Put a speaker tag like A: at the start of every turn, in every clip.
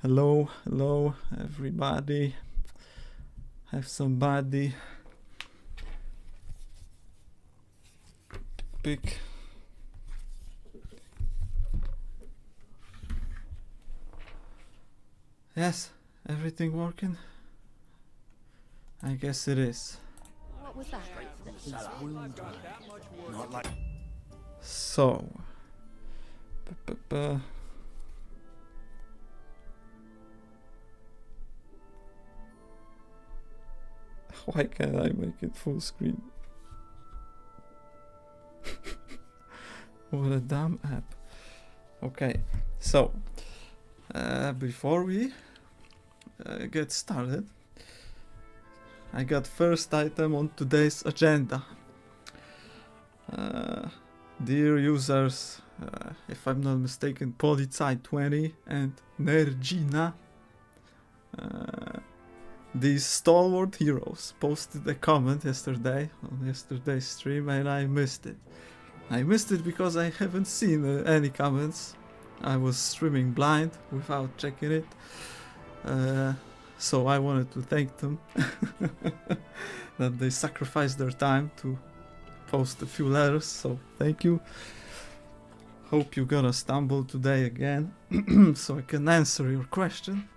A: Hello, hello, everybody. Have somebody pick. Yes, everything working? I guess it is.
B: What was that?
C: Not like
A: So, why can't I make it full screen? What a dumb app. Okay, so before we get started, I got first item on today's agenda. Dear users, if I'm not mistaken, Polizei20 and Nergina, these stalwart heroes posted a comment yesterday on yesterday's stream and I missed it. I missed it because I haven't seen any comments. I was streaming blind without checking it. So I wanted to thank them that they sacrificed their time to post a few letters, so thank you. Hope you're gonna stumble today again so I can answer your question.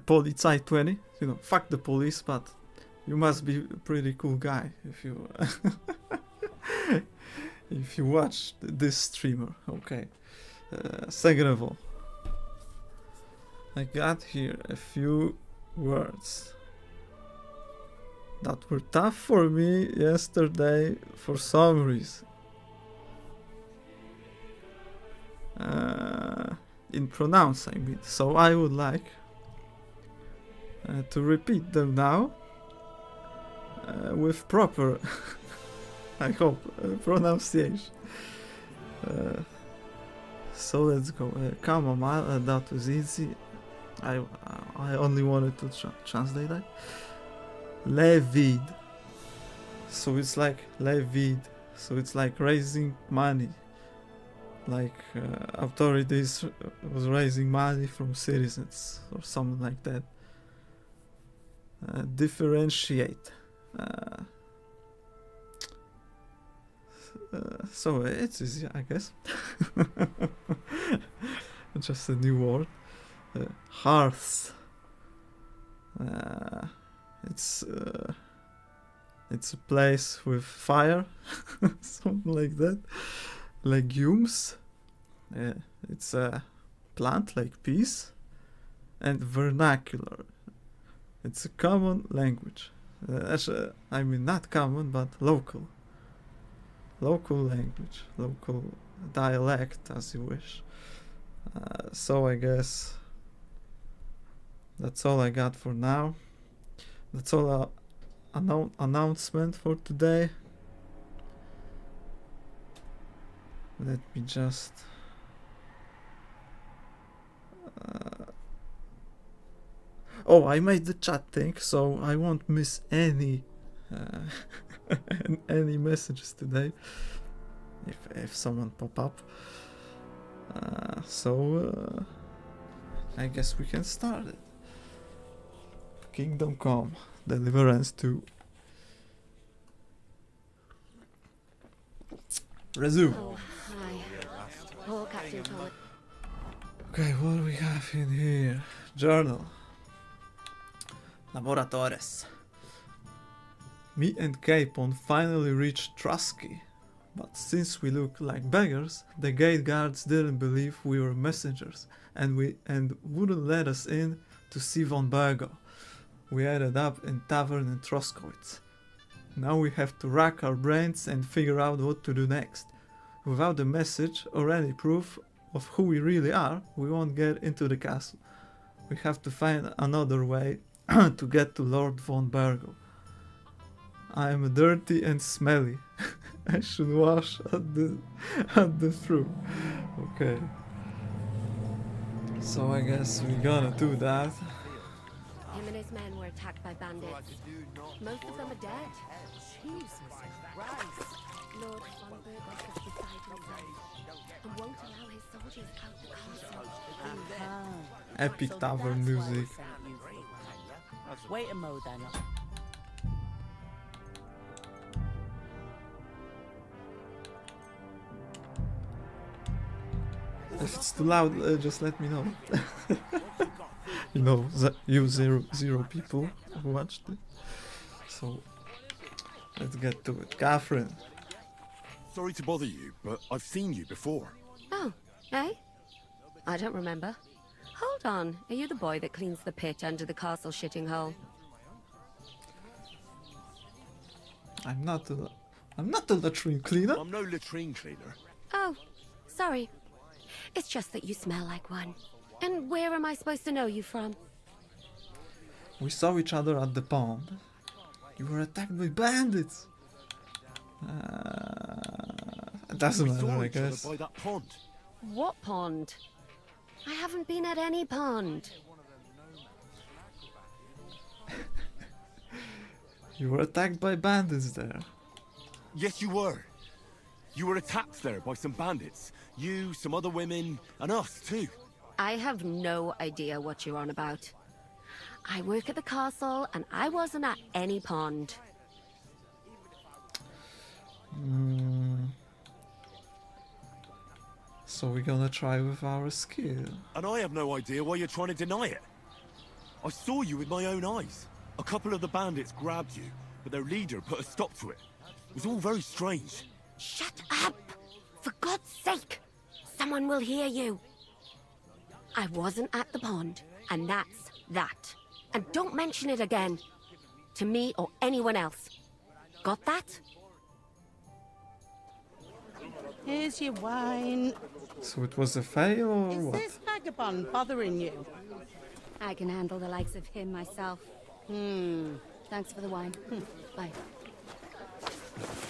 A: Polizei20, you know, fuck the police, but you must be a pretty cool guy if you if you watch this streamer. Okay. Second of all, I got here a few words that were tough for me yesterday for some reason. In pronounce, I mean. So I would like to repeat them now with proper, I hope, pronunciation. So let's go. Chamomile, that was easy. I only wanted to translate that. Levid. So it's like levid. So it's like raising money. Like authorities was raising money from citizens or something like that. Differentiate. So it's easy, I guess. Just a new word. Hearth. It's a place with fire, something like that. Legumes. It's a plant like peas. And vernacular. It's a common language. Actually, I mean not common, but local. Local language, local dialect, as you wish. So I guess that's all I got for now. That's all announcement for today. Let me just oh, I made the chat thing, so I won't miss any any messages today if someone pop up. So I guess we can start it. Kingdom Come, Deliverance 2. Resume.
B: Oh, hi. Oh, Captain Thomas.
A: Okay, what do we have in here? Journal. Laboratories. Me and Capon finally reached Trusky, but since we look like beggars, the gate guards didn't believe we were messengers and wouldn't let us in to see von Bergo. We ended up in tavern in Troskowitz. Now we have to rack our brains and figure out what to do next. Without a message or any proof of who we really are, we won't get into the castle. We have to find another way to get to Lord von Bergo. I am dirty and smelly. I should wash at the fruit. Okay. So I guess we're gonna do that.
B: Various men were attacked by bandits. Most of them are dead.
C: Jesus Christ.
B: Lord von Burgos is beside himself and won't allow his soldiers out the castle.
A: Epic
C: So
A: tavern
C: that's why I
A: music.
C: sent you for. Wait a mo then.
A: If it's too loud, just let me know. You know, you zero people who watched it. So, let's get to it. Catherine.
D: Sorry to bother you, but I've seen you before.
B: Oh, eh? I don't remember. Hold on, are you the boy that cleans the pit under the castle shitting hole?
A: I'm not a latrine cleaner.
D: I'm no latrine cleaner.
B: Oh, sorry. It's just that you smell like one. And where am I supposed to know you from?
A: We saw each other at the pond. You were attacked by bandits. It doesn't
D: We
A: matter,
D: saw
A: I
D: each other
A: guess.
D: by that pond.
B: What pond? I haven't been at any pond.
A: You were attacked by bandits there.
D: Yes, you were. You were attacked there by some bandits. You, some other women, and us too.
B: I have no idea what you're on about. I work at the castle and I wasn't at any pond.
A: So we're gonna try with our skill.
D: And I have no idea why you're trying to deny it. I saw you with my own eyes. A couple of the bandits grabbed you, but their leader put a stop to it. It was all very strange.
B: Shut up! For God's sake! Someone will hear you. I wasn't at the pond, and that's that. And don't mention it again. To me or anyone else. Got that?
C: Here's your wine.
A: So it was a fail or
C: Is
A: what?
C: this vagabond bothering you?
B: I can handle the likes of him myself. Thanks for the wine. Bye.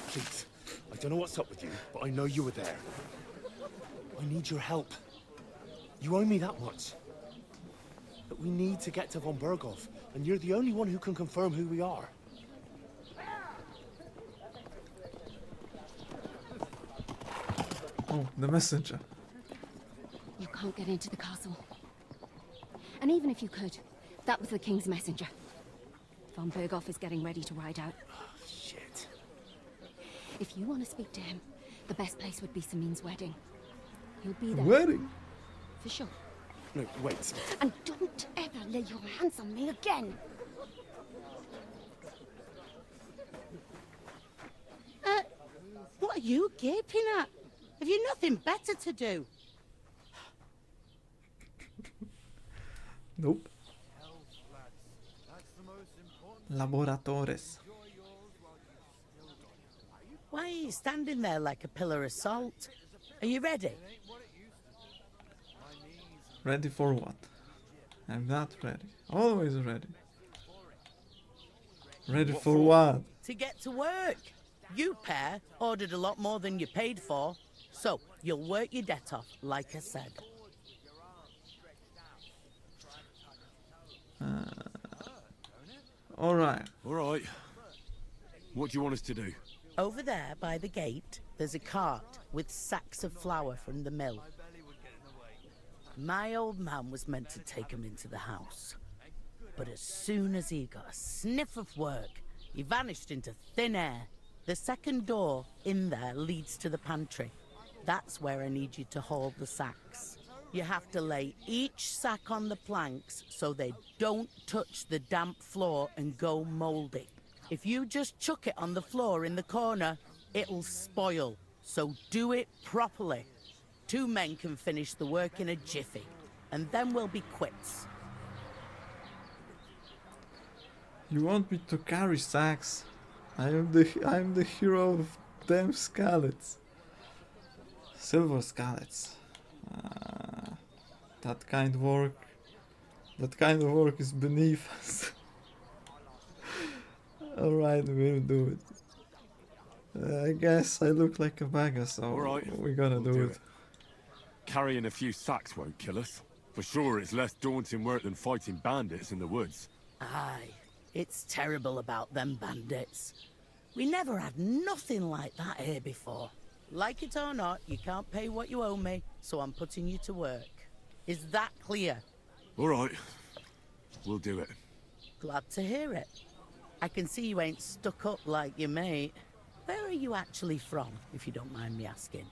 D: Please, I don't know what's up with you, but I know you were there. I need your help. You owe me that much. But we need to get to von Berghoff, and you're the only one who can confirm who we are.
A: Oh, the messenger.
B: You can't get into the castle. And even if you could, that was the king's messenger. Von Berghoff is getting ready to ride out.
D: Shit.
B: If you want to speak to him, the best place would be Samin's wedding. He'll be there,
A: Wedding?
B: for sure.
D: No, wait.
B: And don't ever lay your hands on me again.
C: What are you gaping at? Have you nothing better to do?
A: Nope. Laboratores.
C: Why are you standing there like a pillar of salt? Are you ready?
A: Ready for what? I'm not ready. Always ready. Ready for what?
C: To get to work. You pair ordered a lot more than you paid for, so you'll work your debt off, like I said.
A: Alright.
D: All right. What do you want us to do?
C: Over there by the gate, there's a cart with sacks of flour from the mill. My old man was meant to take 'em into the house. But as soon as he got a sniff of work, he vanished into thin air. The second door in there leads to the pantry. That's where I need you to haul the sacks. You have to lay each sack on the planks so they don't touch the damp floor and go mouldy. If you just chuck it on the floor in the corner, it'll spoil. So do it properly. 2 men can finish the work in a jiffy, and then we'll be quits.
A: You want me to carry sacks? I am the hero of damn scallots. Silver scallots. That kind of work is beneath us. Alright, we'll do it. I guess I look like a beggar, so
D: All right,
A: we're gonna
D: we'll
A: do
D: do
A: it.
D: Carrying a few sacks won't kill us. For sure, it's less daunting work than fighting bandits in the woods.
C: Aye, it's terrible about them bandits. We never had nothing like that here before. Like it or not, you can't pay what you owe me, so I'm putting you to work. Is that clear?
D: All right. We'll do it.
C: Glad to hear it. I can see you ain't stuck up like your mate. Where are you actually from, if you don't mind me asking?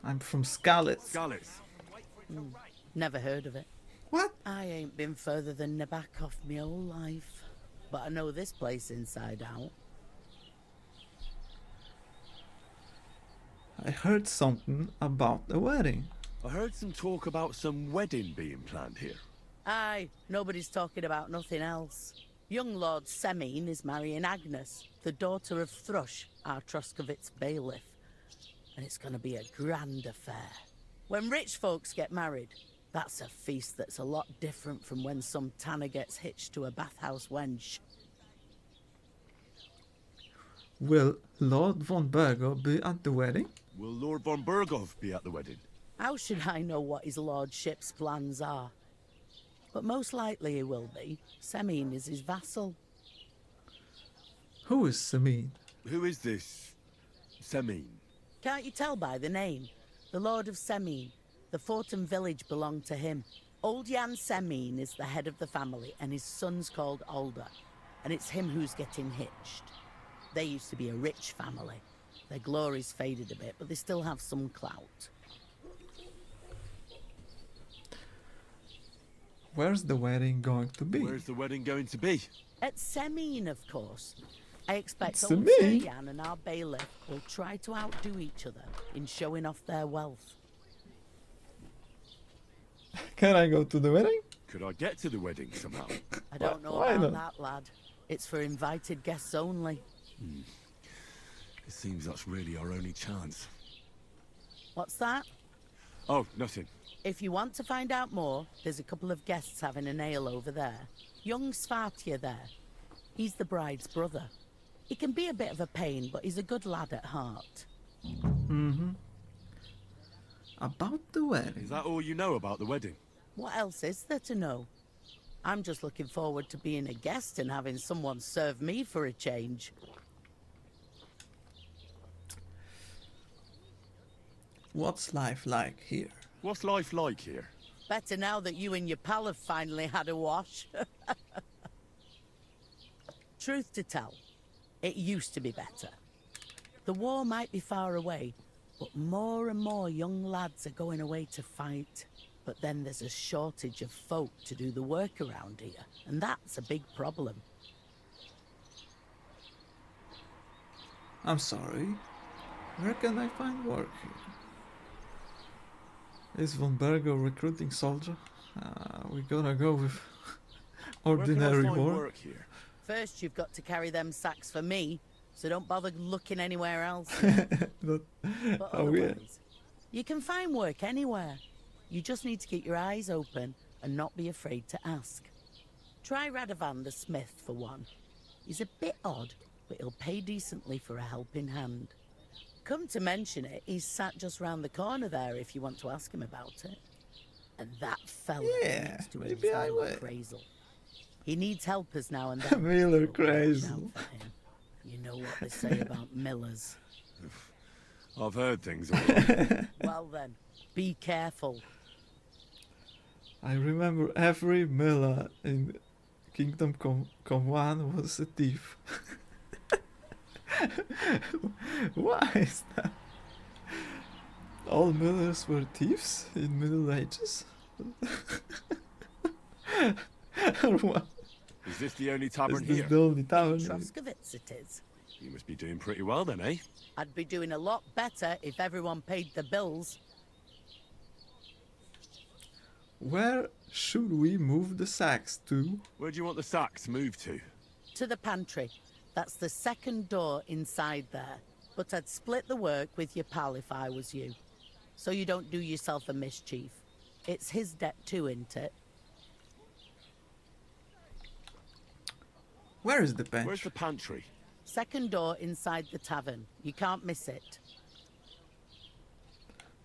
A: I'm from Scarlet.
D: Scarlets.
C: Never heard of it.
A: What?
C: I ain't been further than Nabakov my whole life. But I know this place inside out.
A: I heard something about the wedding.
D: I heard some talk about some wedding being planned here.
C: Aye, nobody's talking about nothing else. Young Lord Semine is marrying Agnes, the daughter of Thrush, our Troskovitz bailiff. And it's gonna be a grand affair. When rich folks get married, that's a feast that's a lot different from when some tanner gets hitched to a bathhouse wench.
A: Will Lord von Burgo be at the wedding?
D: Will Lord von Burgov be at the wedding?
C: How should I know what his lordship's plans are? But most likely he will be. Semine is his vassal.
A: Who is Semine?
D: Who is this Semine?
C: Can't you tell by the name? The Lord of Semine. The fort and village belong to him. Old Jan Semine is the head of the family, and his son's called Alder. And it's him who's getting hitched. They used to be a rich family. Their glory's faded a bit, but they still have some clout.
A: Where's the wedding going to be?
D: Where's the wedding going to be?
C: At Semine, of course. I expect
A: At
C: old Sir
A: Semine?
C: Jan and our bailiff will try to outdo each other in showing off their wealth.
A: Can I go to the wedding?
D: Could I get to the wedding somehow?
C: I don't know
A: Why
C: about
A: not?
C: that, lad. It's for invited guests only.
D: It seems that's really our only chance.
C: What's that?
D: Oh, nothing.
C: If you want to find out more, there's a couple of guests having an ale over there. Young Svartje there. He's the bride's brother. He can be a bit of a pain, but he's a good lad at heart.
A: About the wedding.
D: Is that all you know about the wedding?
C: What else is there to know? I'm just looking forward to being a guest and having someone serve me for a change.
A: What's life like here?
D: What's life like here?
C: Better now that you and your pal have finally had a wash. Truth to tell, it used to be better. The war might be far away, but more and more young lads are going away to fight. But then there's a shortage of folk to do the work around here, and that's a big problem.
A: I'm sorry. Where can I find work here? Is von Bergo recruiting soldier? We gotta go with ordinary
D: Where can I find
A: war.
D: work here?
C: First, you've got to carry them sacks for me, so don't bother looking anywhere else.
A: But
C: But
A: how weird.
C: otherwise, you can find work anywhere. You just need to keep your eyes open and not be afraid to ask. Try Radovan the smith for one. He's a bit odd, but he'll pay decently for a helping hand. Come to mention it, he's sat just round the corner there if you want to ask him about it. And that fella
A: Yeah,
C: needs to
A: maybe I will.
C: Crazel. He needs helpers now and then.
A: Miller
C: but watch out
A: Crazel.
C: for him. You know what they say about millers.
D: I've heard things already.
C: Well then, be careful.
A: I remember every miller in Kingdom Come 1 was a thief. Why is that? All millers were thieves in Middle Ages? Or what?
D: Is this the only
A: Is
D: tavern
A: this
D: here?
A: the only tavern?
C: Troskovitz it is.
D: You must be doing pretty well then, eh?
C: I'd be doing a lot better if everyone paid the bills.
A: Where should we move the sacks to?
D: Where do you want the sacks moved to?
C: To the pantry. That's the second door inside there. But I'd split the work with your pal if I was you. So you don't do yourself a mischief. It's his debt too, isn't it?
A: Where is the bench?
D: Where's the pantry?
C: Second door inside the tavern. You can't miss it.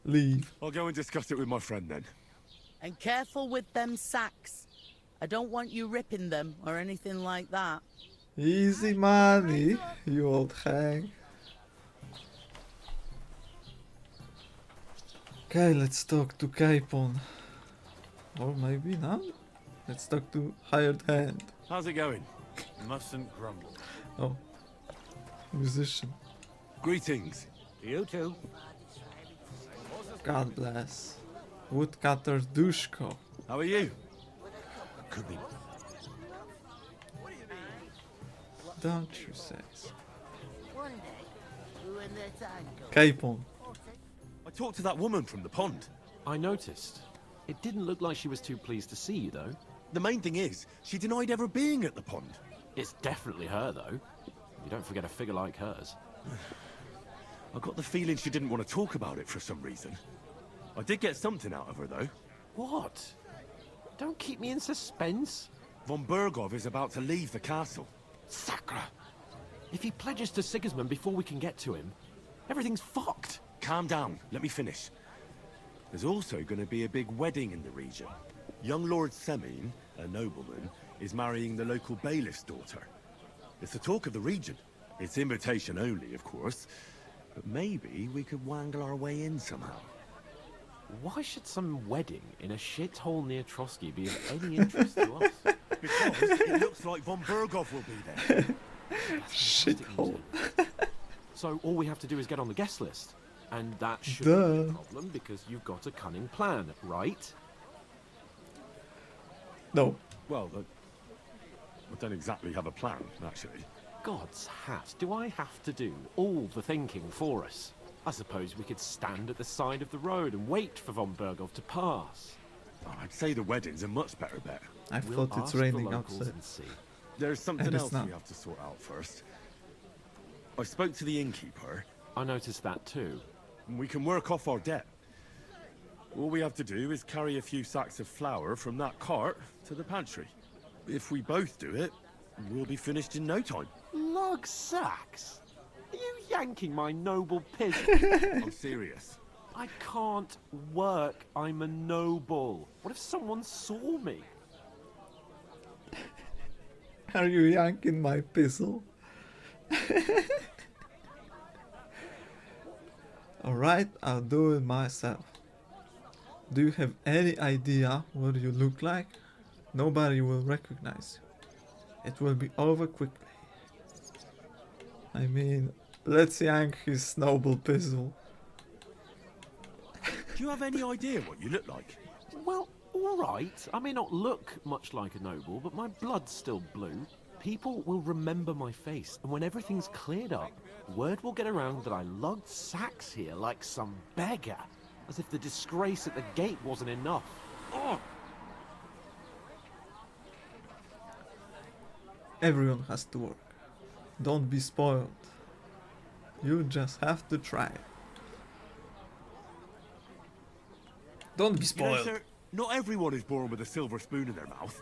A: Leave.
D: I'll go and discuss it with my friend then.
C: And careful with them sacks. I don't want you ripping them or anything like that.
A: Easy money, you old hag. Okay, let's talk to Capon. Or maybe not. Let's talk to hired hand.
D: How's it going?
E: Mustn't grumble.
A: Oh, musician.
D: Greetings.
E: You too.
A: God bless. Woodcutter Dushko.
D: How are you? Could be.
A: Don't you say so. Capon.
D: I talked to that woman from the pond.
F: I noticed. It didn't look like she was too pleased to see you, though.
D: The main thing is, she denied ever being at the pond.
F: It's definitely her, though. You don't forget a figure like hers.
D: I got the feeling she didn't want to talk about it for some reason. I did get something out of her, though.
F: What? Don't keep me in suspense.
D: Von Bergov is about to leave the castle.
F: Sacre! If he pledges to Sigismund before we can get to him, everything's fucked.
D: Calm down, let me finish. There's also going to be a big wedding in the region. Young Lord Semin, a nobleman, is marrying the local bailiff's daughter. It's the talk of the region. It's invitation only, of course. But maybe we could wangle our way in somehow.
F: Why should some wedding in a shithole near Trotsky be of any interest to us?
D: Because it looks like Von Bergov will be there.
A: Shithole.
F: So all we have to do is get on the guest list. And that shouldn't be a problem because you've got a cunning plan, right?
A: No.
D: Well, I don't exactly have a plan, actually.
F: God's hat, do I have to do all the thinking for us? I suppose we could stand at the side of the road and wait for von Bergov to pass.
D: Oh, I'd say the wedding's a much better bet.
A: I
F: We'll
A: thought it's
F: ask the
A: raining
F: locals
A: outside.
F: and see.
D: There's something
A: And it's
D: else
A: not.
D: we have to sort out first. I spoke to the innkeeper.
F: I noticed that too.
D: And we can work off our debt. All we have to do is carry a few sacks of flour from that cart to the pantry. If we both do it, we'll be finished in no time.
F: Lug sacks? Are you yanking my noble pigeon?
D: I'm serious.
F: I can't work. I'm a noble. What if someone saw me?
A: Are you yanking my pistol? Alright, I'll do it myself. Do you have any idea what you look like? Nobody will recognize you. It will be over quickly. I mean, let's yank his noble pistol.
D: Do you have any idea what you look like?
F: Well, all right. I may not look much like a noble, but my blood's still blue. People will remember my face, and when everything's cleared up, word will get around that I lugged sacks here like some beggar, as if the disgrace at the gate wasn't enough. Oh!
A: Everyone has to work. Don't be spoiled. You just have to try it. Don't be
D: You know,
A: spoiled.
D: sir, not everyone is born with a silver spoon in their mouth.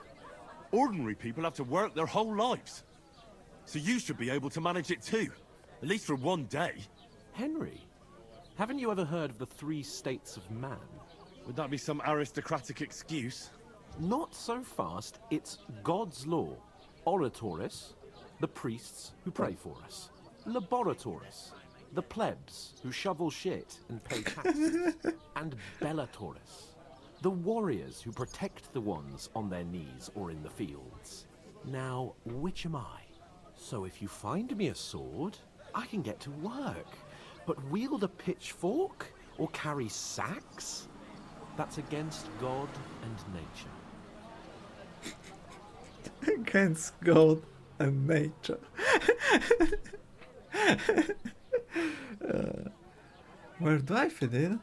D: Ordinary people have to work their whole lives. So you should be able to manage it too. At least for one day.
F: Henry, haven't you ever heard of the 3 states of man?
D: Would that be some aristocratic excuse?
F: Not so fast. It's God's law. Oratoris, the priests who pray for us. Laboratoris, the plebs who shovel shit and pay taxes. And Bellatoris, the warriors who protect the ones on their knees or in the fields. Now, which am I? So if you find me a sword, I can get to work. But wield a pitchfork or carry sacks? That's against God and nature.
A: Against God and nature. Where do I fit in?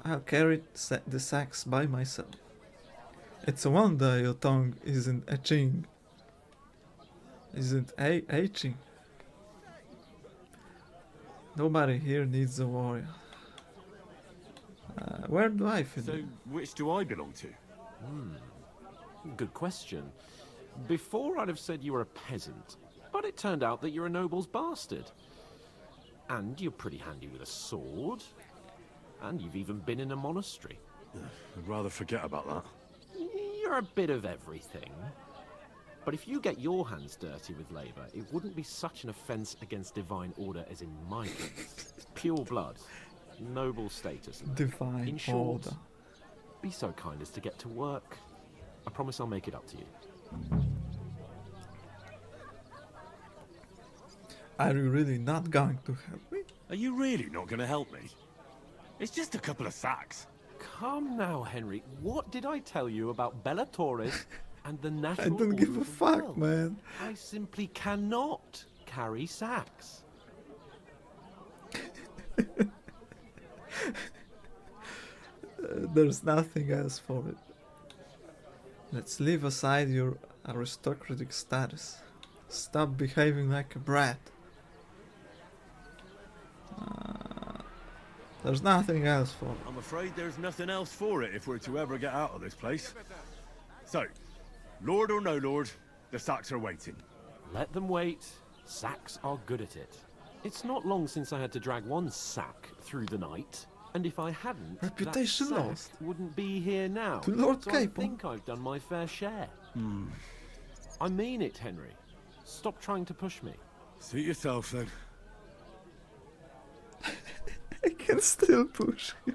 A: I'll carry the sacks by myself. It's a wonder your tongue isn't etching. Isn't itching. Nobody here needs a warrior. Where do I fit
D: So,
A: in?
D: which do I belong to?
F: Good question. Before I'd have said you were a peasant, but it turned out that you're a noble's bastard. And you're pretty handy with a sword. And you've even been in a monastery.
D: I'd rather forget about that.
F: You're a bit of everything. But if you get your hands dirty with labour, it wouldn't be such an offence against divine order as in my case. Pure blood, noble status.
A: Divine
F: In short,
A: order.
F: be so kind as to get to work. I promise I'll make it up to you.
A: Are you really not going to help me?
D: Are you really not going to help me? It's just a couple of sacks.
F: Come now, Henry. What did I tell you about Bella Torres and the
A: I
F: natural
A: don't give
F: order
A: a
F: of the
A: fuck,
F: world?
A: man.
F: I simply cannot carry sacks.
A: There's nothing else for it. Let's leave aside your aristocratic status. Stop behaving like a brat. There's nothing else for it.
D: I'm afraid there's nothing else for it if we're to ever get out of this place. So, Lord or no Lord, the sacks are waiting.
F: Let them wait. Sacks are good at it. It's not long since I had to drag one sack through the night, and if I hadn't,
A: Reputation
F: that sack
A: lost.
F: wouldn't be here now.
A: To Lord
F: so I
A: Capon.
F: think I've done my fair share. I mean it, Henry. Stop trying to push me.
D: Suit yourself then.
A: I can still push you.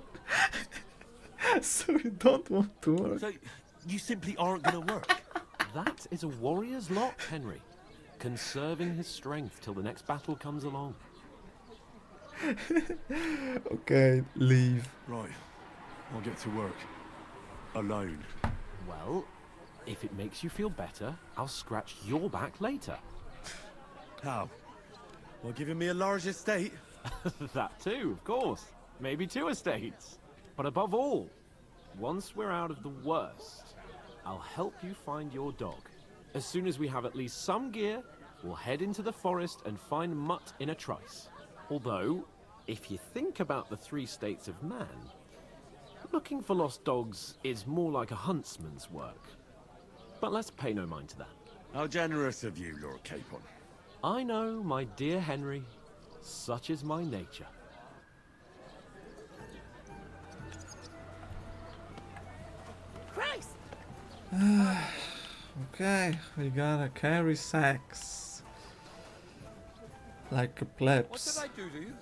A: So you don't want to work.
D: So, you simply aren't going to work?
F: That is a warrior's lot, Henry. Conserving his strength till the next battle comes along.
A: Okay, leave.
D: Right. I'll get to work. Alone.
F: Well, if it makes you feel better, I'll scratch your back later.
D: How? Well, giving me a large estate?
F: That too, of course. Maybe 2 estates. But above all, once we're out of the worst, I'll help you find your dog. As soon as we have at least some gear, we'll head into the forest and find Mutt in a trice. Although, if you think about the 3 states of man, looking for lost dogs is more like a huntsman's work. But let's pay no mind to that.
D: How generous of you, Lord Capon.
F: I know, my dear Henry, such is my nature.
C: Christ!
A: Okay, we gotta carry sacks. Like a plebs.
E: What did I do to you?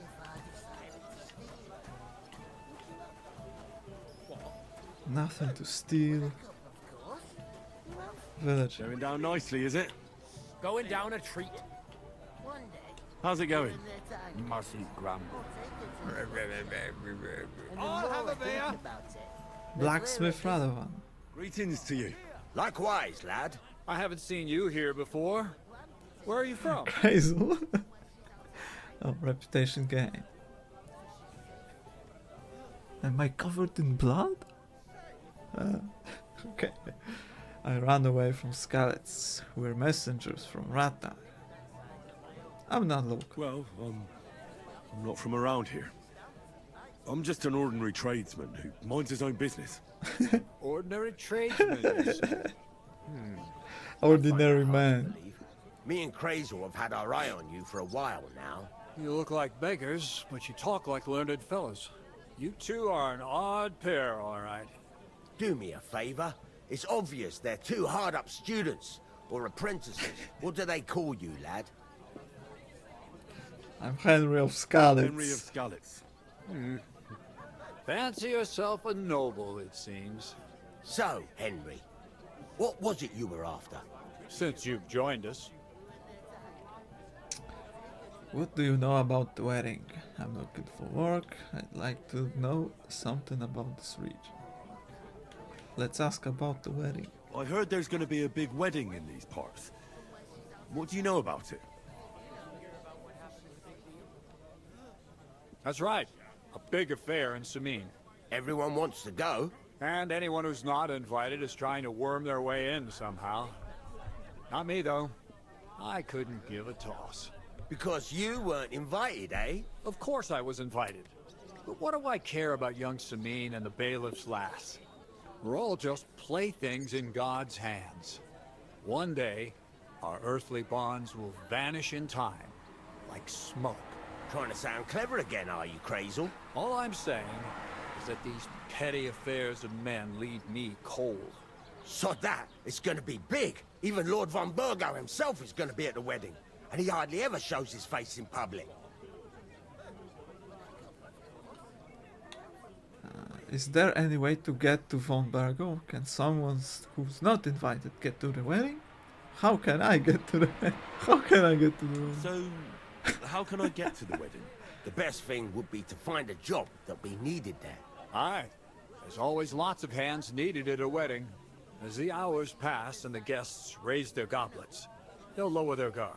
A: Nothing to steal. Village.
D: Going down nicely, is it?
E: Going down a treat.
D: How's it going?
E: Mustn't grumble.
G: I'll have a beer.
A: Blacksmith Radovan.
D: Greetings to you.
G: Likewise, lad.
E: I haven't seen you here before. Where are you from?
A: Hazel. Oh, reputation gain. Am I covered in blood? Okay. I ran away from Skallets, who were messengers from Rata. I'm not local.
D: Well, I'm not from around here. I'm just an ordinary tradesman who minds his own business.
E: Ordinary tradesman, you say?
A: Ordinary man.
G: Me and Crazel have had our eye on you for a while now.
E: You look like beggars, but you talk like learned fellows. You two are an odd pair, all right.
G: Do me a favor. It's obvious they're 2 hard-up students, or apprentices. What do they call you, lad?
A: I'm Henry of Skallets.
D: Henry of Skallets.
E: Fancy yourself a noble, it seems.
G: So, Henry, what was it you were after?
E: Since you've joined us.
A: What do you know about the wedding? I'm looking for work. I'd like to know something about this region. Let's ask about the wedding.
D: I heard there's going to be a big wedding in these parts. What do you know about it?
E: That's right. A big affair in Samin.
G: Everyone wants to go.
E: And anyone who's not invited is trying to worm their way in somehow. Not me, though. I couldn't give a toss.
G: Because you weren't invited, eh?
E: Of course I was invited. But what do I care about young Samin and the bailiff's lass? We're all just playthings in God's hands. One day, our earthly bonds will vanish in time, like smoke.
G: Trying to sound clever again, are you, Crazel?
E: All I'm saying is that these petty affairs of men leave me cold.
G: Sod that. It's gonna be big. Even Lord von Burgo himself is gonna be at the wedding. And he hardly ever shows his face in public.
A: Is there any way to get to von Burgo? Can someone who's not invited get to the wedding? How can I get to the How can I get to the wedding?
F: So, how can I get to the wedding?
G: The best thing would be to find a job that we needed there.
E: Aye. There's always lots of hands needed at a wedding. As the hours pass and the guests raise their goblets, they'll lower their guard.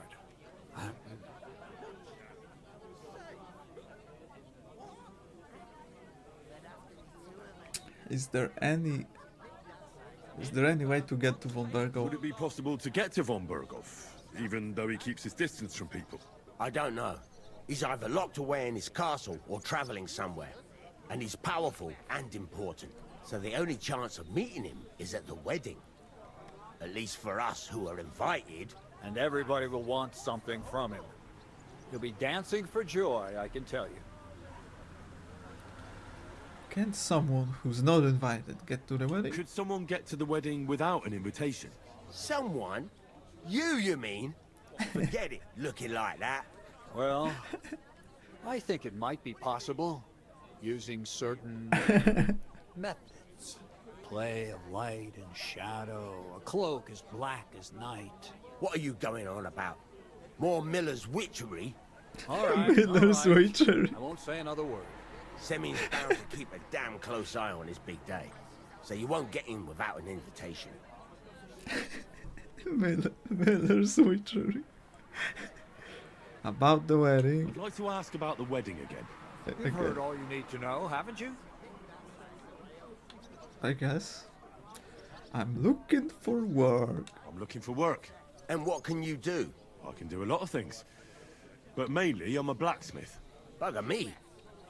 A: Is there any way to get to von Burgo?
H: Would it be possible to get to von Berghoff, even though he keeps his distance from people?
G: I don't know. He's either locked away in his castle or traveling somewhere. And he's powerful and important. So the only chance of meeting him is at the wedding. At least for us who are invited.
E: And everybody will want something from him. He'll be dancing for joy, I can tell you.
A: Can someone who's not invited get to the wedding?
H: Could someone get to the wedding without an invitation?
G: Someone? You mean? Forget it, looking like that.
E: Well, I think it might be possible, using certain methods. Play of light and shadow, a cloak as black as night.
G: What are you going on about? More Miller's witchery?
E: All right,
A: Miller's
E: all right.
A: witchery.
E: I won't say another word.
G: Semi's bound to keep a damn close eye on his big day. So you won't get in without an invitation.
A: Miller's witchery. About the wedding.
H: I'd like to ask about the wedding again.
E: You've heard all you need to know, haven't you?
A: I guess. I'm looking for work.
H: I'm looking for work.
G: And what can you do?
H: I can do a lot of things. But mainly, I'm a blacksmith.
G: Bugger me.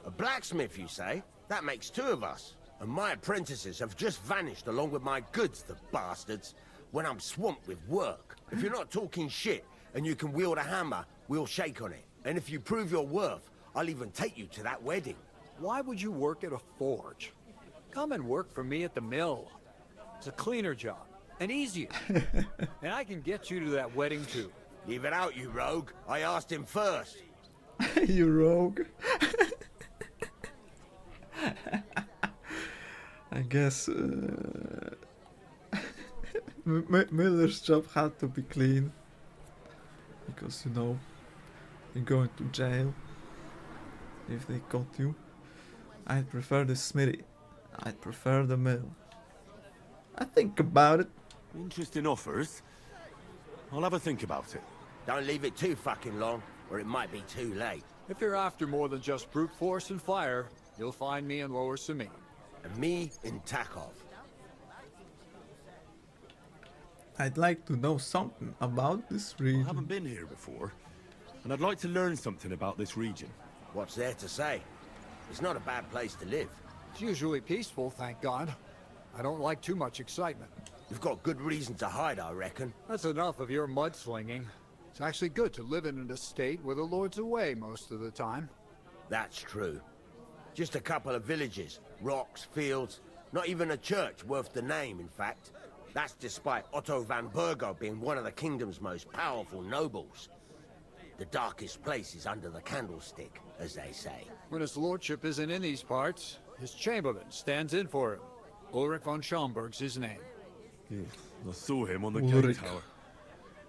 G: A blacksmith, you say? That makes two of us. And my apprentices have just vanished along with my goods, the bastards, when I'm swamped with work. If you're not talking shit and you can wield a hammer, we'll shake on it. And if you prove your worth, I'll even take you to that wedding.
E: Why would you work at a forge? Come and work for me at the mill. It's a cleaner job, and easier. And I can get you to that wedding too.
G: Leave it out, you rogue. I asked him first.
A: You rogue. I guess Miller's job had to be clean. Because, you know, you're going to jail if they caught you. I'd prefer the smithy. I'd prefer the mill. I think about it.
H: Interesting offers. I'll have a think about it.
G: Don't leave it too fucking long, or it might be too late.
E: If you're after more than just brute force and fire, you'll find me in Lower Samine.
G: And me in Takov.
A: I'd like to know something about this
H: I
A: region.
H: haven't been here before, and I'd like to learn something about this region.
G: What's there to say? It's not a bad place to live.
E: It's usually peaceful, thank God. I don't like too much excitement.
G: You've got good reason to hide, I reckon.
E: That's enough of your mudslinging. It's actually good to live in an estate where the Lord's away most of the time.
G: That's true. Just a couple of villages, rocks, fields, not even a church worth the name, in fact. That's despite Otto van Burgo being one of the kingdom's most powerful nobles. The darkest place is under the candlestick, as they say.
E: When his lordship isn't in these parts, his chamberlain stands in for him. Ulrich von Schaumburg's his name.
H: I saw him on the
A: Ulrich.
H: gate tower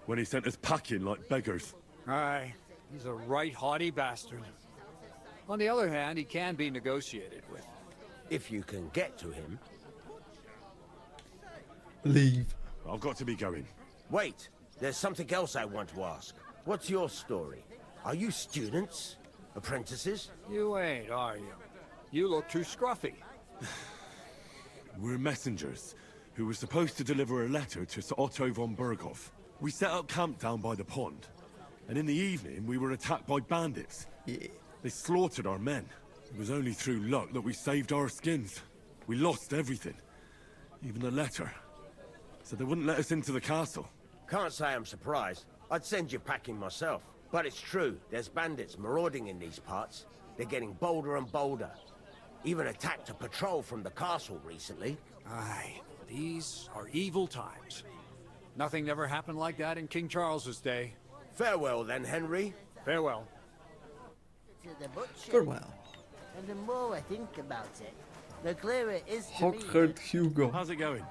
H: when he sent us packing like beggars.
E: Aye, he's a right haughty bastard. On the other hand, he can be negotiated with.
G: If you can get to him.
A: Leave.
H: I've got to be going.
G: Wait, there's something else I want to ask. What's your story? Are you students? Apprentices?
E: You ain't, are you? You look too scruffy.
H: We're messengers who were supposed to deliver a letter to Sir Otto von Berghoff. We set up camp down by the pond, and in the evening we were attacked by bandits.
A: Yeah.
H: They slaughtered our men. It was only through luck that we saved our skins. We lost everything, even the letter. So they wouldn't let us into the castle.
G: Can't say I'm surprised. I'd send you packing myself. But it's true, there's bandits marauding in these parts. They're getting bolder and bolder. Even attacked a patrol from the castle recently.
E: Aye, these are evil times. Nothing ever happened like that in King Charles's day.
G: Farewell then, Henry.
E: Farewell.
I: To the butcher.
A: Farewell.
I: And the more I think about it, the clearer it is to me.
A: Hawkherd Hugo.
H: How's it going?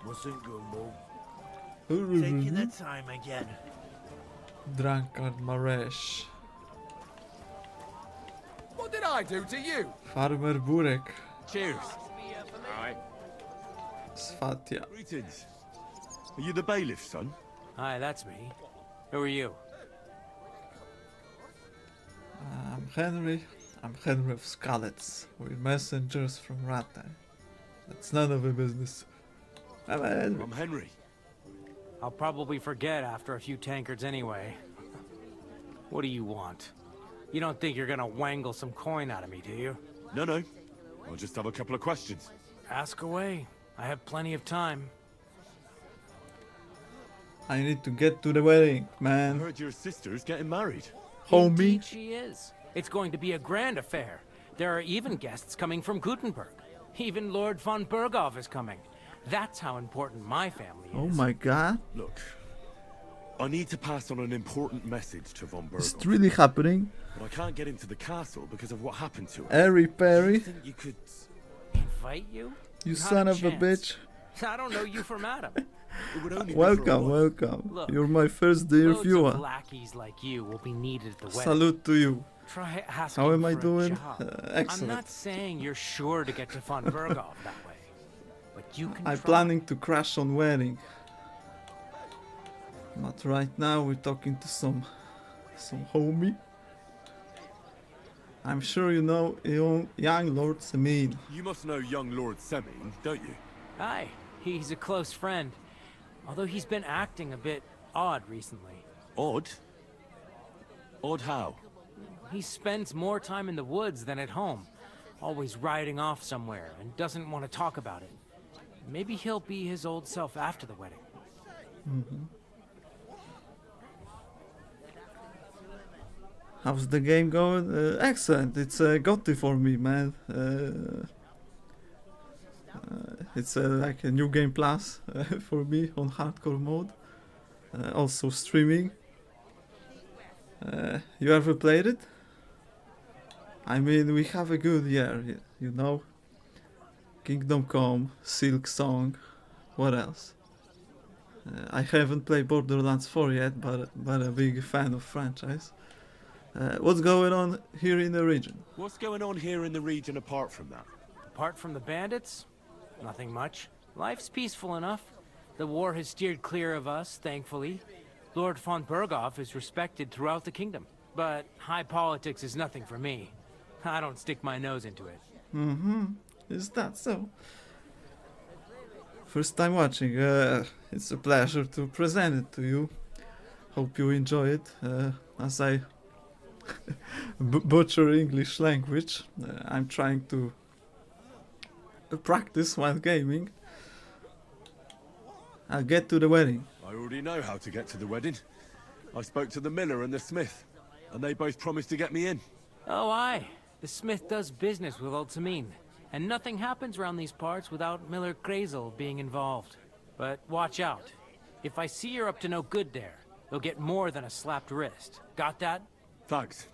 D: Mustn't go more.
I: Taking the time again.
A: Drunkard Maresh.
E: What did I do to you?
A: Farmer Burek.
H: Cheers. Aye.
A: Svatia.
H: Greetings. Are you the bailiff's son?
J: Hi, that's me. Who are you?
A: I'm Henry. I'm Henry of Skalitz. We're messengers from Rata. That's none of your business. I'm Henry.
H: I'm Henry.
J: I'll probably forget after a few tankards anyway. What do you want? You don't think you're gonna wangle some coin out of me, do you?
H: No, no. I'll just have a couple of questions.
J: Ask away. I have plenty of time.
A: I need to get to the wedding,
H: I
A: man.
H: heard your sister's getting married.
A: Homie.
J: Indeed she is. It's going to be a grand affair. There are even guests coming from Gutenberg. Even Lord von Berghoff is coming. That's how important my family is.
A: Oh my god.
H: Look, I need to pass on an important message to von
A: Is it
H: Berghoff,
A: really happening?
H: but I can't get into the castle because of what happened to him.
A: Harry
H: Do you
A: Perry,
H: think you could...
J: Invite you?
A: you
J: Not
A: son
J: a
A: of a
J: chance.
A: bitch.
J: I don't know you from Adam.
H: It would only be for a
A: Welcome,
H: while.
A: welcome.
J: Look,
A: You're my first dear
J: Loads of
A: viewer.
J: lackeys like you will be needed at the wedding.
A: Salute to you.
J: Try asking
A: How am I
J: for a
A: doing?
J: job. I'm
A: Excellent.
J: not saying you're sure to get to von Berghoff that way, but you can
A: I'm
J: try.
A: planning to crash on wedding. But right now we're talking to some homie. I'm sure you know young Lord Semin.
H: You must know young Lord Semin, don't you?
J: Aye, he's a close friend. Although he's been acting a bit odd recently.
H: Odd? Odd how?
J: He spends more time in the woods than at home, always riding off somewhere and doesn't want to talk about it. Maybe he'll be his old self after the wedding.
A: How's the game going? Excellent. It's a GOTY for me, man. It's like a new game plus for me on hardcore mode. Also streaming. You ever played it? I mean, we have a good year, you know. Kingdom Come, Silk Song, what else? I haven't played Borderlands 4 yet, but a big fan of franchise. What's going on here in the region?
H: What's going on here in the region apart from that?
J: Apart from the bandits, nothing much. Life's peaceful enough. The war has steered clear of us, thankfully. Lord von Berghoff is respected throughout the kingdom. But high politics is nothing for me. I don't stick my nose into it.
A: Is that so? First time watching, it's a pleasure to present it to you. Hope you enjoy it, as I butcher English language. I'm trying to practice while gaming. I'll get to the wedding.
H: I already know how to get to the wedding. I spoke to the miller and the smith, and they both promised to get me in.
J: Oh, aye. The smith does business with old Samin, and nothing happens around these parts without Miller Krazel being involved. But watch out. If I see you're up to no good there, you'll get more than a slapped wrist. Got that?
H: Thanks.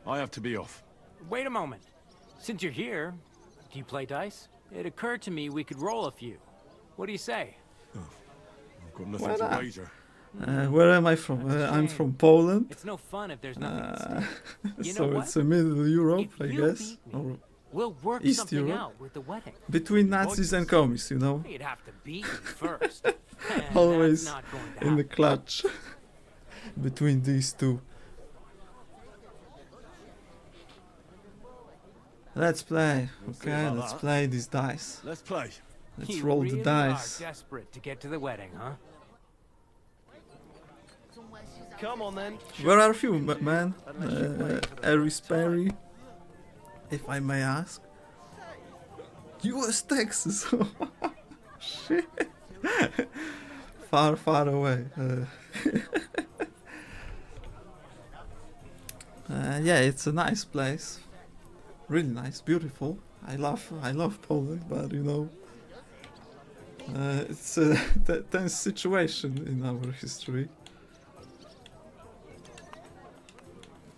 H: I have to be off.
J: Wait a moment. Since you're here, do you play dice? It occurred to me we could roll a few. What do you say?
H: I've got nothing
A: Why
H: to
A: not?
H: wager.
A: Where am I from? I'm from Poland.
J: It's no fun if there's nothing at stake. You know
A: So
J: what?
A: it's a Middle Europe,
J: If
A: I
J: you
A: guess.
J: beat me,
A: Or
J: We'll work
A: East
J: something
A: Europe?
J: out with the wedding.
A: between Nazis and commies, you know.
J: You'd have to beat me first. And
A: Always
J: that's not going to
A: in the
J: happen.
A: clutch between these two. Let's play, okay?
H: about
A: Let's
H: that.
A: play these dice.
H: Let's play.
A: Let's
J: You
A: roll
J: really
A: the dice.
J: are desperate to get to the wedding, huh?
D: Come on then.
A: Where are you, man? Aries Perry, if I may ask. US, Texas. Shit. Far, far away. Yeah, it's a nice place. Really nice, beautiful. I love Poland, but you know, it's a tense situation in our history.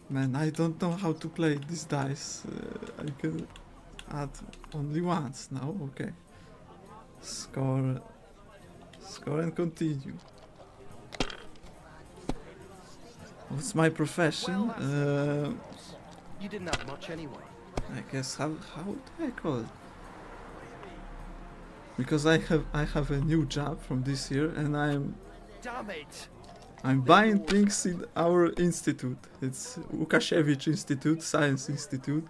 A: Man, I don't know how to play these dice. I can add only once now. Okay. Score and continue. What's my profession?
K: You didn't have much anyway.
A: I guess how do I call it? Because I have a new job from this year, and
K: Damn it!
A: I'm buying things in our institute. It's Łukasiewicz Institute, Science Institute,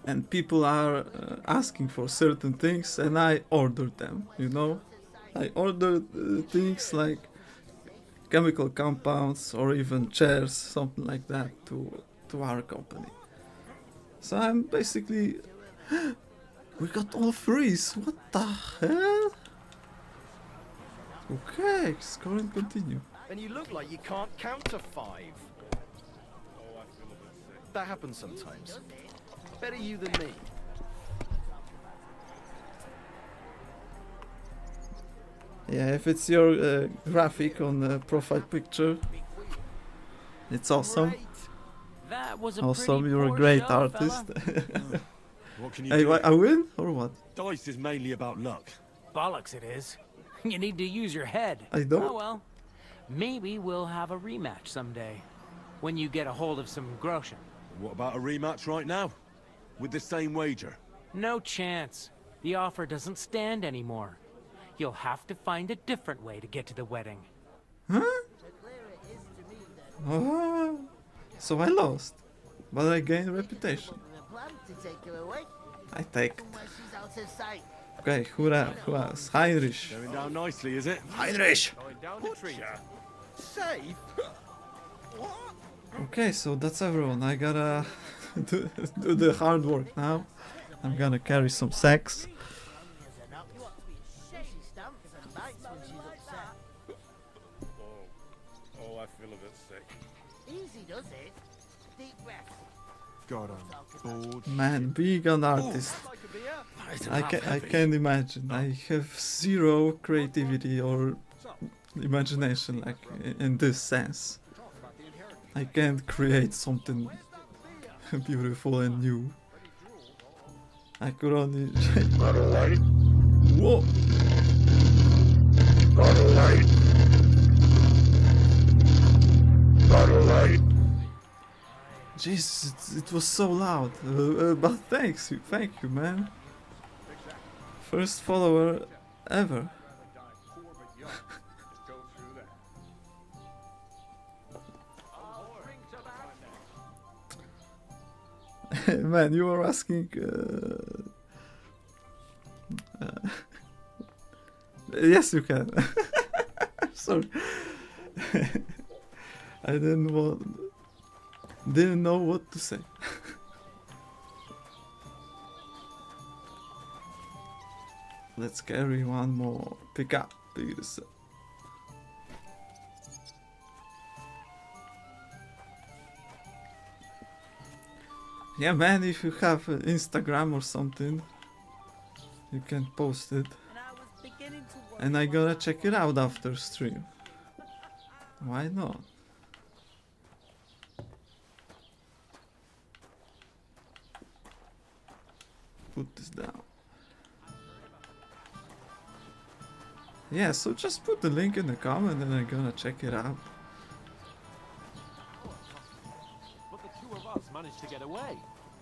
A: and people are asking for certain things, and I order them. You know, I order things like chemical compounds or even chairs, something like that, to our company. So I'm basically, we got all freeze. What the hell? Okay, score and continue.
K: And you look like you can't count to 5. That happens sometimes. Better you than me.
A: Yeah, if it's your graphic on the profile picture, it's awesome.
J: That was a
A: Awesome,
J: pretty
A: you're a
J: poor
A: great
J: show,
A: artist.
J: fella.
H: What can you
A: Hey,
H: do?
A: I win or what?
H: Dice is mainly about luck.
J: Bollocks it is. You need to use your head.
A: I don't.
J: Oh well. Maybe we'll have a rematch someday. When you get a hold of some groschen.
H: What about a rematch right now? With the same wager?
J: No chance. The offer doesn't stand anymore. You'll have to find a different way to get to the wedding.
A: Huh? Oh, so I lost, but I gained reputation. I take. Okay, who else? Heinrich.
H: Going down nicely, is it?
G: Heinrich!
K: Safe?
A: Okay, so that's everyone. I gotta do the hard work now. I'm gonna carry some sacks.
H: Oh, I feel a bit sick.
I: Easy does it. Deep breath.
H: God, I'm bored.
A: Man, being an artist, I can't imagine. I have zero creativity or imagination, like in this sense. I can't create something beautiful and new. I could only. Whoa! Jesus, it was so loud. But thank you, man. First follower ever. Man, you were asking. Yes, you can. Sorry, I didn't know what to say. Let's carry one more. Pick up, please. Yeah, man, if you have Instagram or something, you can post it. And I gotta check it out after stream. Why not? Put this down. Yeah, so just put the link in the comment and I'm gonna check it out.
F: But the two of us managed to get away.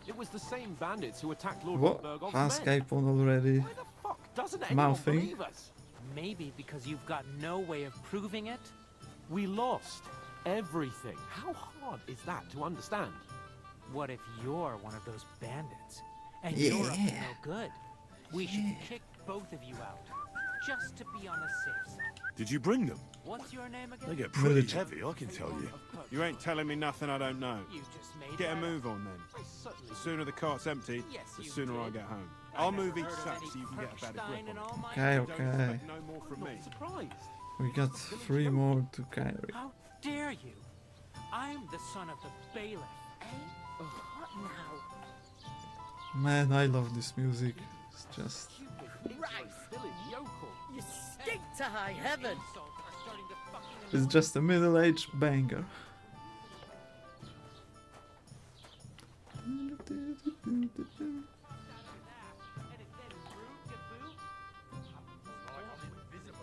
F: It was the same bandits who attacked Lord
A: What?
F: von Bergov's
A: Has
F: men.
A: Skype on already?
F: Why the fuck doesn't anyone
A: Mouthing.
F: believe us?
J: Maybe because you've got no way of proving it?
F: We lost everything. How hard is that to understand?
J: What if you're one of those bandits? And you're up to no good? We should kick both of you out. Just to be on the safe side.
H: Did you bring them?
J: What's your name again?
H: They get pretty
A: Military.
H: heavy, I can tell you.
L: You ain't telling me nothing I don't know.
J: You just made
L: Get a
J: that
L: move
J: up.
L: on then.
J: I certainly
L: The sooner the cart's empty,
J: Yes,
L: the
J: you
L: sooner I
J: did.
L: get home.
J: I
L: I'll
J: never
L: move each
J: heard of
L: sack
J: any
L: so you can get a better
J: Kirkstein
L: grip
J: in
L: on
J: all
L: it.
J: my
A: Okay,
L: Don't
A: okay.
L: expect no more from me.
F: Not surprised.
A: We got 3 more to carry.
J: How dare you? I'm the son of the bailiff.
I: Eh? What now?
A: Man, I love this music. It's just...
C: You stink to high heaven!
A: It's just a middle-aged banger.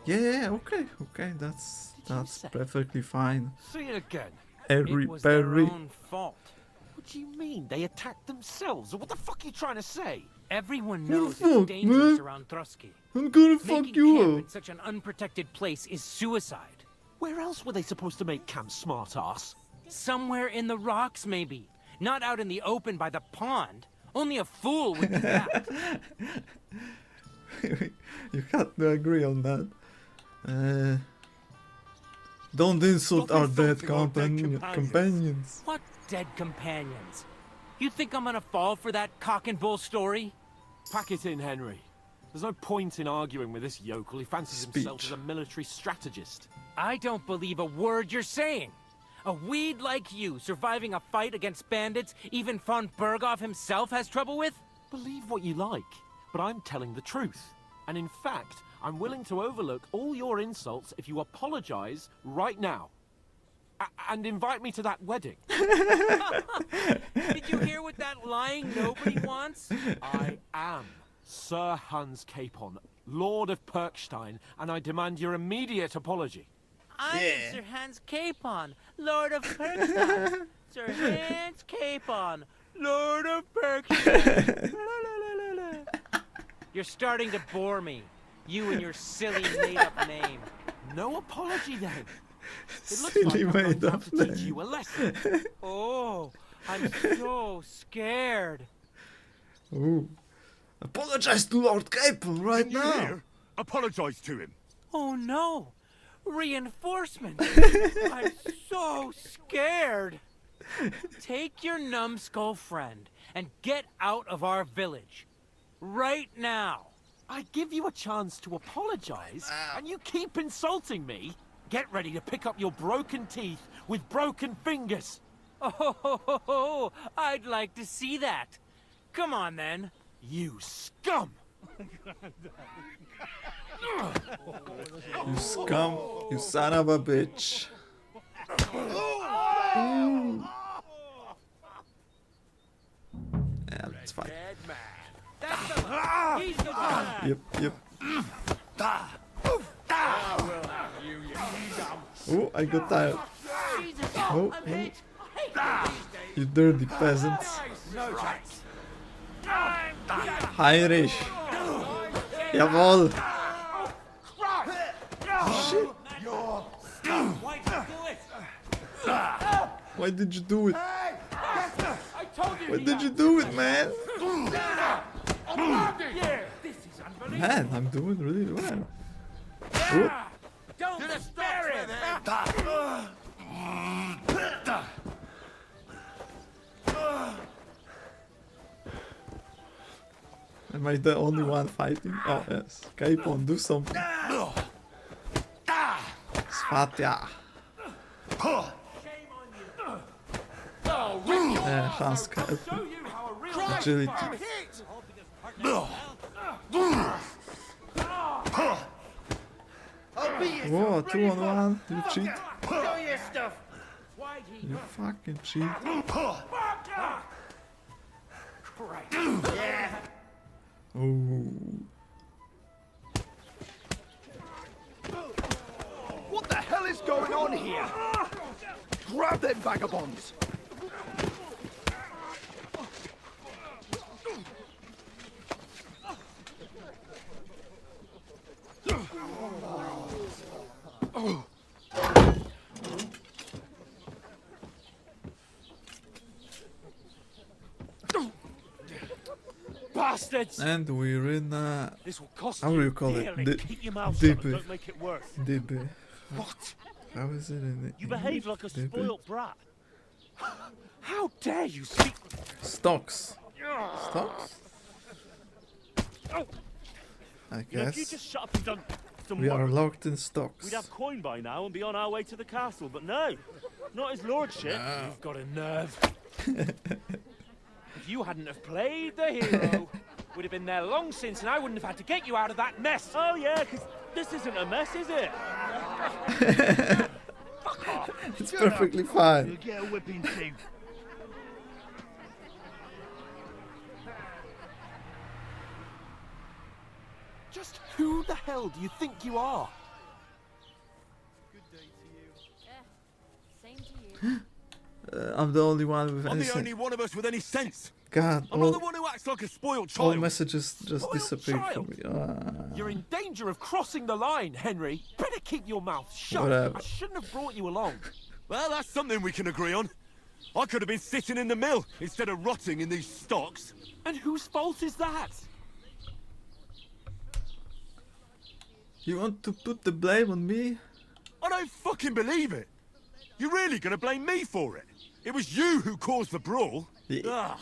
A: Yeah, okay, that's perfectly fine.
F: See it again.
A: Every
J: It was their
A: berry.
J: own fault.
F: What do you mean? They attacked themselves? What the fuck are you trying to say?
J: Everyone
A: What
J: knows
A: the fuck,
J: it's dangerous
A: man?
J: around Trusky.
A: I'm gonna
J: Making
A: fuck you
J: camp
A: up.
J: in such an unprotected place is suicide.
F: Where else were they supposed to make camp, smart-ass?
J: Somewhere in the rocks, maybe. Not out in the open by the pond. Only a fool would do that.
A: You have to agree on that. Don't insult
H: Stop
A: our dead
H: insulting our dead
A: companions.
J: What dead companions? You think I'm gonna fall for that cock and bull story?
F: Pack it in, Henry. There's no point in arguing with this yokel. He fancies himself
A: Speech.
F: as a military strategist.
J: I don't believe a word you're saying. A weed like you surviving a fight against bandits even von Berghoff himself has trouble with?
F: Believe what you like, but I'm telling the truth. And in fact, I'm willing to overlook all your insults if you apologize right now. And invite me to that wedding.
J: Did you hear what that lying nobody wants?
F: I am Sir Hans Capon, Lord of Perkstein, and I demand your immediate apology.
J: I am Sir Hans Capon, Lord of Perkstein. Sir Hans Capon, Lord of Perkstein. You're starting to bore me. You and your silly made-up name.
F: No apology then. It looks
A: Silly
F: like I'm going to
A: made-up
F: have to teach
A: name.
F: you a lesson.
J: Oh, I'm so scared.
A: Ooh. Apologize to Lord Capel right
H: You
A: now.
H: hear? Apologize to him.
J: Oh no! Reinforcements! I'm so scared! Take your numbskull friend and get out of our village. Right now!
F: I give you a chance to apologize, and you keep insulting me. Get ready to pick up your broken teeth with broken fingers.
J: Oh, I'd like to see that. Come on then.
F: You scum!
A: You scum, you son of a bitch. Ooh. Yeah, that's fine.
J: That's the... He's the one.
A: Yep. Oh, I got tired. Oh. You dirty peasants. Heinrich. Jawohl. Shit. Why did you do it? Why did you do it, man? Man, I'm doing really well. Oh.
J: Don't spare him!
A: Am I the only one fighting? Oh, yes. Capon, do something. Svatja. Hans Capon. Agility. Whoa, 2-on-1. You cheat.
I: Show your stuff.
A: You fucking cheat. Oh.
K: What the hell is going on here? Grab them vagabonds!
L: Bastards!
A: And we're in
L: This will cost
A: how do you call it?
L: dearly. Keep your mouth shut and
A: Dibby.
L: don't make it worse.
A: Dibby.
L: What?
A: How is it in
L: You behave like a
A: Dibby?
L: spoilt brat. How dare you speak?
A: Stocks. Stocks? I
L: You know, if you
A: guess.
L: just shut up and done some
A: We are
L: work,
A: locked in stocks.
L: we'd have coin by now and be on our way to the castle. But no, not his lordship.
J: You've got a nerve.
L: If you hadn't have played the hero, we'd have been there long since, and I wouldn't have had to get you out of that mess. Oh yeah, because this isn't a mess, is it? Fuck off.
A: It's perfectly fine.
K: You'll get a whipping too.
F: Just who the hell do you think you are?
B: Same to you.
A: I'm the only one with
H: I'm
A: any
H: the
A: sense.
H: only one of us with any sense.
A: God,
H: I'm not the one who acts like a spoiled
A: all
H: child.
A: messages just
F: Spoiled
A: disappeared from
F: child?
A: me. Ah.
F: You're in danger of crossing the line, Henry. Better keep your mouth shut.
A: Whatever.
F: I shouldn't have brought you along.
H: Well, that's something we can agree on. I could have been sitting in the mill instead of rotting in these stocks.
F: And whose fault is that?
A: You want to put the blame on me?
H: I don't fucking believe it. You're really gonna blame me for it? It was you who caused the brawl.
A: Yeah.
H: Ah,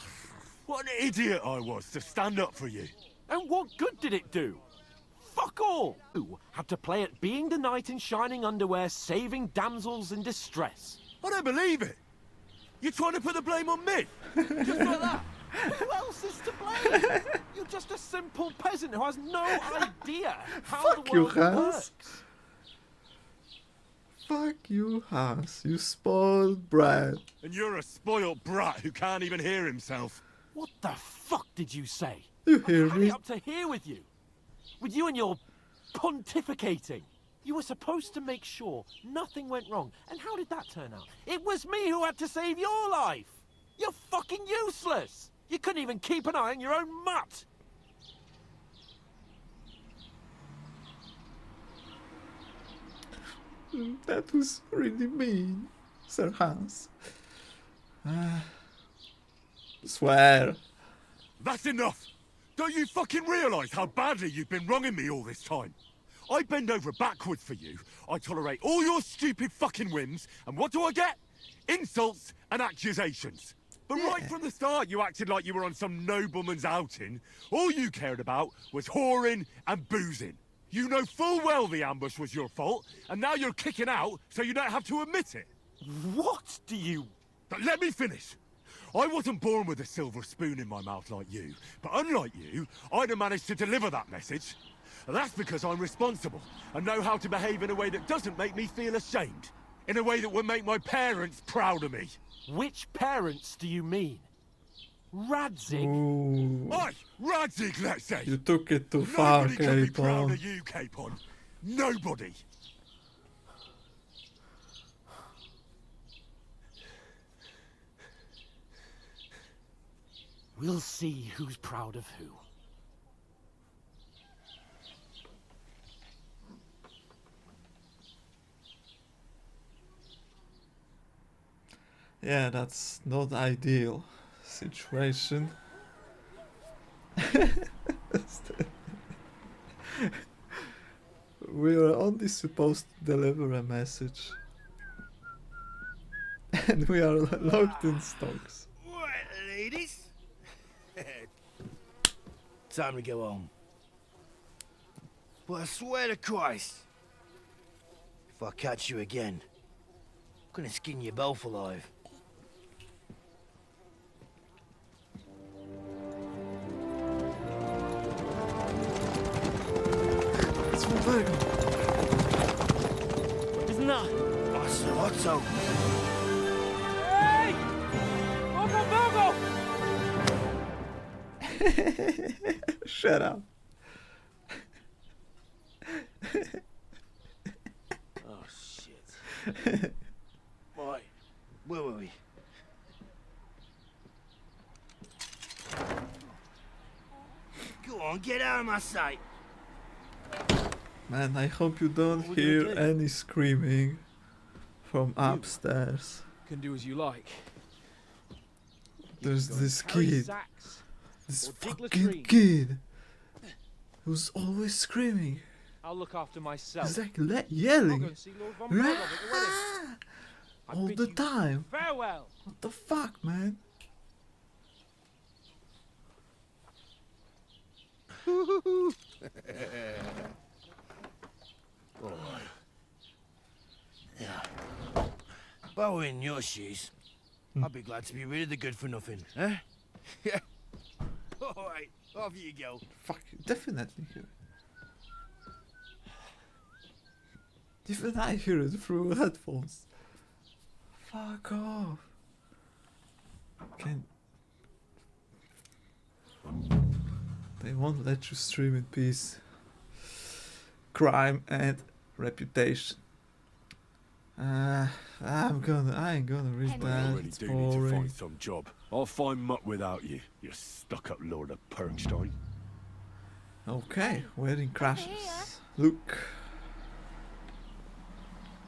H: what an idiot I was to stand up for you.
F: And what good did it do? Fuck all! You had to play at being the knight in shining underwear, saving damsels in distress.
H: I don't believe it. You're trying to put the blame on me? Just like that?
F: Who else is to blame? You're just a simple peasant who has no idea how
A: Fuck
F: the
A: you,
F: world
A: Hans.
F: works.
A: Fuck you, Hans. You spoiled brat.
H: And you're a spoiled brat who can't even hear himself.
F: What the fuck did you say?
A: You hear
F: I had
A: me?
F: it up to here with you. With you and your pontificating. You were supposed to make sure nothing went wrong. And how did that turn out? It was me who had to save your life. You're fucking useless. You couldn't even keep an eye on your own mutt.
A: That was really mean, Sir Hans. Swear.
H: That's enough! Don't you fucking realise how badly you've been wronging me all this time? I bend over backwards for you, I tolerate all your stupid fucking whims, and what do I get? Insults and accusations. But right from the start you acted like you were on some nobleman's outing. All you cared about was whoring and boozing. You know full well the ambush was your fault, and now you're kicking out so you don't have to admit it.
F: What do you...
H: But let me finish. I wasn't born with a silver spoon in my mouth like you, but unlike you, I'd have managed to deliver that message. That's because I'm responsible, and know how to behave in a way that doesn't make me feel ashamed. In a way that would make my parents proud of me.
F: Which parents do you mean? Radzig?
A: Ooh.
H: Oi! Radzig, let's say!
A: You took it too far,
H: Nobody can be proud
A: Capon.
H: of you, Capon. Nobody!
F: We'll see who's proud of who.
A: Yeah, that's not ideal situation. We are only supposed to deliver a message. And we are locked in stocks.
K: Right, ladies. Time to go home. But I swear to Christ, if I catch you again, I'm gonna skin you both alive.
A: It's from Virgo.
L: Isn't that?
K: Otto.
L: Hey! Virgo!
A: Shut up.
K: Oh, shit. Right, where were we? Go on, get out of my sight.
A: Man, I hope you don't
L: What are we gonna
A: hear
L: do?
A: any screaming from upstairs.
L: Can do as you like.
A: There's
L: Go and
A: this
L: carry
A: kid.
L: sacks,
A: This
L: or dig
A: fucking
L: latrines.
A: kid who's always screaming.
L: I'll look after myself.
A: He's like
L: I'll go
A: yelling
L: and see Lord Von Bergov at the wedding. I
A: all
L: bid
A: the
L: you
A: time.
L: Farewell.
A: What the fuck, man?
K: If I were in your shoes, I'd be glad to be rid of the good for nothing, eh? Yeah. Alright, off you go.
A: Fuck you, definitely hear it. Even I hear it through headphones. Fuck off. Can... They won't let you stream in peace. Crime and reputation. I ain't gonna read
H: I
A: that.
H: really
A: It's
H: do need to
A: boring.
H: find some job. I'll find muck without you, you stuck-up Lord of Perkstein.
A: Okay, wedding crashes. Look.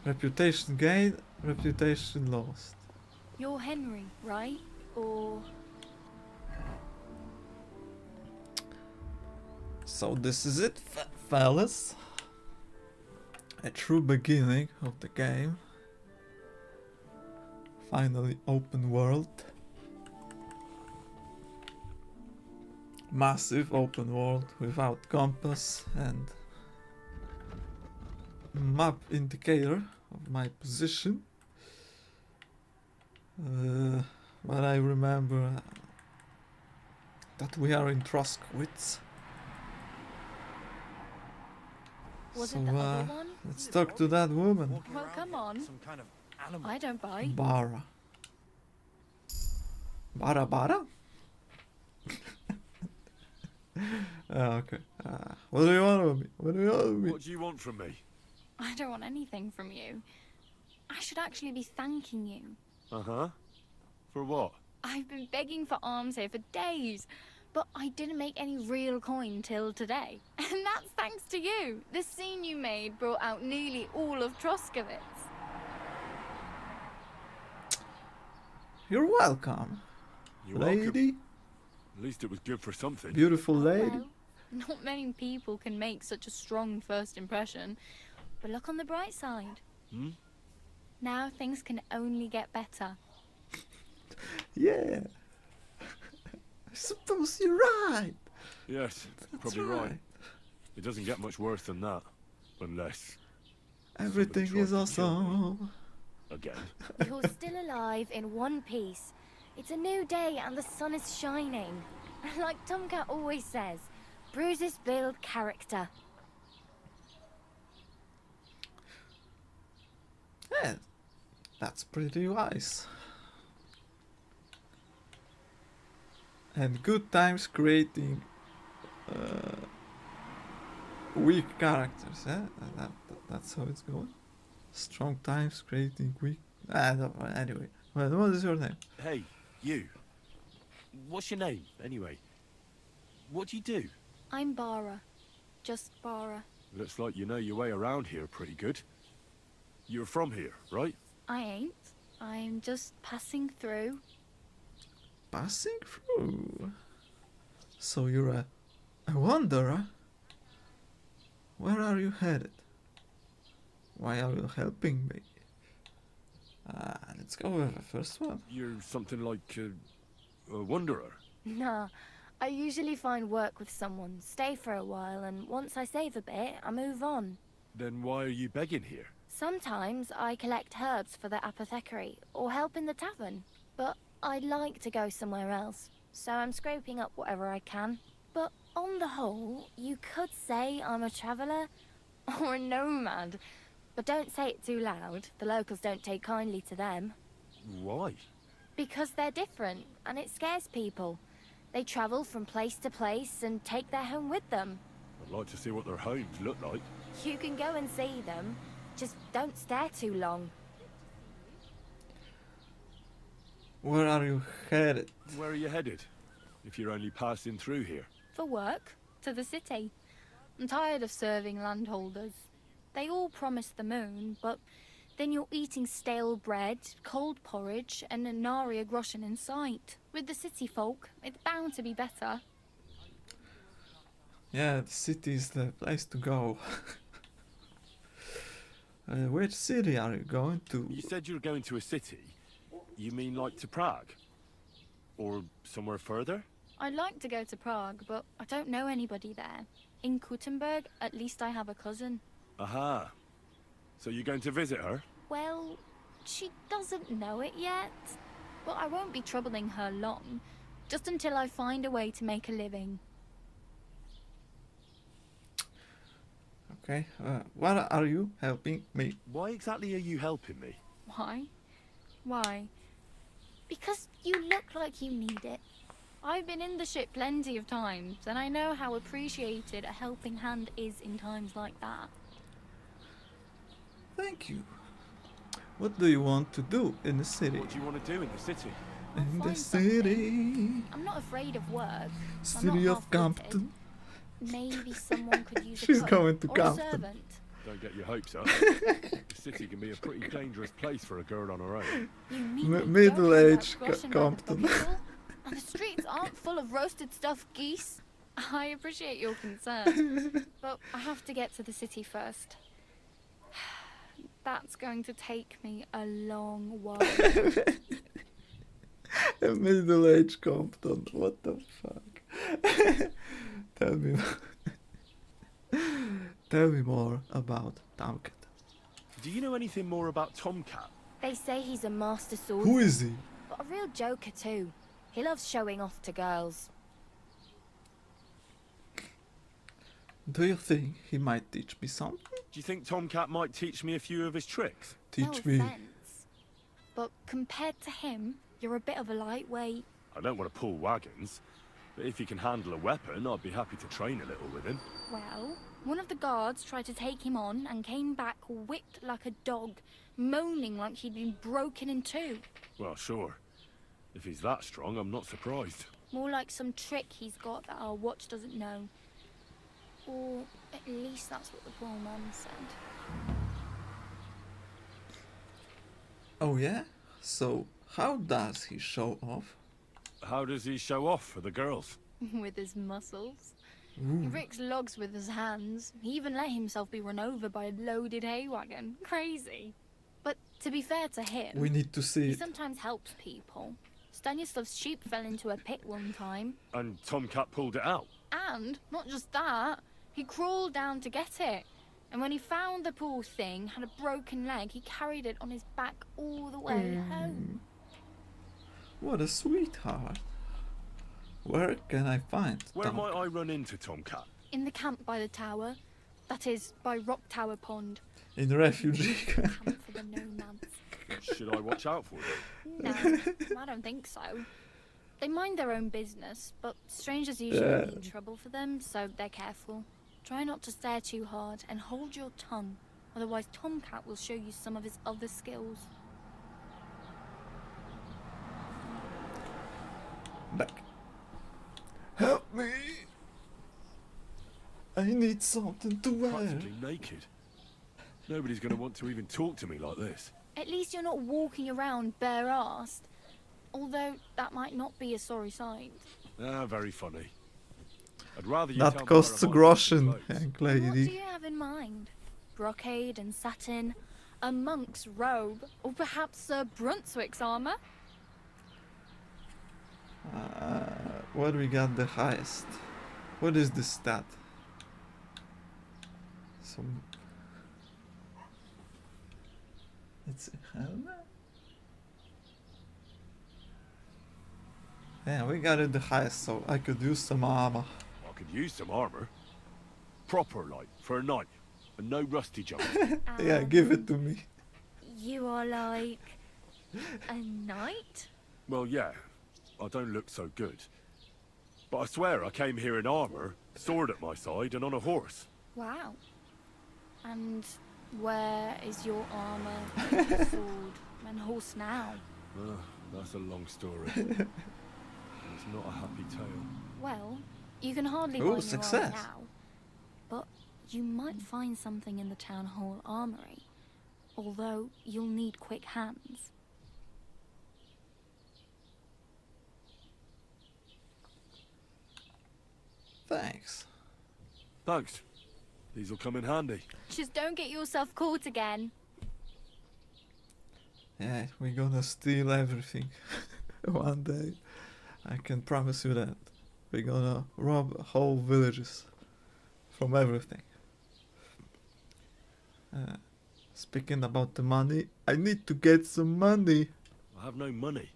A: Reputation gained, reputation lost.
M: You're Henry, right? Or...
A: So this is it, fellas. A true beginning of the game. Finally open world. Massive open world without compass and map indicator of my position. But I remember that we are in Troskowitz.
M: Was
A: So
M: it the other one?
A: let's talk to that woman.
M: Well, come on.
L: Some kind of animal.
M: I don't bite.
A: Bara. Bara? Okay. What do you want with me? What do you want with me?
H: What do you want from me?
M: I don't want anything from you. I should actually be thanking you.
H: Uh-huh. For what?
M: I've been begging for alms here for days, but I didn't make any real coin till today. And that's thanks to you. The scene you made brought out nearly all of Troskowitz.
A: You're welcome.
H: You're
A: lady.
H: welcome. At least it was good for something.
A: Beautiful lady.
M: Well, not many people can make such a strong first impression. But look on the bright side.
H: Hmm?
M: Now things can only get better.
A: Yeah. I suppose you're right.
H: Yes,
A: That's
H: probably right.
A: right.
H: It doesn't get much worse than that. Unless...
A: Everything
H: somebody
A: is
H: tries to kill me.
A: awesome.
H: Again.
B: You're still alive in one piece. It's a new day and the sun is shining. Like Tomcat always says, bruises build character.
A: Yeah, that's pretty wise. And good times creating weak characters, eh? That's how it's going. Strong times creating weak... anyway, well, what is your name?
H: Hey, you. What's your name, anyway? What do you do?
M: I'm Bara. Just Bara.
H: Looks like you know your way around here pretty good. You're from here, right?
M: I ain't. I'm just passing through.
A: Passing through. So you're a wanderer? Where are you headed? Why are you helping me? Let's go with the first one.
H: You're something like a wanderer.
B: Nah, I usually find work with someone, stay for a while, and once I save a bit, I move on.
H: Then why are you begging here?
B: Sometimes I collect herbs for the apothecary, or help in the tavern. But I'd like to go somewhere else, so I'm scraping up whatever I can. But on the whole, you could say I'm a traveller, or a nomad. But don't say it too loud, the locals don't take kindly to them.
H: Why?
B: Because they're different, and it scares people. They travel from place to place and take their home with them.
H: I'd like to see what their homes look like.
B: You can go and see them, just don't stare too long.
A: Where are you headed?
H: Where are you headed? If you're only passing through here.
M: For work, to the city. I'm tired of serving landholders. They all promise the moon, but then you're eating stale bread, cold porridge, and a nary groschen in sight. With the city folk, it's bound to be better.
A: Yeah, the city is the place to go. Which city are you going to?
H: You said you're going to a city. You mean like to Prague? Or somewhere further?
M: I'd like to go to Prague, but I don't know anybody there. In Kuttenberg, at least I have a cousin.
H: Aha. So you're going to visit her?
M: Well, she doesn't know it yet. But I won't be troubling her long. just until I find a way to make a living.
A: Okay, what are you helping me?
D: Why exactly are you helping me?
M: Why? Why? Because you look like you need it. I've been in the ship plenty of times, and I know how appreciated a helping hand is in times like that.
A: Thank you. What do you want to do in the city?
H: What do you want to do in the city?
A: In the
M: Find
A: city.
M: something. I'm not afraid of work. I'm
A: City
M: not
A: of
M: half-witted.
A: Compton.
M: Maybe someone could use a
A: She's
M: cook
A: going to
M: or
A: Compton.
M: a servant.
H: Don't get your hopes up. The city can be a pretty dangerous place for a girl on her own.
M: You mean
A: Middle-aged
M: Compton?
A: Compton.
M: And the streets aren't full of roasted stuffed geese. I appreciate your concern, but I have to get to the city first. That's going to take me a long while.
A: A middle-aged Compton. What the fuck? Tell me. Tell me more about Tomcat.
D: Do you know anything more about Tomcat?
M: They say he's a master swordsman.
A: Who is he?
M: But a real joker too. He loves showing off to girls.
A: Do you think he might teach me something?
D: Do you think Tomcat might teach me a few of his tricks?
A: Teach
M: No
A: me.
M: offense, but compared to him, you're a bit of a lightweight.
D: I don't want to pull wagons, but if he can handle a weapon, I'd be happy to train a little with him.
M: Well, one of the guards tried to take him on and came back whipped like a dog, moaning like he'd been broken in two.
D: Well, sure. If he's that strong, I'm not surprised.
M: More like some trick he's got that our watch doesn't know. Or at least that's what the poor man said.
A: Oh yeah? So, how does he show off?
D: How does he show off for the girls?
M: With his muscles.
A: Ooh.
M: He ricks logs with his hands. He even let himself be run over by a loaded hay wagon. Crazy. But to be fair to him,
A: We need to see
M: he
A: it.
M: sometimes helps people. Stanislav's sheep fell into a pit one time.
D: And Tomcat pulled it out.
M: And, not just that, he crawled down to get it. And when he found the poor thing had a broken leg, he carried it on his back all the way home.
A: What a sweetheart. Where can I find
D: Where
A: Tom?
D: might I run into Tomcat?
M: In the camp by the tower. That is, by Rock Tower Pond.
A: In the refugee camp.
M: Camp for the nomads.
D: Should I watch out for them?
M: No, I don't think so. They mind their own business, but strangers usually mean trouble for them, so they're careful. Try not to stare too hard and hold your tongue, otherwise Tomcat will show you some of his other skills.
A: Back. Help me! I need something to wear.
D: Practically naked. Nobody's going to want to even talk to me like this.
M: At least you're not walking around bare-assed, although that might not be a sorry sight.
D: Ah, very funny. I'd rather you
A: That
D: tell me
A: costs a
D: where I might get some
A: groschen,
D: clothes.
A: young
M: What do
A: lady.
M: you have in mind? Brocade and satin, a monk's robe, or perhaps Sir Brunswick's armor?
A: Where we got the highest? What is the stat? Some. It's a helmet? Yeah, we got it the highest, so I could use some armor.
D: I could use some armor. Proper, like, for a knight. And no rusty junk.
A: Yeah, give it to me.
M: You are like a knight?
D: Well, yeah. I don't look so good. But I swear I came here in armor, sword at my side, and on a horse.
M: Wow. And where is your armor, sword, and horse now?
D: That's a long story. It's not a happy tale.
M: Well, you can hardly
A: Ooh,
M: find
A: success.
M: your armor now, but you might find something in the town hall armory. Although you'll need quick hands.
A: Thanks.
D: Thanks. These'll come in handy.
M: Just don't get yourself caught again.
A: Yeah, we're gonna steal everything. One day. I can promise you that. We're gonna rob whole villages from everything. Speaking about the money, I need to get some money.
D: I have no money.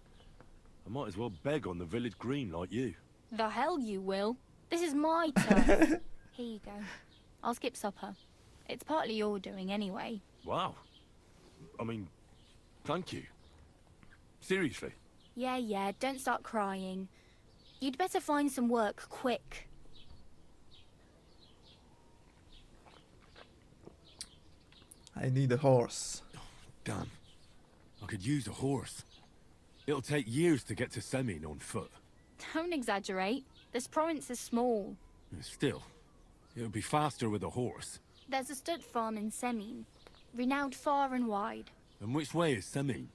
H: I might as well beg on the village green like you.
M: The hell you will. This is my turn. Here you go. I'll skip supper. It's partly your doing anyway.
H: Wow. I mean, thank you. Seriously.
M: Yeah, don't start crying. You'd better find some work quick.
A: I need a horse.
H: Damn. I could use a horse. It'll take years to get to Semin on foot.
M: Don't exaggerate. This province is small.
H: Still, it'll be faster with a horse.
M: There's a stud farm in Semin, renowned far and wide.
H: And which way is Semin?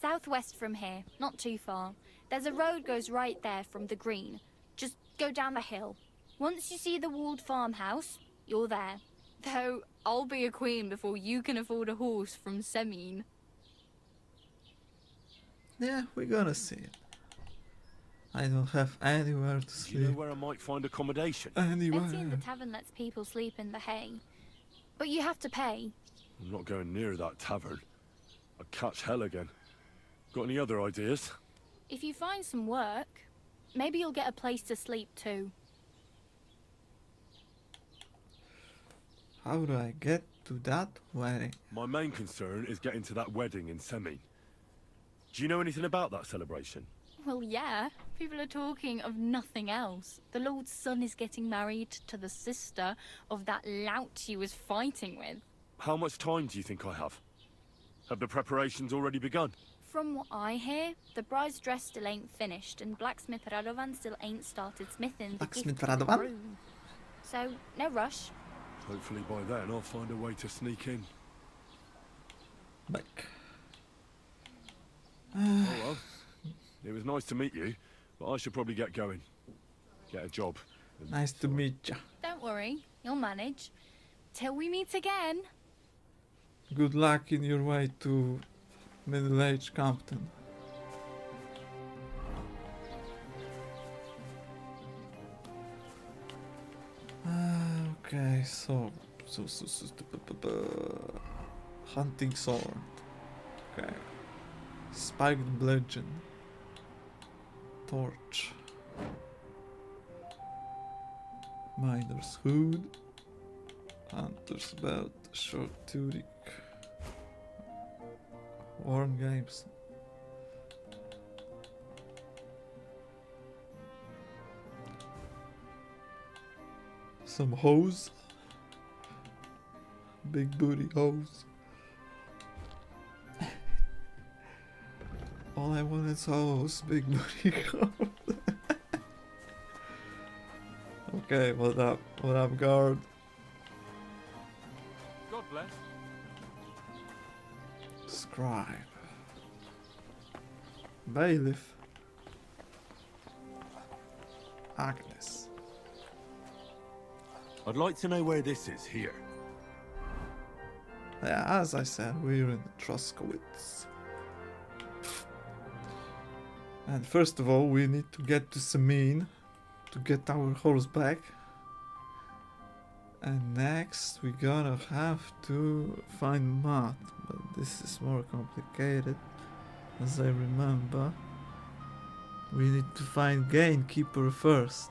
M: Southwest from here, not too far. There's a road goes right there from the green. Just go down the hill. Once you see the walled farmhouse, you're there. Though, I'll be a queen before you can afford a horse from Semin.
A: Yeah, we're gonna see it. I don't have anywhere to
H: Do
A: sleep.
H: you know where I might find accommodation?
A: Anywhere.
M: Betsy in the tavern lets people sleep in the hay. But you have to pay.
H: I'm not going near that tavern. I'd catch hell again. Got any other ideas?
M: If you find some work, maybe you'll get a place to sleep too.
A: How do I get to that wedding?
H: My main concern is getting to that wedding in Semin. Do you know anything about that celebration?
M: Well, yeah. People are talking of nothing else. The Lord's son is getting married to the sister of that lout he was fighting with.
H: How much time do you think I have? Have the preparations already begun?
M: From what I hear, the bride's dress still ain't finished, and blacksmith Radovan still ain't started smithing the
A: Blacksmith
M: gift for the
A: Radovan?
M: groom. So, no rush.
H: Hopefully by then I'll find a way to sneak in.
A: Back.
H: Oh well. It was nice to meet you, but I should probably get going. Get a job.
A: Nice to meet ya.
M: Don't worry, you'll manage. Till we meet again.
A: Good luck in your way to middle-aged Compton. Okay, so hunting sword. Okay. Spiked bludgeon. Torch. Miner's hood. Hunter's belt. Short tunic. Warm games. Some hose. Big booty hose. All I want is hose. Big booty hose. Okay, what up? What up, guard?
H: God bless.
A: Scribe. Bailiff. Agnes.
H: I'd like to know where this is here.
A: Yeah, as I said, we're in Truskowitz. And first of all, we need to get to Semin to get our horse back. And next, we're gonna have to find Matt, but this is more complicated, as I remember. We need to find Gamekeeper first.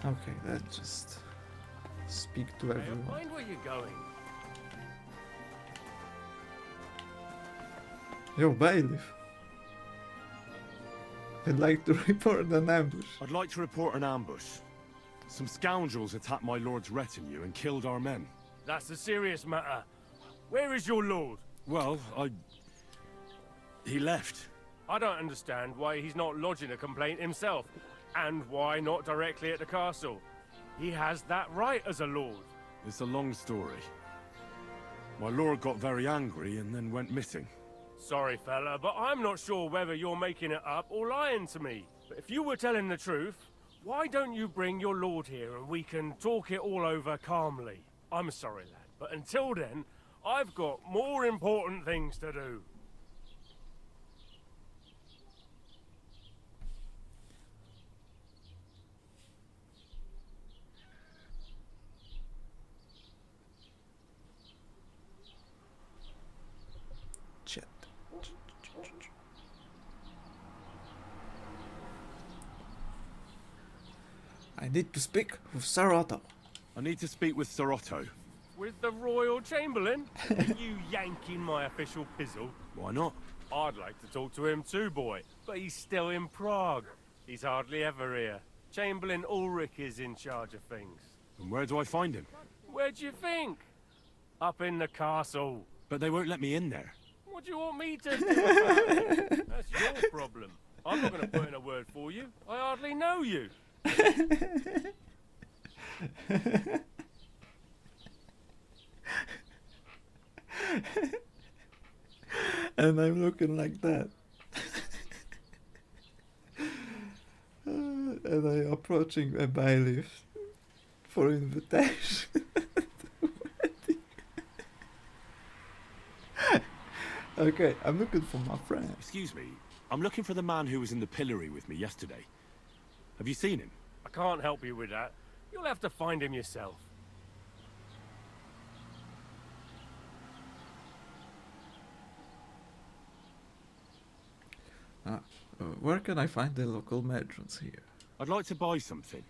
A: Okay, let's just speak to everyone.
L: Mind where you're going.
A: Yo, bailiff. I'd like to report an ambush.
H: I'd like to report an ambush. Some scoundrels attacked my lord's retinue and killed our men.
L: That's a serious matter. Where is your lord?
H: Well, he left.
L: I don't understand why he's not lodging a complaint himself, and why not directly at the castle. He has that right as a lord.
H: It's a long story. My lord got very angry and then went missing.
L: Sorry, fella, but I'm not sure whether you're making it up or lying to me. But if you were telling the truth, why don't you bring your lord here and we can talk it all over calmly? I'm sorry, lad, but until then, I've got more important things to do.
A: need to speak with Sir Otto.
H: I need to speak with Sir Otto.
L: With the Royal Chamberlain? Are you yanking my official pizzle?
H: Why not?
L: I'd like to talk to him too, boy. But he's still in Prague. He's hardly ever here. Chamberlain Ulrich is in charge of things.
H: And where do I find him?
L: Where do you think? Up in the castle.
H: But they won't let me in there.
L: What do you want me to do about it? That's your problem. I'm not going to put in a word for you. I hardly know you.
A: And I'm looking like that. And I'm approaching a bailiff for invitation. Okay, I'm looking for my friend.
H: Excuse me, I'm looking for the man who was in the pillory with me yesterday. Have you seen him?
L: I can't help you with that. You'll have to find him yourself.
A: Where can I find the local merchants here?
H: I'd like to buy something.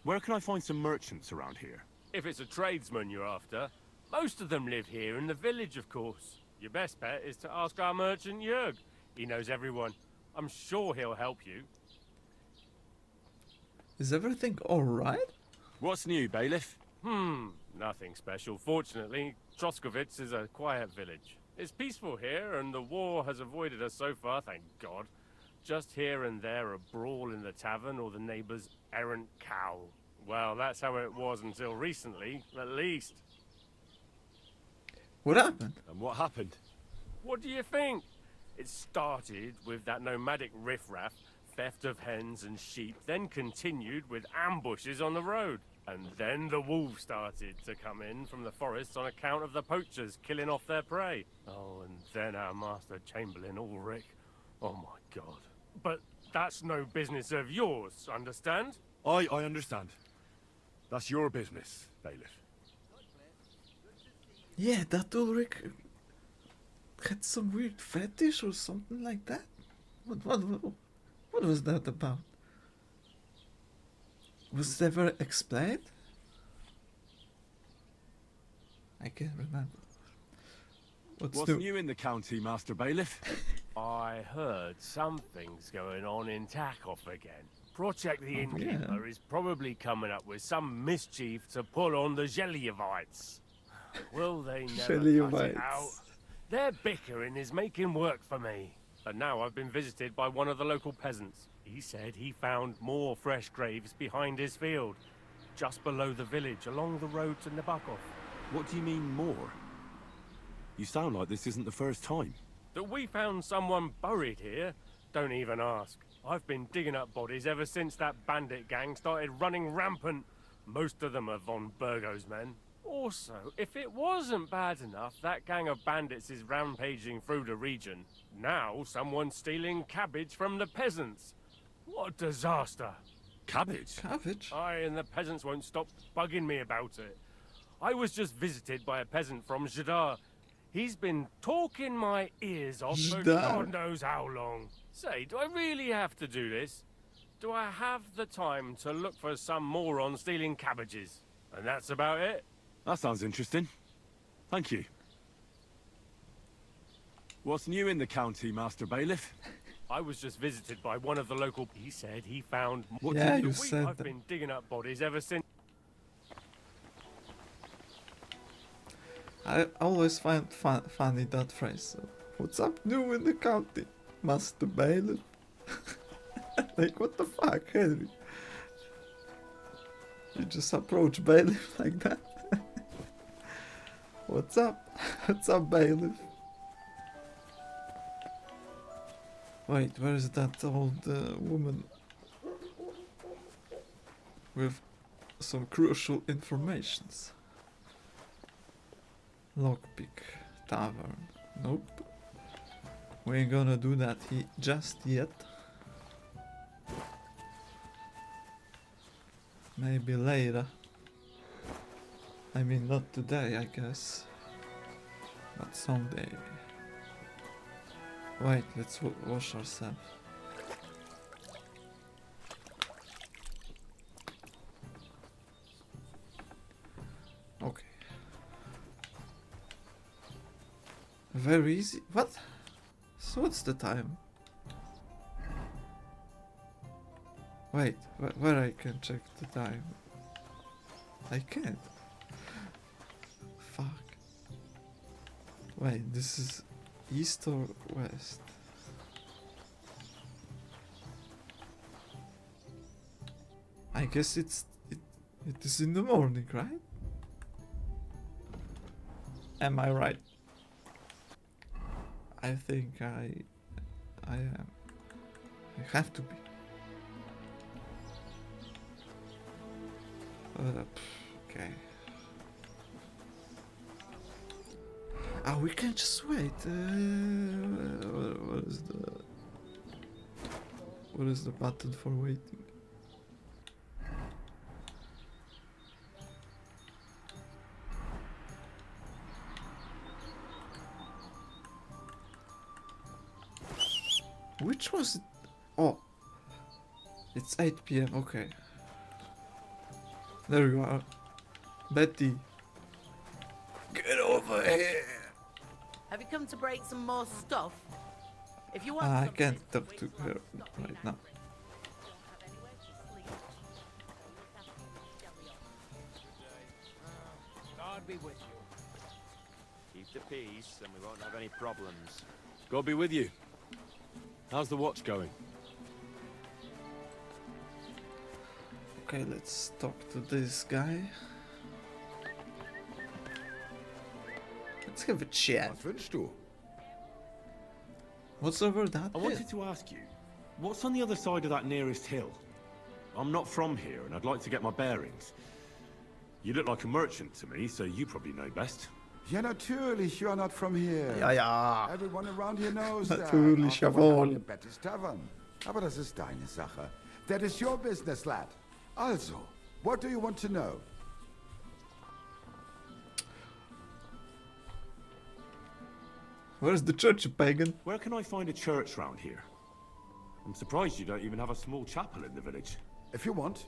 H: Where can I find some merchants around here?
L: If it's a tradesman you're after, most of them live here in the village, of course. Your best bet is to ask our merchant Jörg. He knows everyone. I'm sure he'll help you.
A: Is everything alright?
H: What's new, bailiff?
L: Nothing special. Fortunately, Troskowitz is a quiet village. It's peaceful here, and the war has avoided us so far, thank God. Just here and there a brawl in the tavern or the neighbour's errant cow. Well, that's how it was until recently, at least.
A: What happened?
H: And what happened?
L: What do you think? It started with that nomadic riffraff, theft of hens and sheep, then continued with ambushes on the road. And then the wolves started to come in from the forests on account of the poachers killing off their prey. Oh, and then our master Chamberlain Ulrich. Oh my God. But that's no business of yours, understand?
H: I understand. That's your business, bailiff.
A: Yeah, that Ulrich had some weird fetish or something like that. What was that about? Was it ever explained? I can't remember.
H: What's new in the county, Master Bailiff?
L: I heard something's going on in Takov again. Project the Innkeeper is probably coming up with some mischief to pull on the Zhelyevites. Will they never cut it out? Their bickering is making work for me. And now I've been visited by one of the local peasants. He said he found more fresh graves behind his field, just below the village, along the road to Nabokov.
H: What do you mean, more? You sound like this isn't the first time.
L: That we found someone buried here? Don't even ask. I've been digging up bodies ever since that bandit gang started running rampant. Most of them are von Burgo's men. Also, if it wasn't bad enough that gang of bandits is rampaging through the region, now someone's stealing cabbage from the peasants. What a disaster.
H: Cabbage?
A: Cabbage?
L: Aye, and the peasants won't stop bugging me about it. I was just visited by a peasant from Jadar. He's been talking my ears off for God knows how long. Say, do I really have to do this? Do I have the time to look for some moron stealing cabbages? And that's about it?
H: That sounds interesting. Thank you. What's new in the county, Master Bailiff?
L: I was just visited by one of the local... He said he found...
A: Yeah, you said
L: I've been digging up bodies ever since...
A: I always find funny that phrase. What's up new in the county, Master Bailiff? Like, what the fuck, Henry? You just approach Bailiff like that? What's up? What's up, Bailiff? Wait, where is that old woman with some crucial informations? Lockpick tavern. Nope. We ain't gonna do that just yet. Maybe later. I mean, not today, I guess. But someday. Wait, let's wash ourselves. Very easy. What? So what's the time? Wait, where I can check the time? I can't. Fuck. Wait, this is east or west? I guess it is in the morning, right? Am I right? I think I am. I have to be. Okay. Ah, we can just wait. What is the button for waiting? Which was it? Oh, it's 8 p.m. Okay. There you are. Betty. Get over here.
C: Have you come to break some more stuff? If you want
A: I
C: something,
A: can't talk to her right now.
J: God be with you.
N: Keep the peace, and we won't have any problems.
H: God be with you. How's the watch going?
A: Okay, let's talk to this guy. Let's have a chat.
O: Was wünschst du?
A: What's over that
D: I
A: hill?
D: wanted to ask you, what's on the other side of that nearest hill? I'm not from here, and I'd like to get my bearings. You look like a merchant to me, so you probably know best.
O: Ja, natürlich, you're not from here.
A: Ja, ja.
O: Everyone around here knows that.
A: Natürlich, jawohl.
O: Betty's Tavern. Aber das ist deine Sache. That is your business, lad. Also, what do you want to know?
A: Where's the church, you pagan?
D: Where can I find a church round here? I'm surprised you don't even have a small chapel in the village.
O: If you want.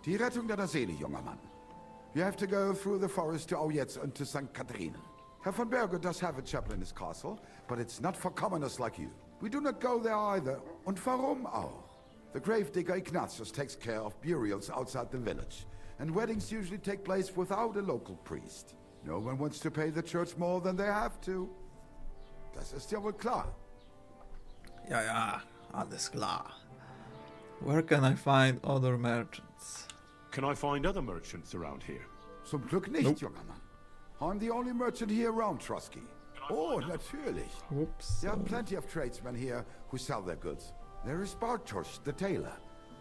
O: Die Rettung deiner Seele, junger Mann. You have to go through the forest to Aujetz and to St. Katharinen. Herr von Berger does have a chapel in his castle, but it's not for commoners like you. We do not go there either. Und warum auch? The gravedigger Ignatius takes care of burials outside the village, and weddings usually take place without a local priest. No one wants to pay the church more than they have to. Das ist ja wohl klar.
A: Ja, ja, alles klar. Where can I find other merchants?
D: Can I find other merchants around here?
O: Zum Glück nicht,
A: Nope.
O: junger Mann. I'm the only merchant here around Trusky. Oh, natürlich.
A: Whoops.
O: There are plenty of tradesmen here who sell their goods. There is Bartosz, the tailor.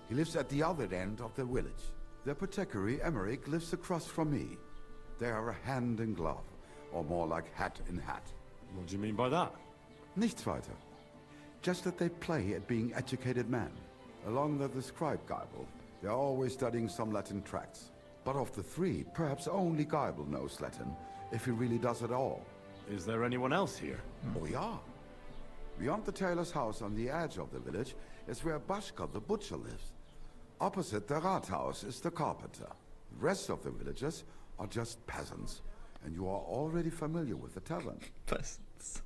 O: He lives at the other end of the village. The apothecary, Emmerich, lives across from me. They are a hand in glove, or more like hat in hat.
D: What do you mean by that?
O: Nichts weiter. Just that they play at being educated men. Along with the scribe Geibel, they are always studying some Latin tracts. But of the three, perhaps only Geibel knows Latin, if he really does at all.
D: Is there anyone else here?
O: Oh yeah. Beyond the tailor's house on the edge of the village is where Bashka the butcher lives. Opposite the Rathaus is the carpenter. The rest of the villagers are just peasants, and you are already familiar with the tavern.
A: Peasants.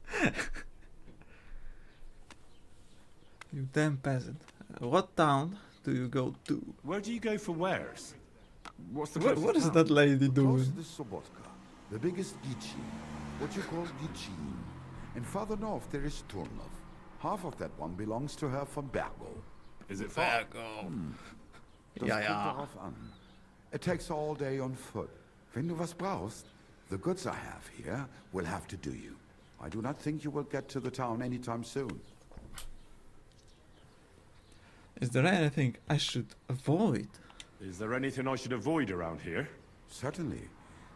A: You damn peasant. What town do you go to?
D: Where do you go for wares? What's the
A: What is
D: town?
A: that lady doing?
O: Close to Sobotka, the biggest Gichin, what you call Gichin. And farther north there is Turnov. Half of that one belongs to Herr von Bergo.
D: Is it far?
O: Das
A: Ja,
O: kommt
A: ja.
O: darauf an. It takes all day on foot. Wenn du was brauchst, the goods I have here will have to do you. I do not think you will get to the town anytime soon.
A: Is there anything I should avoid?
D: Is there anything I should avoid around here?
O: Certainly.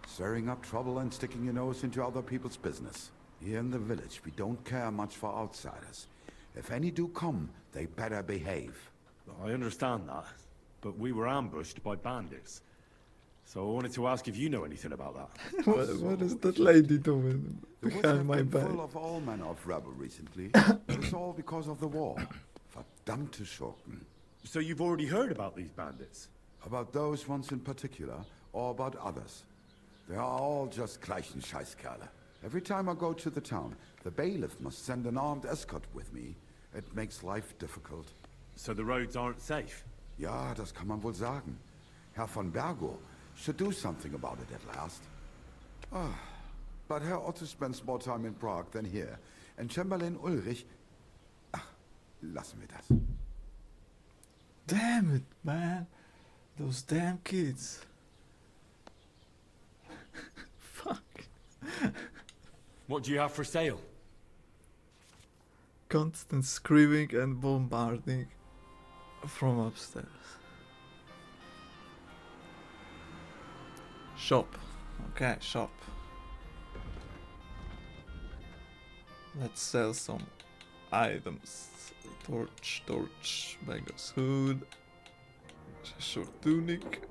O: Stirring up trouble and sticking your nose into other people's business. Here in the village, we don't care much for outsiders. If any do come, they better behave.
D: I understand that, but we were ambushed by bandits. So I wanted to ask if you know anything about that.
A: What is that lady doing
O: The woods
A: behind
O: have
A: my
O: been
A: back?
O: full of all manner of rebel recently. But it's all because of the war. Verdammte Schurken.
D: So you've already heard about these bandits?
O: About those ones in particular, or about others. They are all just gleichen Scheißkerle. Every time I go to the town, the bailiff must send an armed escort with me. It makes life difficult.
H: So the roads aren't safe?
O: Ja, das kann man wohl sagen. Herr von Bergo should do something about it at last. Ah, but Herr Otto spends more time in Prague than here. And Chamberlain Ulrich... Ach, lassen wir das.
A: Damn it, man. Those damn kids. Fuck.
H: What do you have for sale?
A: Constant screaming and bombarding from upstairs. Shop. Okay, shop. Let's sell some items. Torch, beggar's hood, short tunic,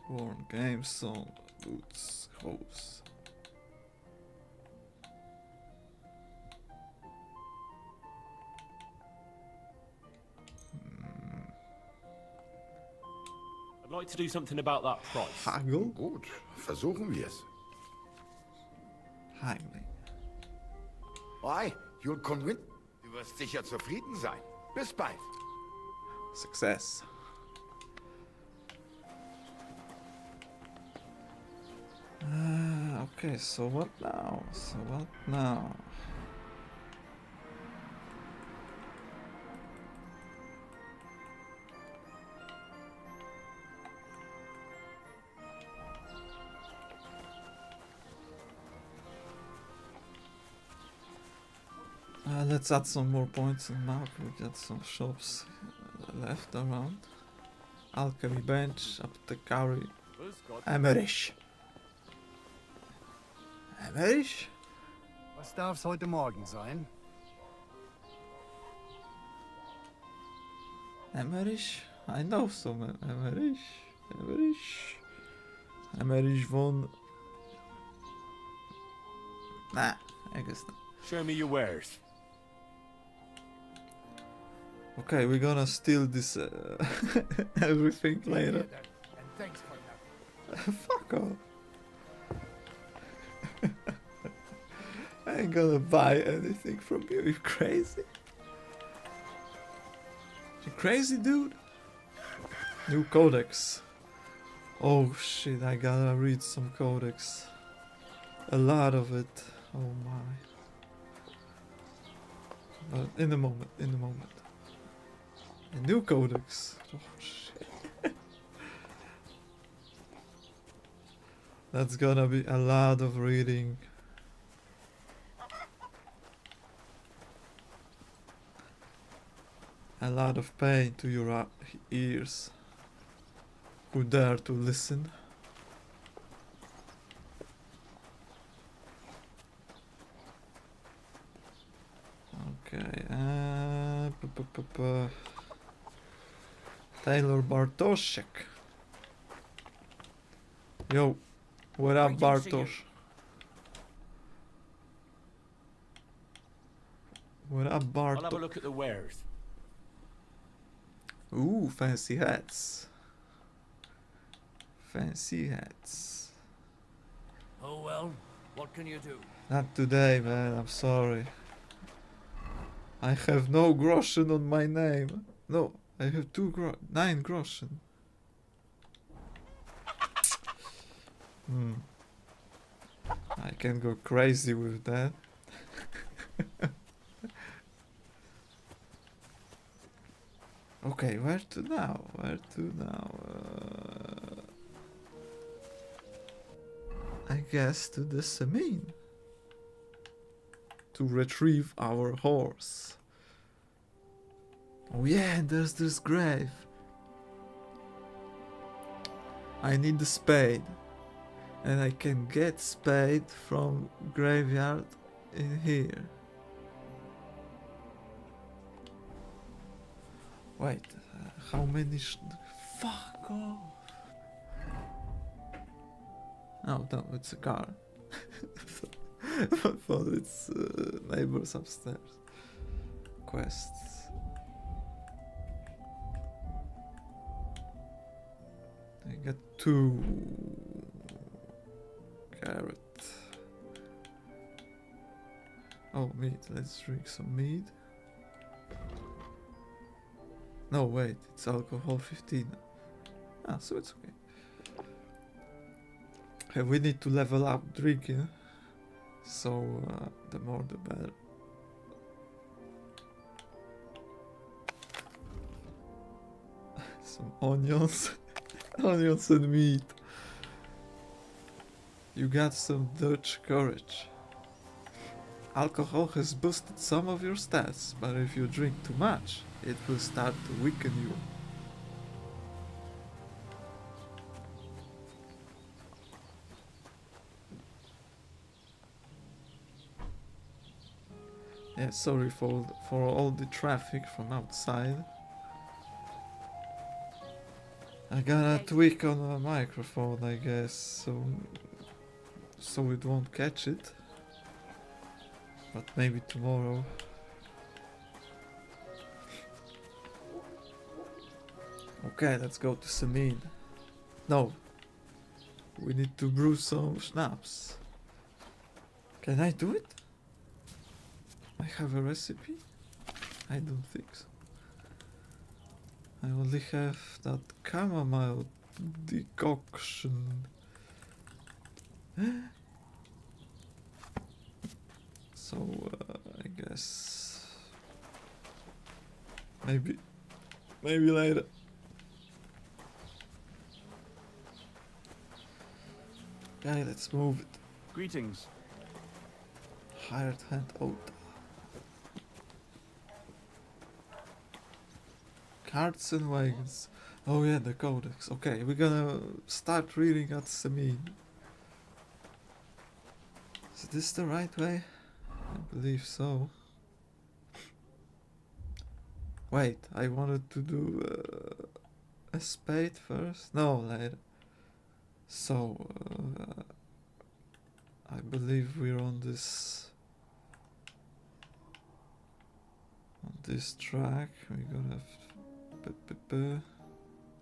A: worn game song, boots, hose.
F: I'd like to do something about that price.
A: Hagel?
O: Gut, versuchen wir's.
A: Haggling.
O: Why, you'll convince... Du wirst sicher zufrieden sein. Bis bald.
A: Success. Okay, so what now? Let's add some more points in map. We got some shops left around. Alchemy bench, apothecary, Emmerich. Emmerich?
P: Was darf's heute Morgen sein?
A: Emmerich? I know some Emmerich. Emmerich von... Nah, I guess not.
H: Show me your wares.
A: Okay, we're gonna steal this everything later.
P: And thanks for that.
A: Fuck off. I ain't gonna buy anything from you, you crazy? You crazy, dude? New codex. Oh shit, I gotta read some codex. A lot of it. Oh my. But in a moment. A new codex. Oh shit. That's gonna be a lot of reading. A lot of pain to your ears. Who dare to listen? Okay, Taylor Bartoszek. Yo, what up, Bartosz? What up, Bartosz?
F: I'll have a look at the wares.
A: Ooh, fancy hats. Fancy hats.
Q: Oh well, what can you do?
A: Not today, man, I'm sorry. I have no groschen on my name. No, I have 9 groschen. I can go crazy with that. Okay, where to now? I guess to the Semin. To retrieve our horse. Oh yeah, there's this grave. I need the spade. And I can get spade from graveyard in here. Wait, how many fuck off. Oh no, it's a car. But it's neighbors upstairs. Quests. I got 2. carrot. Oh, meat. Let's drink some mead. No, wait. It's alcohol 15. Ah, so it's okay. Hey, we need to level up drinking. So, the more the better. Some onions. Onions and meat. You got some Dutch courage. Alcohol has boosted some of your stats, but if you drink too much, it will start to weaken you. Yeah, sorry for all the traffic from outside. I got a tweak on the microphone, I guess, so it won't catch it. But maybe tomorrow. Okay, let's go to Samin. No. We need to brew some schnapps. Can I do it? I have a recipe? I don't think so. I only have that chamomile decoction. So, I guess... Maybe later. Okay, let's move it.
F: Greetings.
A: Hired hand out. Carts and wagons. Oh yeah, the codex. Okay, we're gonna start reading at Samin. Is this the right way? I believe so. Wait, I wanted to do a spade first? No, later. So, I believe we're on this track. We're gonna have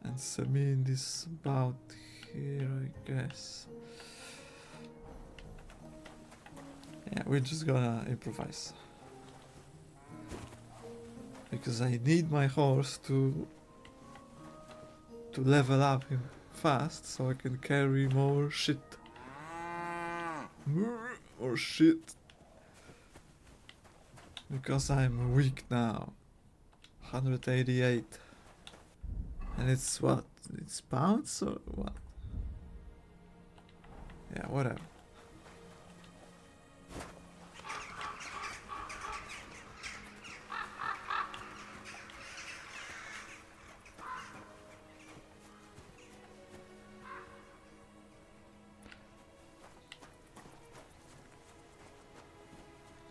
A: and Samin is about here, I guess. Yeah, we're just gonna improvise. Because I need my horse to level up him fast so I can carry more shit. More shit. Because I'm weak now. 188. And it's what? It's pounds or what? Yeah, whatever.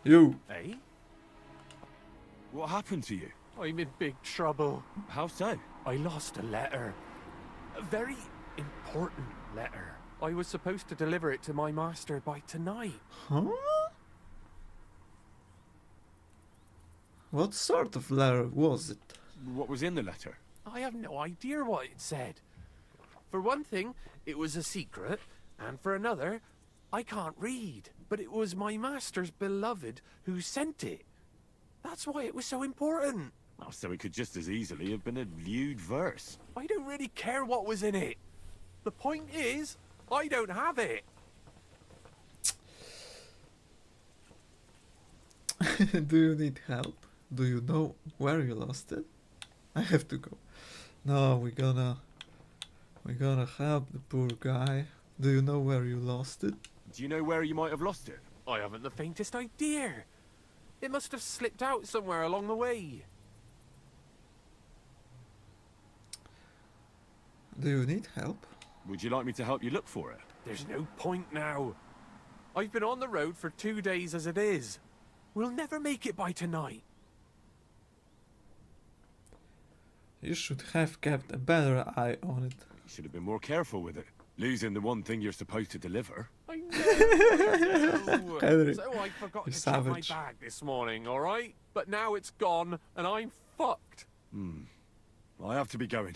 A: You!
H: Eh? What happened to you?
L: I'm in big trouble.
H: How so?
L: I lost a letter. A very important letter. I was supposed to deliver it to my master by tonight.
A: Huh? What sort of letter was it?
H: What was in the letter?
L: I have no idea what it said. For one thing, it was a secret, and for another, I can't read. But it was my master's beloved who sent it. That's why it was so important.
H: Oh, so it could just as easily have been a lewd verse.
L: I don't really care what was in it. The point is, I don't have it.
A: Do you need help? Do you know where you lost it? I have to go. No, we're gonna help the poor guy. Do you know where you lost it?
H: Do you know where you might have lost it?
L: I haven't the faintest idea. It must have slipped out somewhere along the way.
A: Do you need help?
H: Would you like me to help you look for it?
L: There's no point now. I've been on the road for 2 days as it is. We'll never make it by tonight.
A: You should have kept a better eye on it.
H: You should have been more careful with it. Losing the one thing you're supposed to deliver.
L: I know.
A: Henry,
L: So I forgot
A: you
L: to check my
A: savage.
L: bag this morning, alright? But now it's gone, and I'm fucked.
H: I have to be going.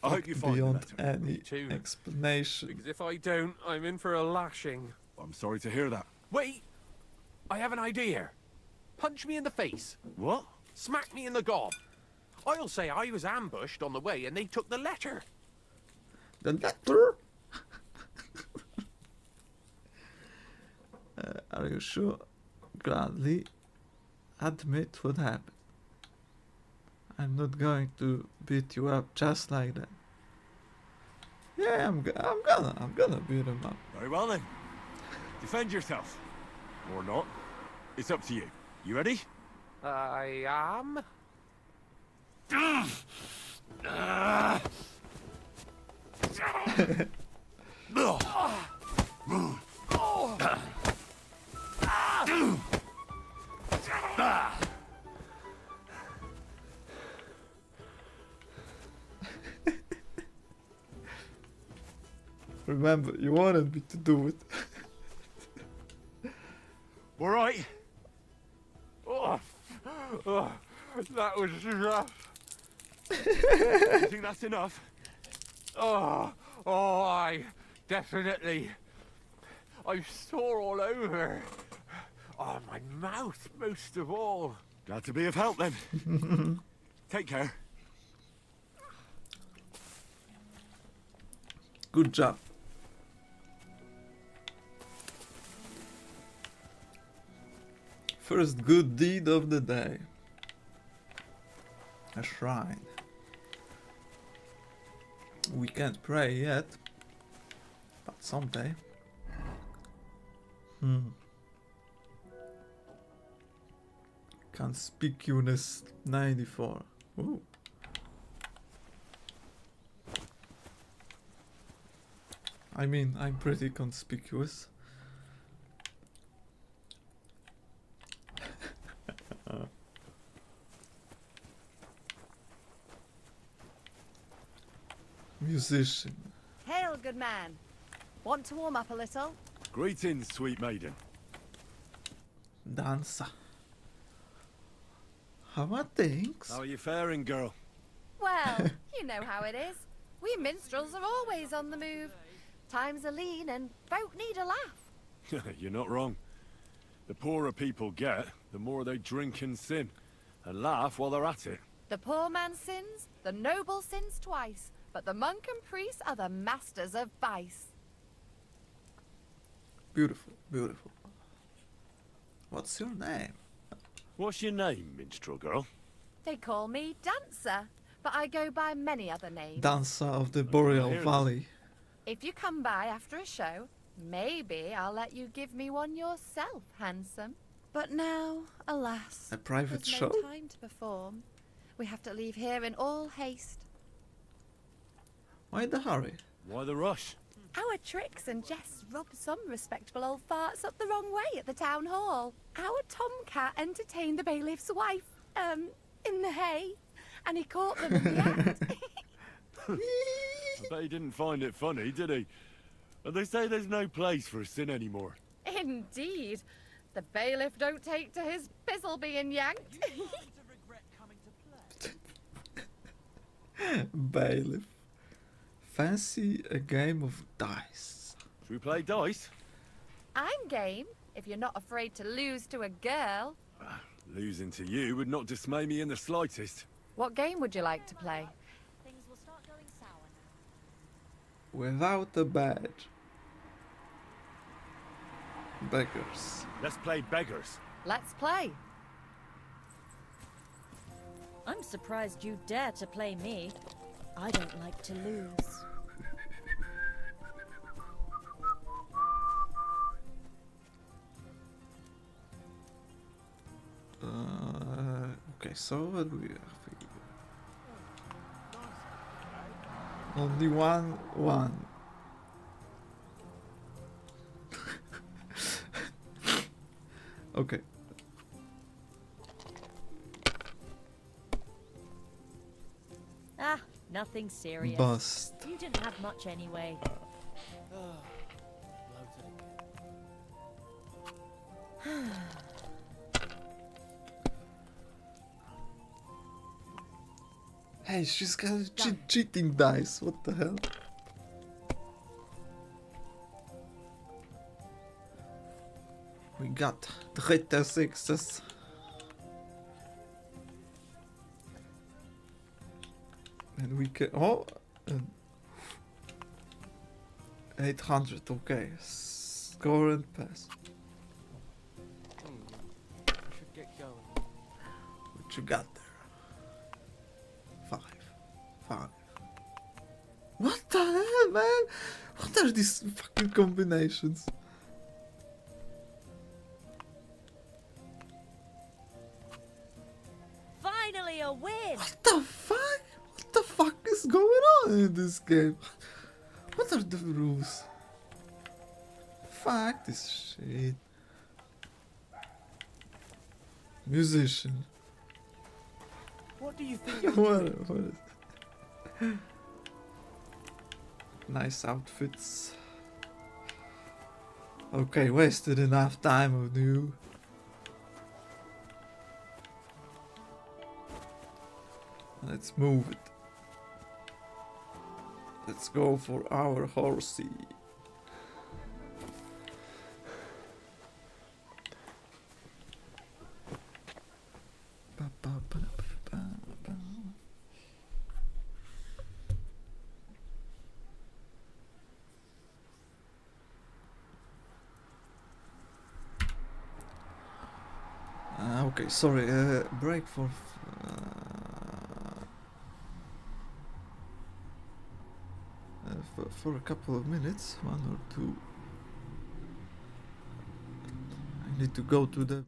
H: I hope you find the
A: Beyond
H: letter.
A: any
L: too.
A: explanation.
L: Because if I don't, I'm in for a lashing.
H: I'm sorry to hear that.
F: Wait! I have an idea. Punch me in the face.
H: What?
F: Smack me in the gob. I'll say I was ambushed on the way and they took the letter.
A: The letter? Are you sure? Gladly admit what happened. I'm not going to beat you up just like that. Yeah, I'm gonna beat him up.
H: Very well then. Defend yourself. Or not. It's up to you. You ready?
F: I am.
A: Remember, you wanted me to do it.
H: All right. That was rough. You think that's enough?
F: I definitely. I'm sore all over. Oh, my mouth most of all.
H: Glad to be of help then. Take care.
A: Good job. First good deed of the day. A shrine. We can't pray yet, but someday. Conspicuous 94. Ooh. I mean, I'm pretty conspicuous. Musician.
R: Hail, good man. Want to warm up a little?
H: Greetings, sweet maiden.
A: Dancer. How are things?
H: How are you faring, girl?
R: Well, you know how it is. We minstrels are always on the move. Times are lean and folk need a laugh.
H: You're not wrong. The poorer people get, the more they drink and sin, and laugh while they're at it.
R: The poor man sins, the noble sins twice, but the monk and priest are the masters of vice.
A: Beautiful, beautiful. What's your name?
H: What's your name, minstrel girl?
R: They call me Dancer, but I go by many other names.
A: Dancer of the Boreal Valley.
R: If you come by after a show, maybe I'll let you give me one yourself, handsome. But now, alas,
A: A private
R: there's
A: show?
R: no time to perform. We have to leave here in all haste.
A: Why the hurry?
H: Why the rush?
R: Our tricks and jests rubbed some respectable old farts up the wrong way at the town hall. Our tomcat entertained the bailiff's wife, in the hay, and he caught them in the act.
H: I bet he didn't find it funny, did he? And they say there's no place for sin anymore.
R: Indeed. The bailiff don't take to his pizzle being yanked.
A: Bailiff. Fancy a game of dice.
H: Should we play dice?
R: I'm game, if you're not afraid to lose to a girl.
H: Losing to you would not dismay me in the slightest.
R: What game would you like to play?
A: Without a badge. Beggars.
H: Let's play beggars.
R: Let's play.
S: I'm surprised you dare to play me. I don't like to lose.
A: Okay, so what do we have here? Only one. Okay.
S: Ah, nothing serious.
A: Bust.
S: You didn't have much anyway.
A: Hey, she's got a cheating dice. What the hell? We got 36. And we can... Oh! 800, okay. Score and pass.
J: Should get going.
A: What you got there? 5. What the hell, man? What are these fucking combinations?
S: Finally a win!
A: What the fuck? What the fuck is going on in this game? What are the rules? Fuck this shit. Musician.
J: What do you think you're
A: what
J: doing?
A: is nice outfits. Okay, wasted enough time of you. Let's move it. Let's go for our horsey. Okay, sorry, break for a couple of minutes, 1 or 2. I need to go to the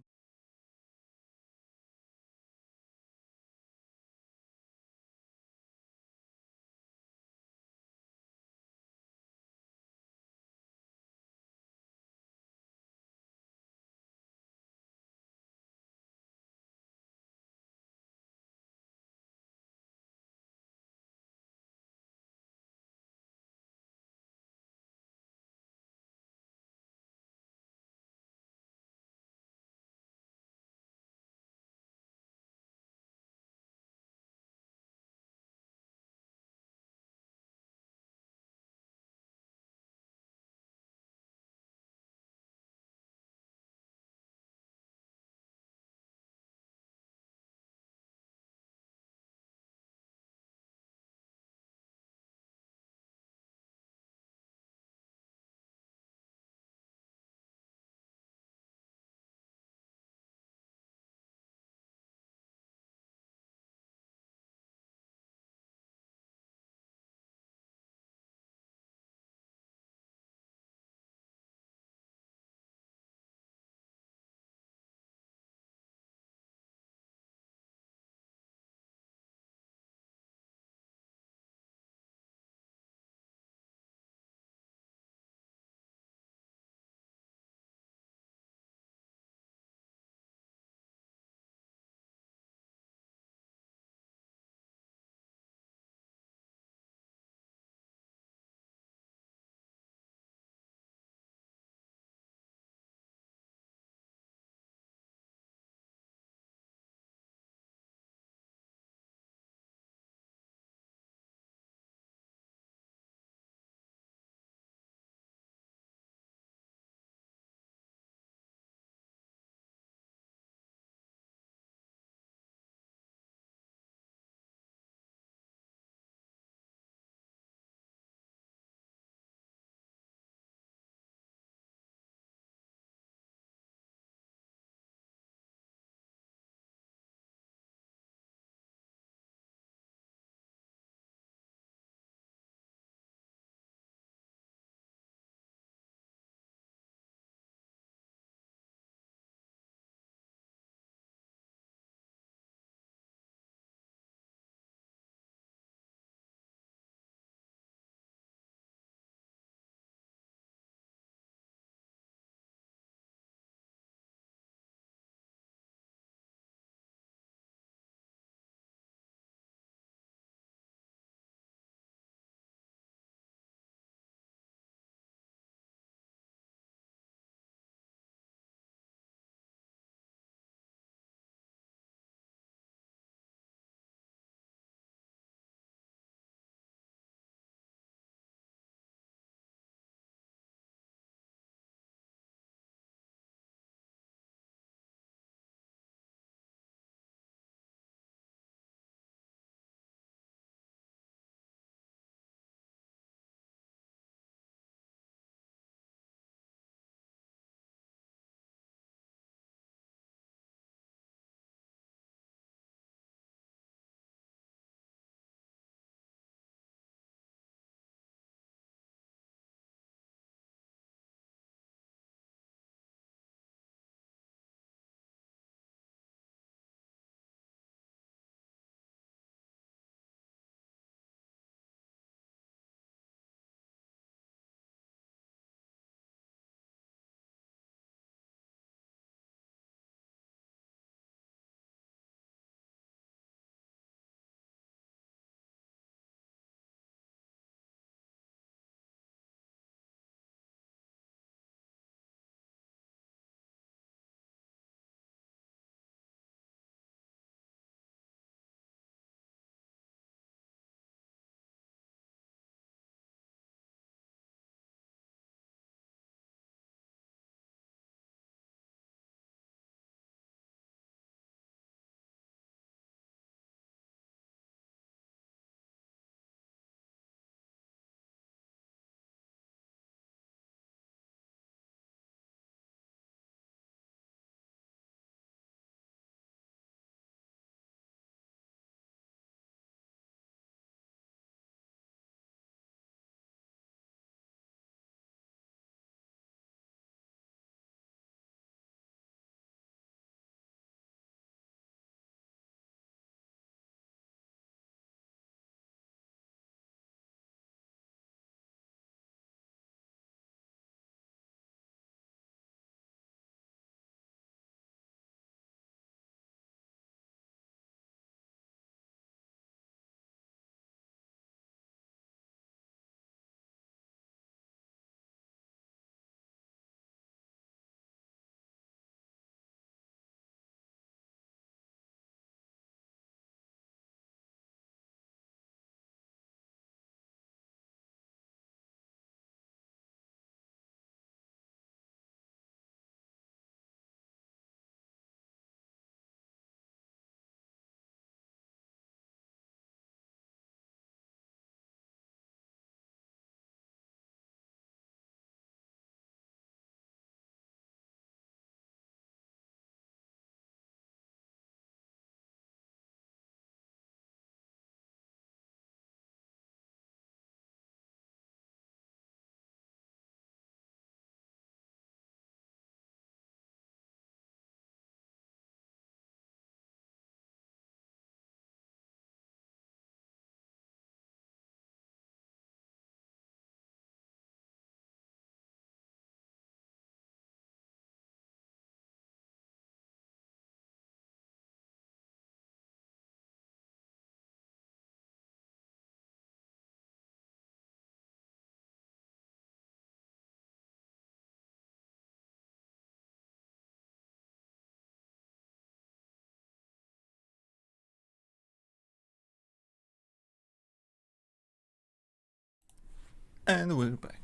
A: And we're back.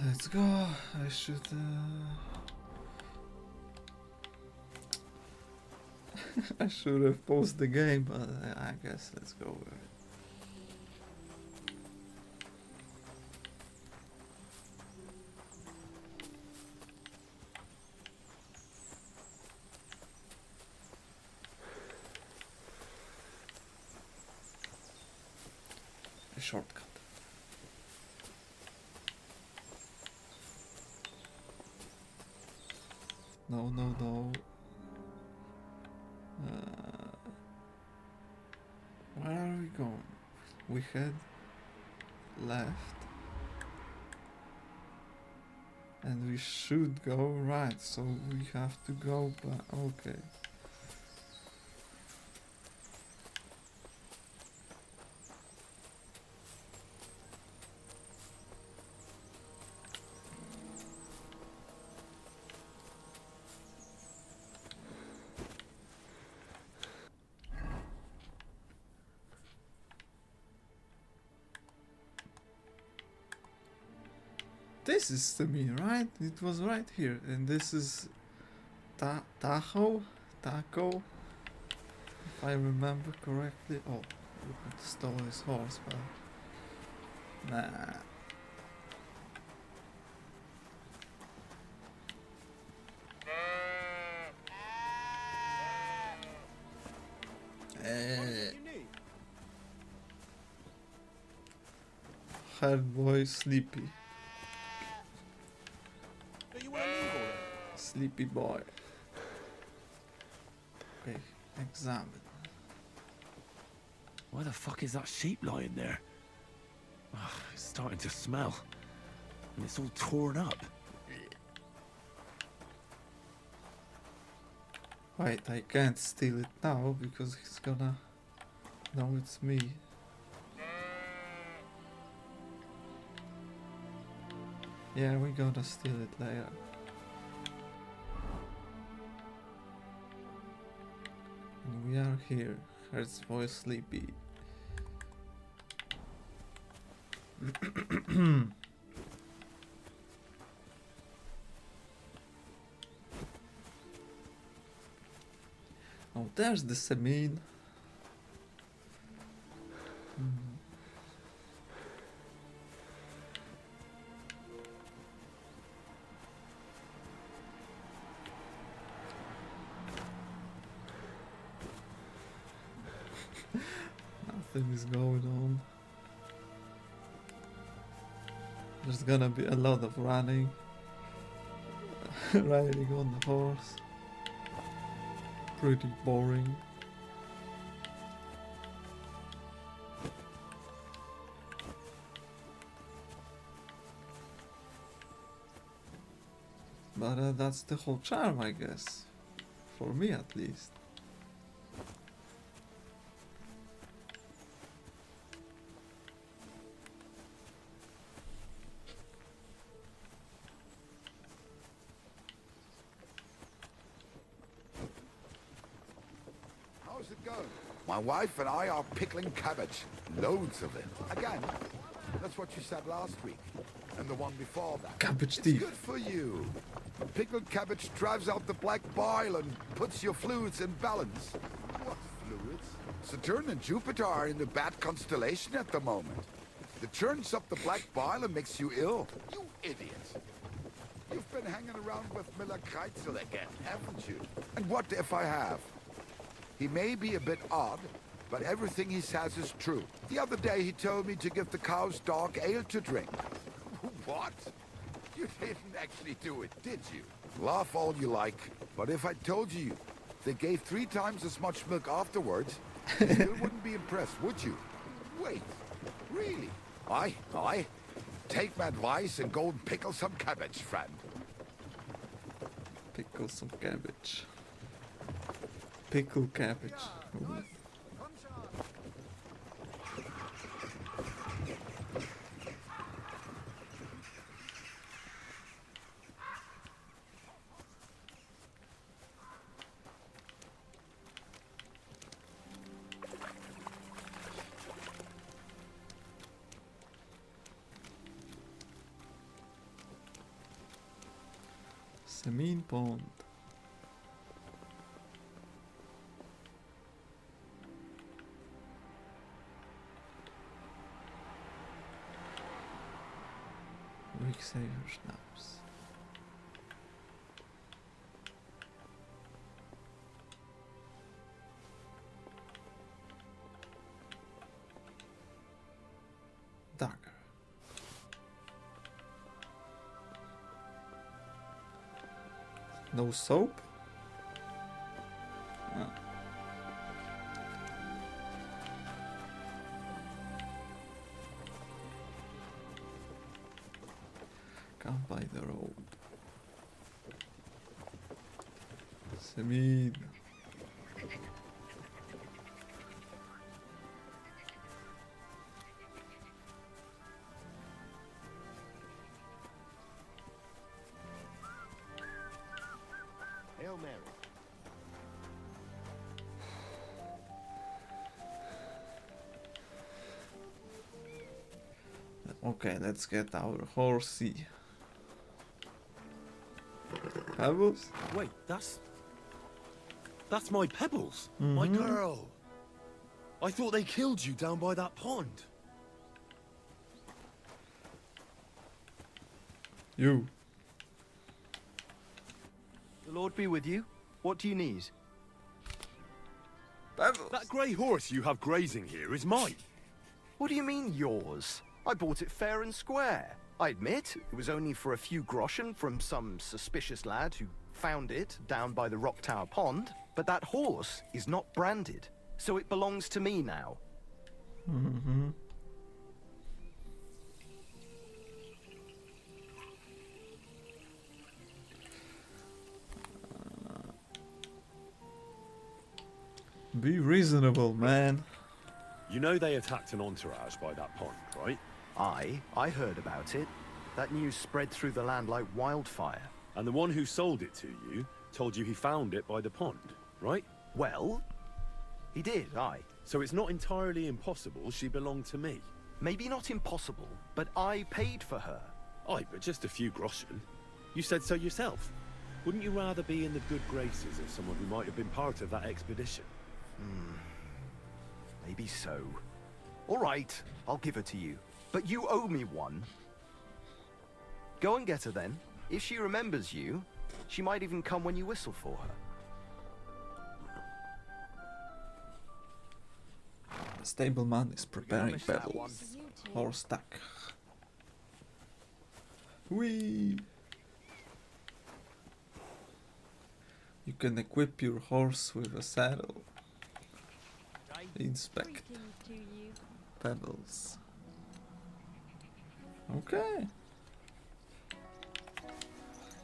A: Let's go. I should I should have paused the game, but I guess let's go with it. A shortcut. No, no, no. Where are we going? We head left. And we should go right, so we have to go back. Okay. This is the mean, right? It was right here, and this is Taco, if I remember correctly. Oh, we could stole his horse, but nah. Hard boy sleepy. Sleepy boy. Okay, examine.
F: Why the fuck is that sheep lying there? Ugh, it's starting to smell. And it's all torn up.
A: Wait, I can't steal it now because he's gonna know it's me. Yeah, we're gonna steal it later. And we are here. Heart's voice sleepy. Oh, there's the Samin. Nothing is going on. There's gonna be a lot of running. Riding on the horse. Pretty boring. But that's the whole charm, I guess. For me at least.
O: How's it going? My wife and I are pickling cabbage. Loads of it. Again, that's what you said last week. And the one before that.
A: Cabbage
O: It's
A: thief.
O: good for you. Pickled cabbage drives out the black bile and puts your fluids in balance. What fluids? Saturn and Jupiter are in the bad constellation at the moment. It churns up the black bile and makes you ill. You idiot. You've been hanging around with Miller Kreitzel again, haven't you? And what if I have? He may be a bit odd, but everything he says is true. The other day he told me to give the cows dark ale to drink. What? You didn't actually do it, did you? Laugh all you like, but if I told you they gave 3 times as much milk afterwards, you still wouldn't be impressed, would you? Wait, really? Aye. Take my advice and go and pickle some cabbage, friend.
A: Pickle some cabbage. Pickle cabbage. Ooh. Semine Pond. Quicksilver Snaps. Dagger. No soap? Ah. Come by the road. Semine.
G: Hail Mary.
A: Okay, let's get our horsey. Pebbles?
D: Wait, that's my Pebbles. My
A: Mhm.
D: girl. I thought they killed you down by that pond.
A: You.
K: The Lord be with you. What do you need?
A: Pebbles.
D: That grey horse you have grazing here is mine.
K: What do you mean, yours? I bought it fair and square. I admit, it was only for a few groschen from some suspicious lad who found it down by the Rock Tower Pond, but that horse is not branded, so it belongs to me now.
A: Mm-hmm. Be reasonable, man.
D: You know they attacked an entourage by that pond, right?
K: I heard about it. That news spread through the land like wildfire.
D: And the one who sold it to you told you he found it by the pond, right?
K: Well, he did, aye.
D: So it's not entirely impossible she belonged to me.
K: Maybe not impossible, but I paid for her.
D: Aye, but just a few groschen. You said so yourself. Wouldn't you rather be in the good graces of someone who might have been part of that expedition?
K: Maybe so. All right, I'll give her to you. But you owe me one. Go and get her then. If she remembers you, she might even come when you whistle for her.
A: The stableman is preparing pebbles. Horse stack. Whee! You can equip your horse with a saddle. Inspect. Pebbles. Okay.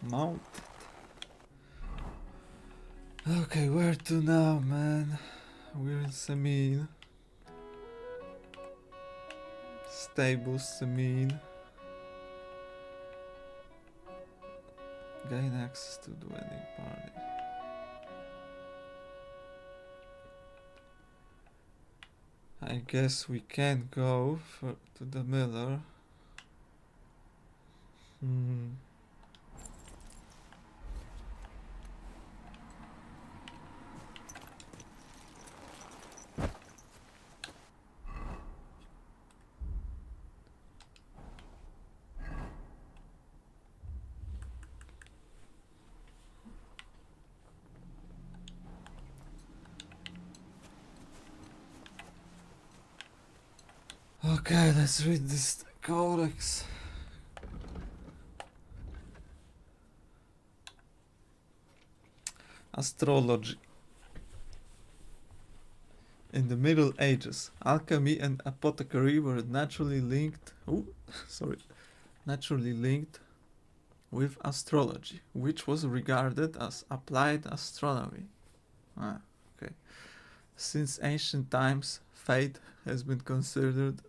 A: Mount. Okay, where to now, man? We're in Semine. Stables, Semine. Gain access to the wedding party. I guess we can go to the miller. Okay, let's read this codex. Astrology. In the Middle Ages, alchemy and apothecary were naturally linked. Naturally linked with astrology, which was regarded as applied astronomy. Okay. Since ancient times, fate has been considered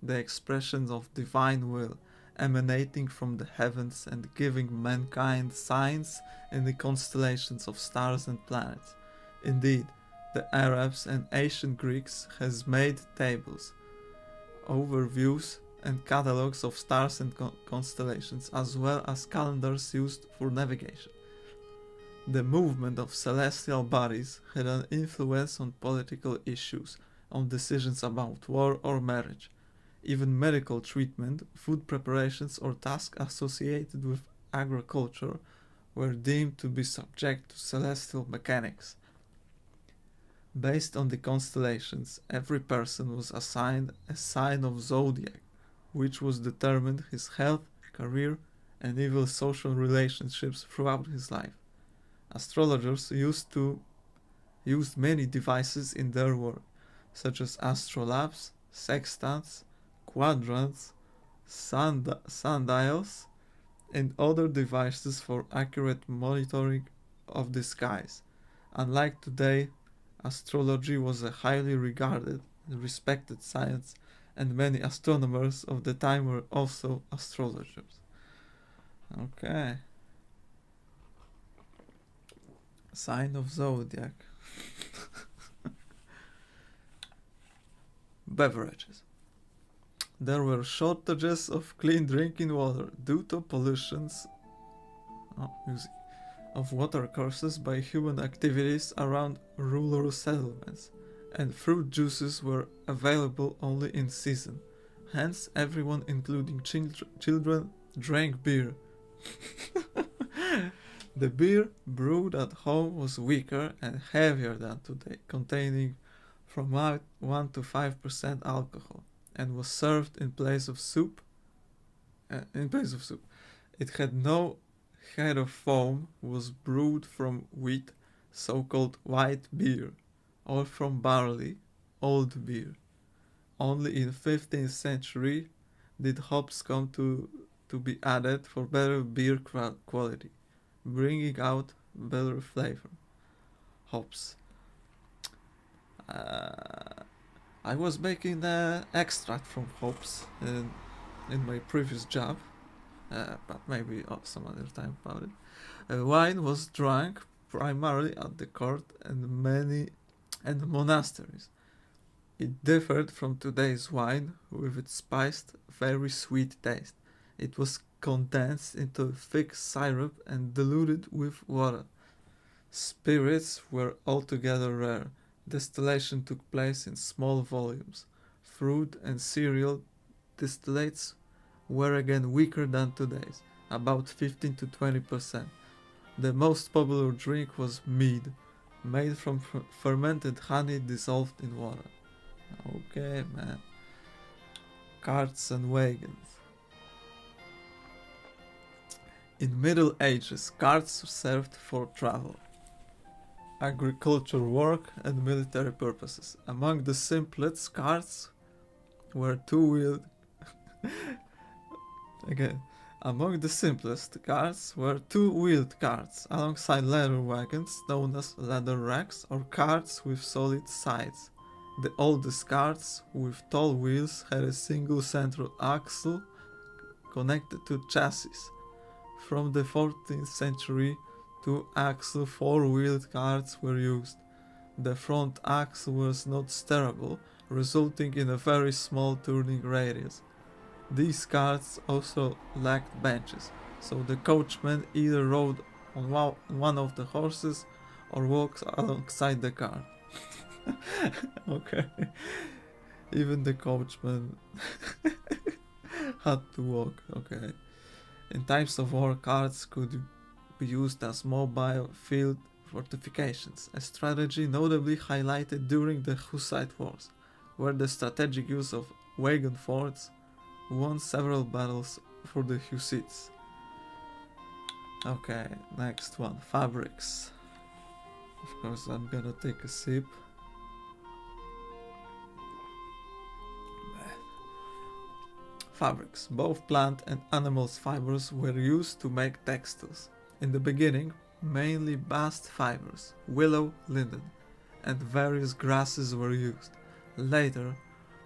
A: the expression of divine will emanating from the heavens and giving mankind signs in the constellations of stars and planets. Indeed, the Arabs and ancient Greeks has made tables, overviews and catalogues of stars and constellations, as well as calendars used for navigation. The movement of celestial bodies had an influence on political issues, on decisions about war or marriage. Even medical treatment, food preparations, or tasks associated with agriculture were deemed to be subject to celestial mechanics. Based on the constellations, every person was assigned a sign of zodiac, which was determined his health, career, and even social relationships throughout his life. Astrologers used many devices in their work, such as astrolabes, sextants, quadrants, sundials, and other devices for accurate monitoring of the skies. Unlike today, astrology was a highly regarded and respected science, and many astronomers of the time were also astrologers. Okay. Sign of zodiac. Beverages. There were shortages of clean drinking water due to pollutions of water courses by human activities around rural settlements, and fruit juices were available only in season. Hence, everyone, including children, drank beer. The beer brewed at home was weaker and heavier than today, containing from 1 to 5% alcohol, and was served in place of soup. It had no head of foam, was brewed from wheat, so-called white beer, or from barley, old beer. Only in 15th century did hops come to be added for better beer quality, bringing out better flavor. Hops. I was making the extract from hops in my previous job, but maybe some other time about it. Wine was drunk primarily at the court and monasteries. It differed from today's wine with its spiced, very sweet taste. It was condensed into a thick syrup and diluted with water. Spirits were altogether rare. Distillation took place in small volumes. Fruit and cereal distillates were again weaker than today's, about 15 to 20%. The most popular drink was mead, made from fermented honey dissolved in water. Okay, man. Carts and wagons. In Middle Ages, carts served for travel, agricultural work, and military purposes. Among the simplest carts were two-wheeled carts, alongside leather wagons known as leather racks, or carts with solid sides. The oldest carts with tall wheels had a single central axle connected to chassis. From the 14th century, two-axle four-wheeled carts were used. The front axle was not steerable, resulting in a very small turning radius. These carts also lacked benches, so the coachman either rode on one of the horses or walked alongside the cart. Okay. Even the coachman had to walk. Okay. In times of war, carts could be used as mobile field fortifications, a strategy notably highlighted during the Hussite Wars, where the strategic use of wagon forts won several battles for the Hussites. Okay, next one, fabrics. Of course, I'm gonna take a sip. Fabrics. Both plant and animals fibers were used to make textiles. In the beginning, mainly bast fibers, willow, linden, and various grasses were used. Later,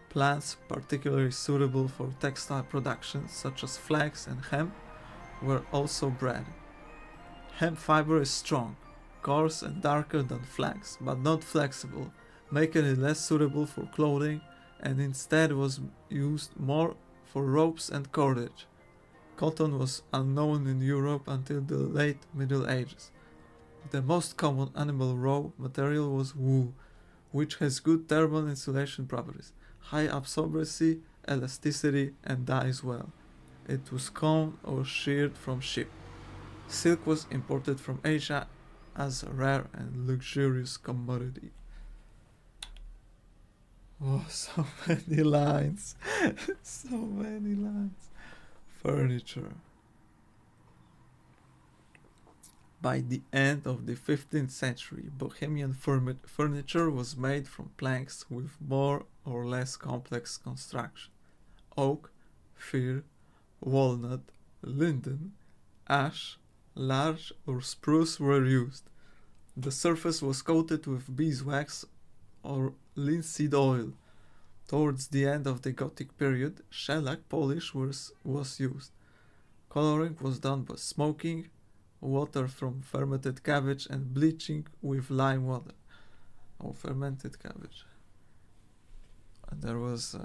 A: plants particularly suitable for textile production, such as flax and hemp, were also bred. Hemp fiber is strong, coarse and darker than flax, but not flexible, making it less suitable for clothing, and instead was used more for ropes and cordage. Cotton was unknown in Europe until the late Middle Ages. The most common animal raw material was wool, which has good thermal insulation properties, high absorbency, elasticity, and dyes well. It was combed or sheared from sheep. Silk was imported from Asia as a rare and luxurious commodity. Oh, so many lines. So many lines. Furniture. By the end of the 15th century, Bohemian furniture was made from planks with more or less complex construction. Oak, fir, walnut, linden, ash, larch or spruce were used. The surface was coated with beeswax or linseed oil. Towards the end of the Gothic period, shellac polish was used. Coloring was done by smoking, water from fermented cabbage and bleaching with lime water. Oh, fermented cabbage. And there was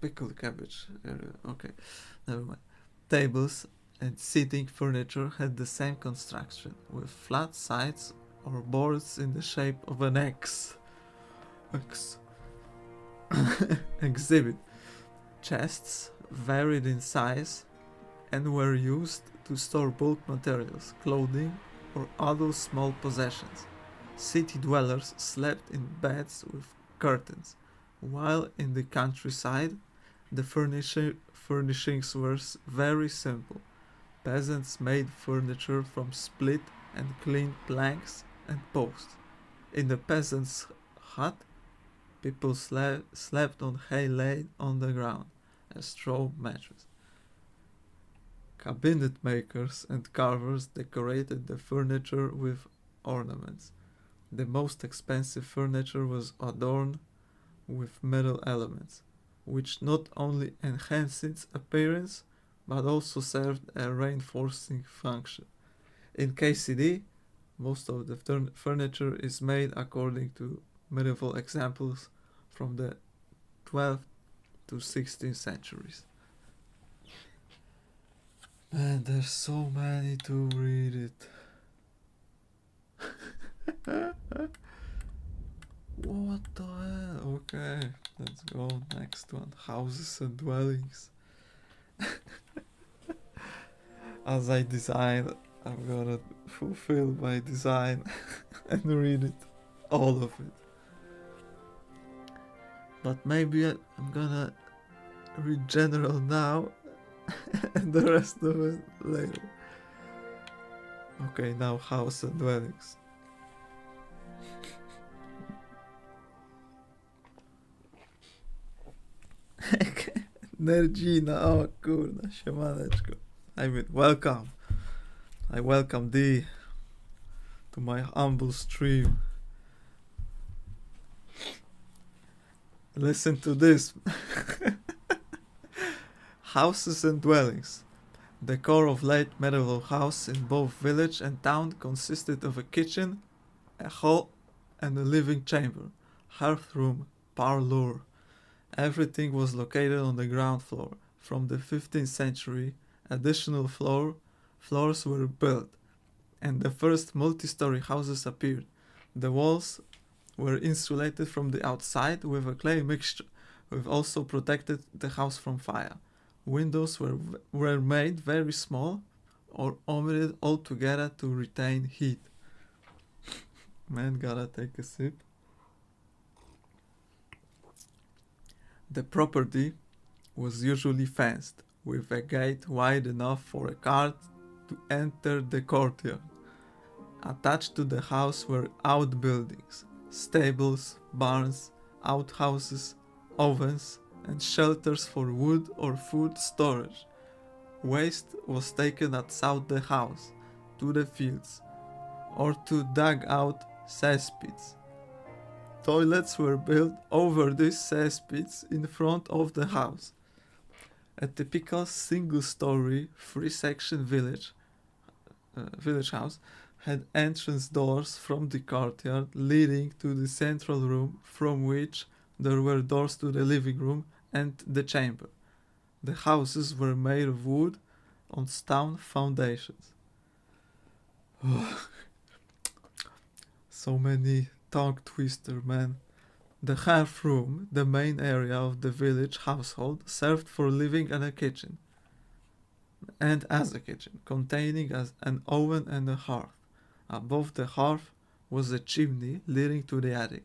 A: pickled cabbage. Okay, never mind. Tables and seating furniture had the same construction, with flat sides or boards in the shape of an X. Exhibit. Chests varied in size and were used to store bulk materials, clothing, or other small possessions. City dwellers slept in beds with curtains, while in the countryside the furnishings were very simple. Peasants made furniture from split and cleaned planks and posts. In the peasant's hut, people slept on hay laid on the ground, a straw mattress. Cabinet makers and carvers decorated the furniture with ornaments. The most expensive furniture was adorned with metal elements, which not only enhanced its appearance but also served a reinforcing function. In KCD, most of the furniture is made according to medieval examples from the 12th to 16th centuries. Man, there's so many to read it. What the hell? Okay, let's go. Next one. Houses and dwellings. As I design, I'm gonna fulfill my design and read it. All of it. But maybe I'm gonna read general now and the rest of it later. Okay, now house and dwellings. Nerdzina, o kurna, siemaneczko. I mean, welcome. I welcome thee to my humble stream. Listen to this. Houses and dwellings. The core of late medieval house in both village and town consisted of a kitchen, a hall, and a living chamber, hearth room, parlour. Everything was located on the ground floor. From the 15th century, additional floors were built, and the first multi-story houses appeared. The walls were insulated from the outside with a clay mixture, which also protected the house from fire. Windows were made very small or omitted altogether to retain heat. Man, gotta take a sip. The property was usually fenced, with a gate wide enough for a cart to enter the courtyard. Attached to the house were outbuildings, stables, barns, outhouses, ovens, and shelters for wood or food storage. Waste was taken outside the house, to the fields, or to dug out cesspits. Toilets were built over these cesspits in front of the house. A typical single-story, three-section village house had entrance doors from the courtyard leading to the central room, from which there were doors to the living room and the chamber. The houses were made of wood on stone foundations. So many tongue twister, man. The hearth room, the main area of the village household, served for living and a kitchen. And as a kitchen, containing an oven and a hearth. Above the hearth was a chimney leading to the attic.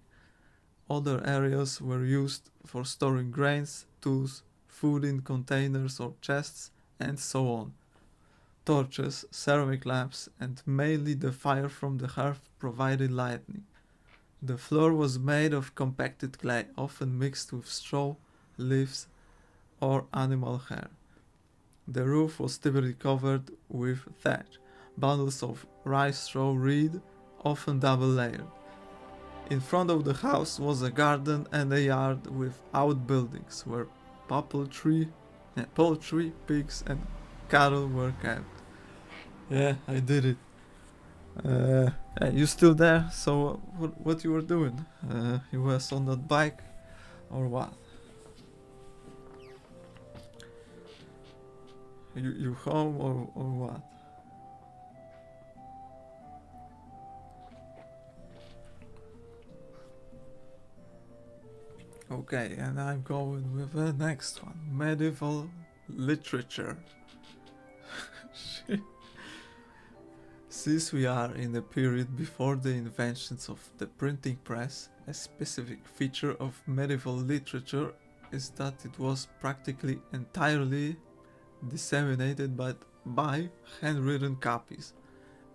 A: Other areas were used for storing grains, tools, food in containers or chests, and so on. Torches, ceramic lamps, and mainly the fire from the hearth provided lighting. The floor was made of compacted clay, often mixed with straw, leaves, or animal hair. The roof was typically covered with thatch, bundles of rice straw reed, often double layered. In front of the house was a garden and a yard with outbuildings where poultry, pigs, and cattle were kept. Yeah, I did it. Hey, you still there? So, what you were doing? You was on that bike, or what? You home or what? Okay, and I'm going with the next one. Medieval literature. Since we are in the period before the inventions of the printing press, a specific feature of medieval literature is that it was practically entirely disseminated by handwritten copies,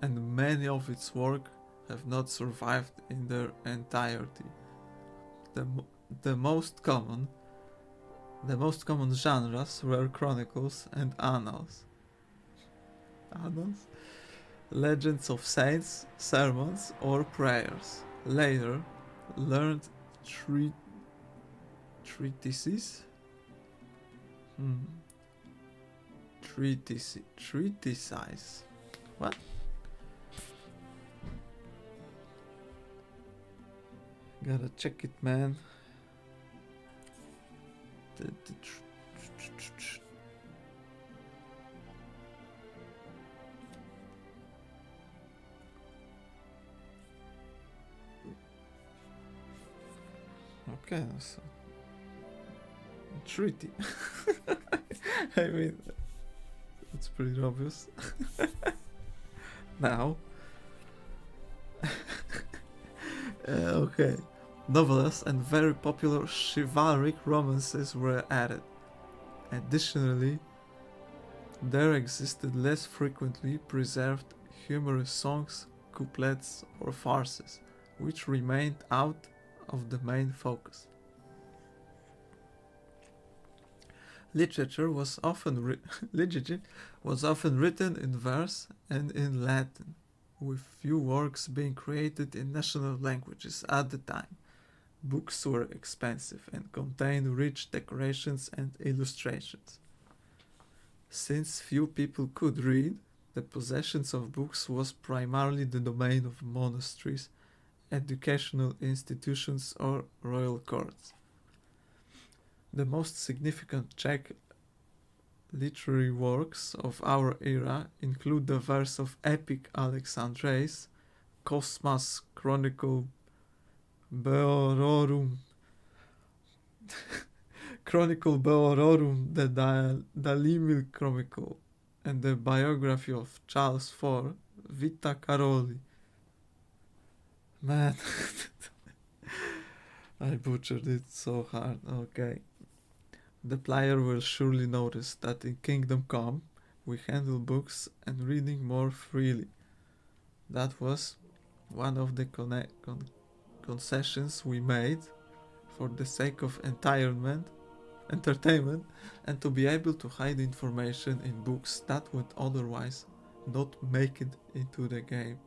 A: and many of its work have not survived in their entirety. The most common genres were chronicles and annals. Annals? Legends of saints, sermons, or prayers. Later, learned treatises? Treatise. What? Gotta check it, man. Okay, so treaty. I mean, it's pretty obvious. Now, okay, novellas and very popular chivalric romances were added. Additionally, there existed less frequently preserved humorous songs, couplets, or farces, which remained out of the main focus. Literature was often written in verse and in Latin, with few works being created in national languages at the time. Books were expensive and contained rich decorations and illustrations. Since few people could read, the possession of books was primarily the domain of monasteries, educational institutions, or royal courts. The most significant Czech literary works of our era include the verse of epic Alexandres, Cosmas Chronicle Beororum, the Dalimil Chronicle, and the biography of Charles IV, Vita Caroli. Man, I butchered it so hard. Okay. The player will surely notice that in Kingdom Come, we handle books and reading more freely. That was one of the concessions we made for the sake of entertainment, and to be able to hide information in books that would otherwise not make it into the game.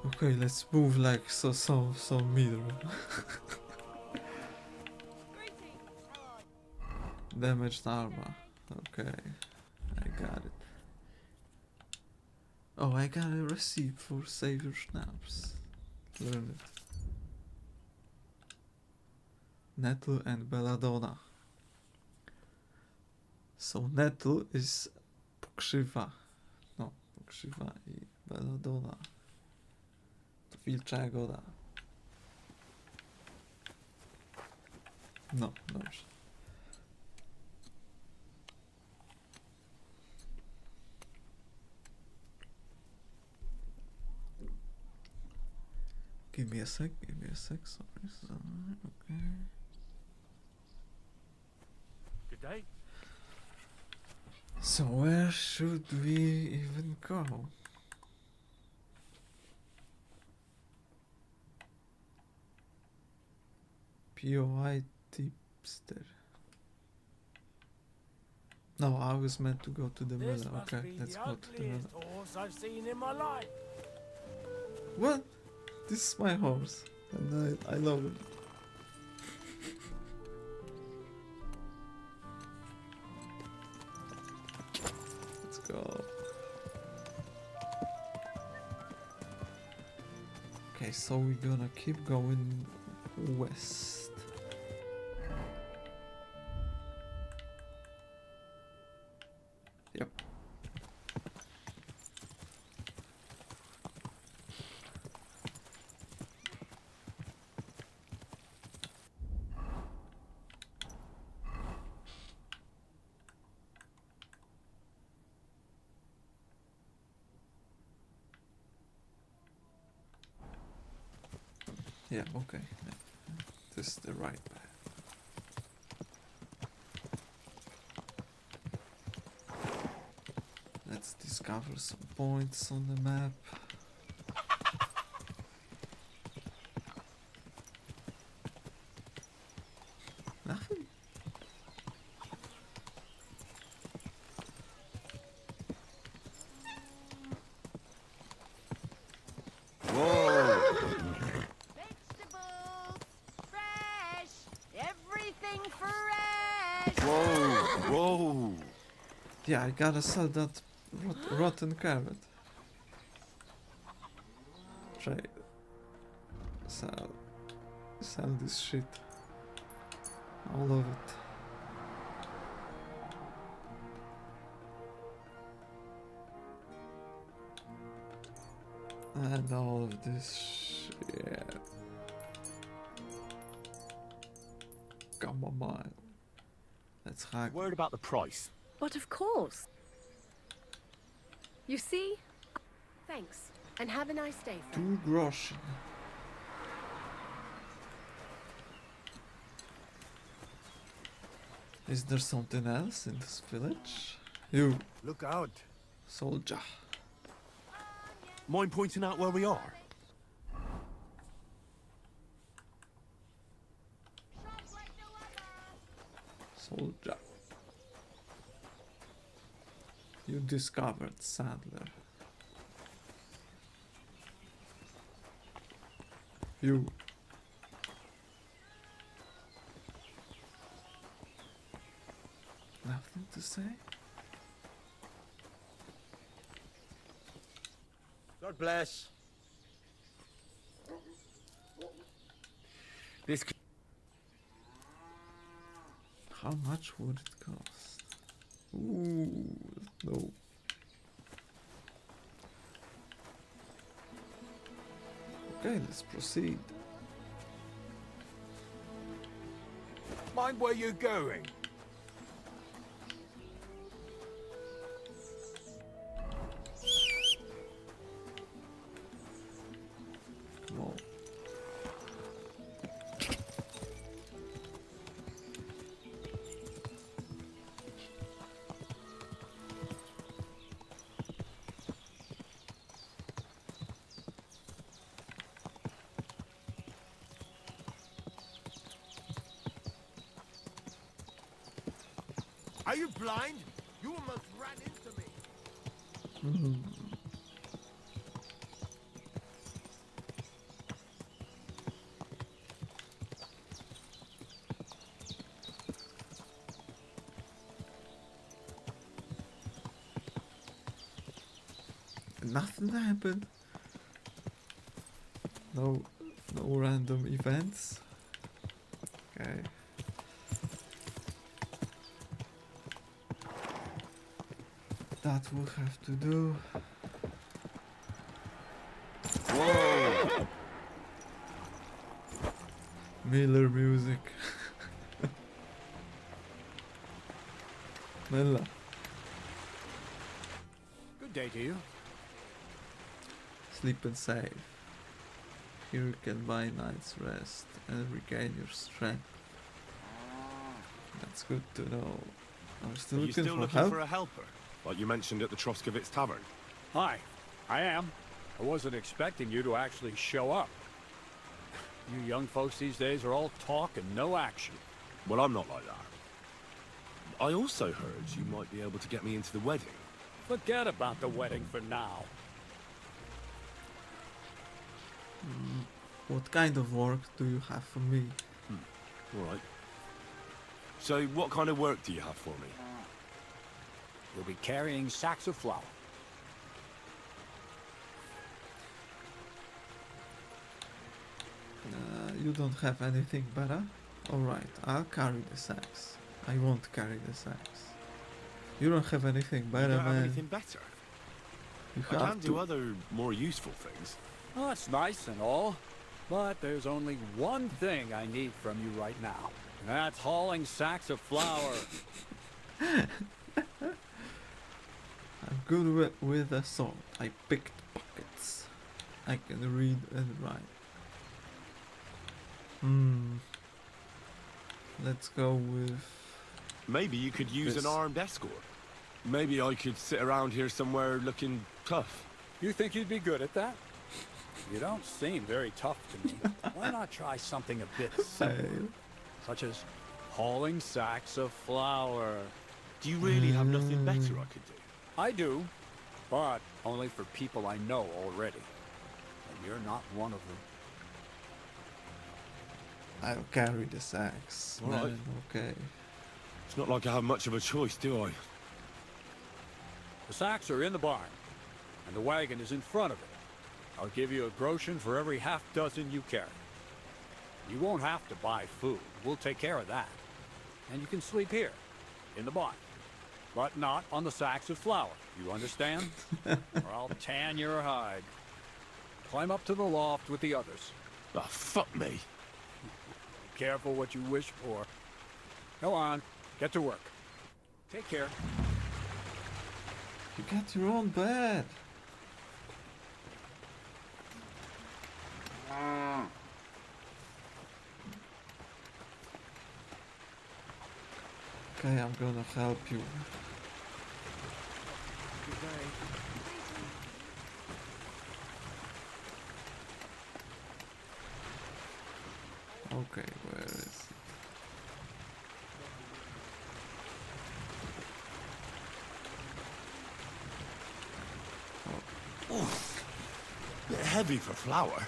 A: Okay, let's move like so middle. Damaged armor. Okay, I got it. Oh, I got a receipt for Savior Schnapps. Learn it. Nettle and Belladonna. So Nettle is pokrzywa. No, krzywa i belladonna. To wilcza jagoda. No, dobrze. Give me a sec, sorry, okay.
L: Good day.
A: So where should we even go? POI tipster. No, I was meant to go to the
L: This
A: mill.
L: must
A: Okay,
L: be
A: let's
L: the
A: go to the mill.
L: ugliest horse I've seen in my life.
A: What? This is my horse, and I love it. Let's go. Okay, so we're gonna keep going west. Yep. Yeah, okay. Yeah. This is the right path. Let's discover some points on the map. Nothing.
C: Everything fresh!
G: Whoa!
A: Yeah, I gotta sell that rotten carrot. Trade. Sell this shit. All of it. And all of this shit. Come on. Let's hack.
D: Worried about the price.
B: But of course. You see? Thanks, and have a nice day.
A: 2 groschen. Is there something else in this village? You.
P: Look out.
A: Soldier.
H: Mind pointing out where we are?
A: Soldier. You discovered Sadler. You. Nothing to say?
G: God bless.
H: This.
A: How much would it cost? Ooh, no. Okay, let's proceed.
H: Mind where you're going.
A: Come on.
G: Are you blind? You almost ran into me.
A: Nothing happened. No random events. Okay. That will have to do. Miller music. Miller.
E: Good day to you.
A: Sleep and save. Here you can buy a night's rest and regain your strength. That's good to know. I'm still
T: Are you
A: looking
T: still
A: for
T: looking
A: help.
T: for a helper? Like you mentioned at the Troskovitz Tavern?
E: Hi, I am. I wasn't expecting you to actually show up. You young folks these days are all talk and no action.
T: Well, I'm not like that. I also heard you might be able to get me into the wedding.
E: Forget about the wedding for now.
A: What kind of work do you have for me?
T: All right. So, what kind of work do you have for me?
E: You'll be carrying sacks of flour.
A: You don't have anything better? Alright, I'll carry the sacks. I won't carry the sacks. You don't have anything better,
T: You don't have
A: man.
T: anything better?
A: You
T: I
A: have
T: can
A: to.
T: do other, more useful things.
E: Oh, that's nice and all, but there's only one thing I need from you right now. And that's hauling sacks of flour.
A: I'm good with a sword. I picked pockets. I can read and write. Let's go with...
T: Maybe you could use
A: this.
T: an armed escort. Maybe I could sit around here somewhere looking tough.
E: You think you'd be good at that? You don't seem very tough to me. Why not try something a bit simple? Such as hauling sacks of flour.
T: Do you really have nothing better I could do?
E: I do, but only for people I know already. And you're not one of them.
A: I'll carry the sacks.
T: All
A: man.
T: right.
A: Okay.
T: It's not like I have much of a choice, do I?
E: The sacks are in the barn, and the wagon is in front of it. I'll give you a groschen for every half dozen you carry. You won't have to buy food. We'll take care of that. And you can sleep here, in the barn. But not on the sacks of flour. You understand? Or I'll tan your hide. Climb up to the loft with the others.
T: Oh, fuck me.
E: Careful what you wish for. Go on, get to work. Take care.
A: You got your own bed. Okay, I'm gonna help you. Okay, where is it?
T: Oof. Bit heavy for flour.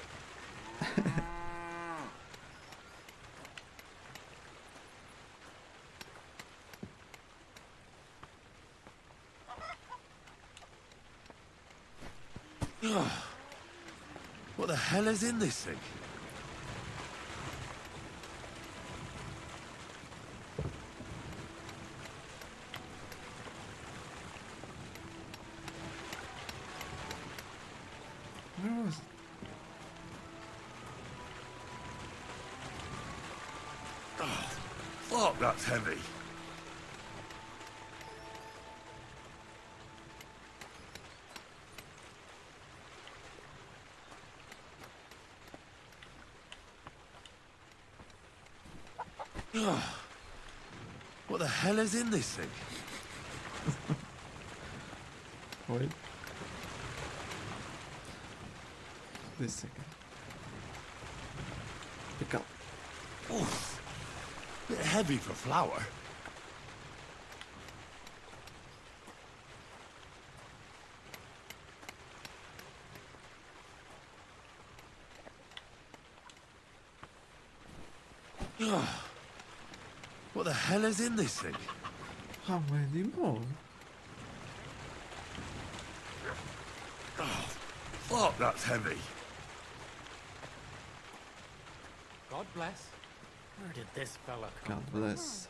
T: What the hell is in this thing?
A: Where was it?
T: Oh, fuck, that's heavy. What the hell is in this thing?
A: Wait. This second. Pick up.
T: Oof. Bit heavy for flour. What the hell is in this thing?
A: How many more?
T: Oh, fuck, that's heavy.
J: God bless. Where did this fella come
A: God bless.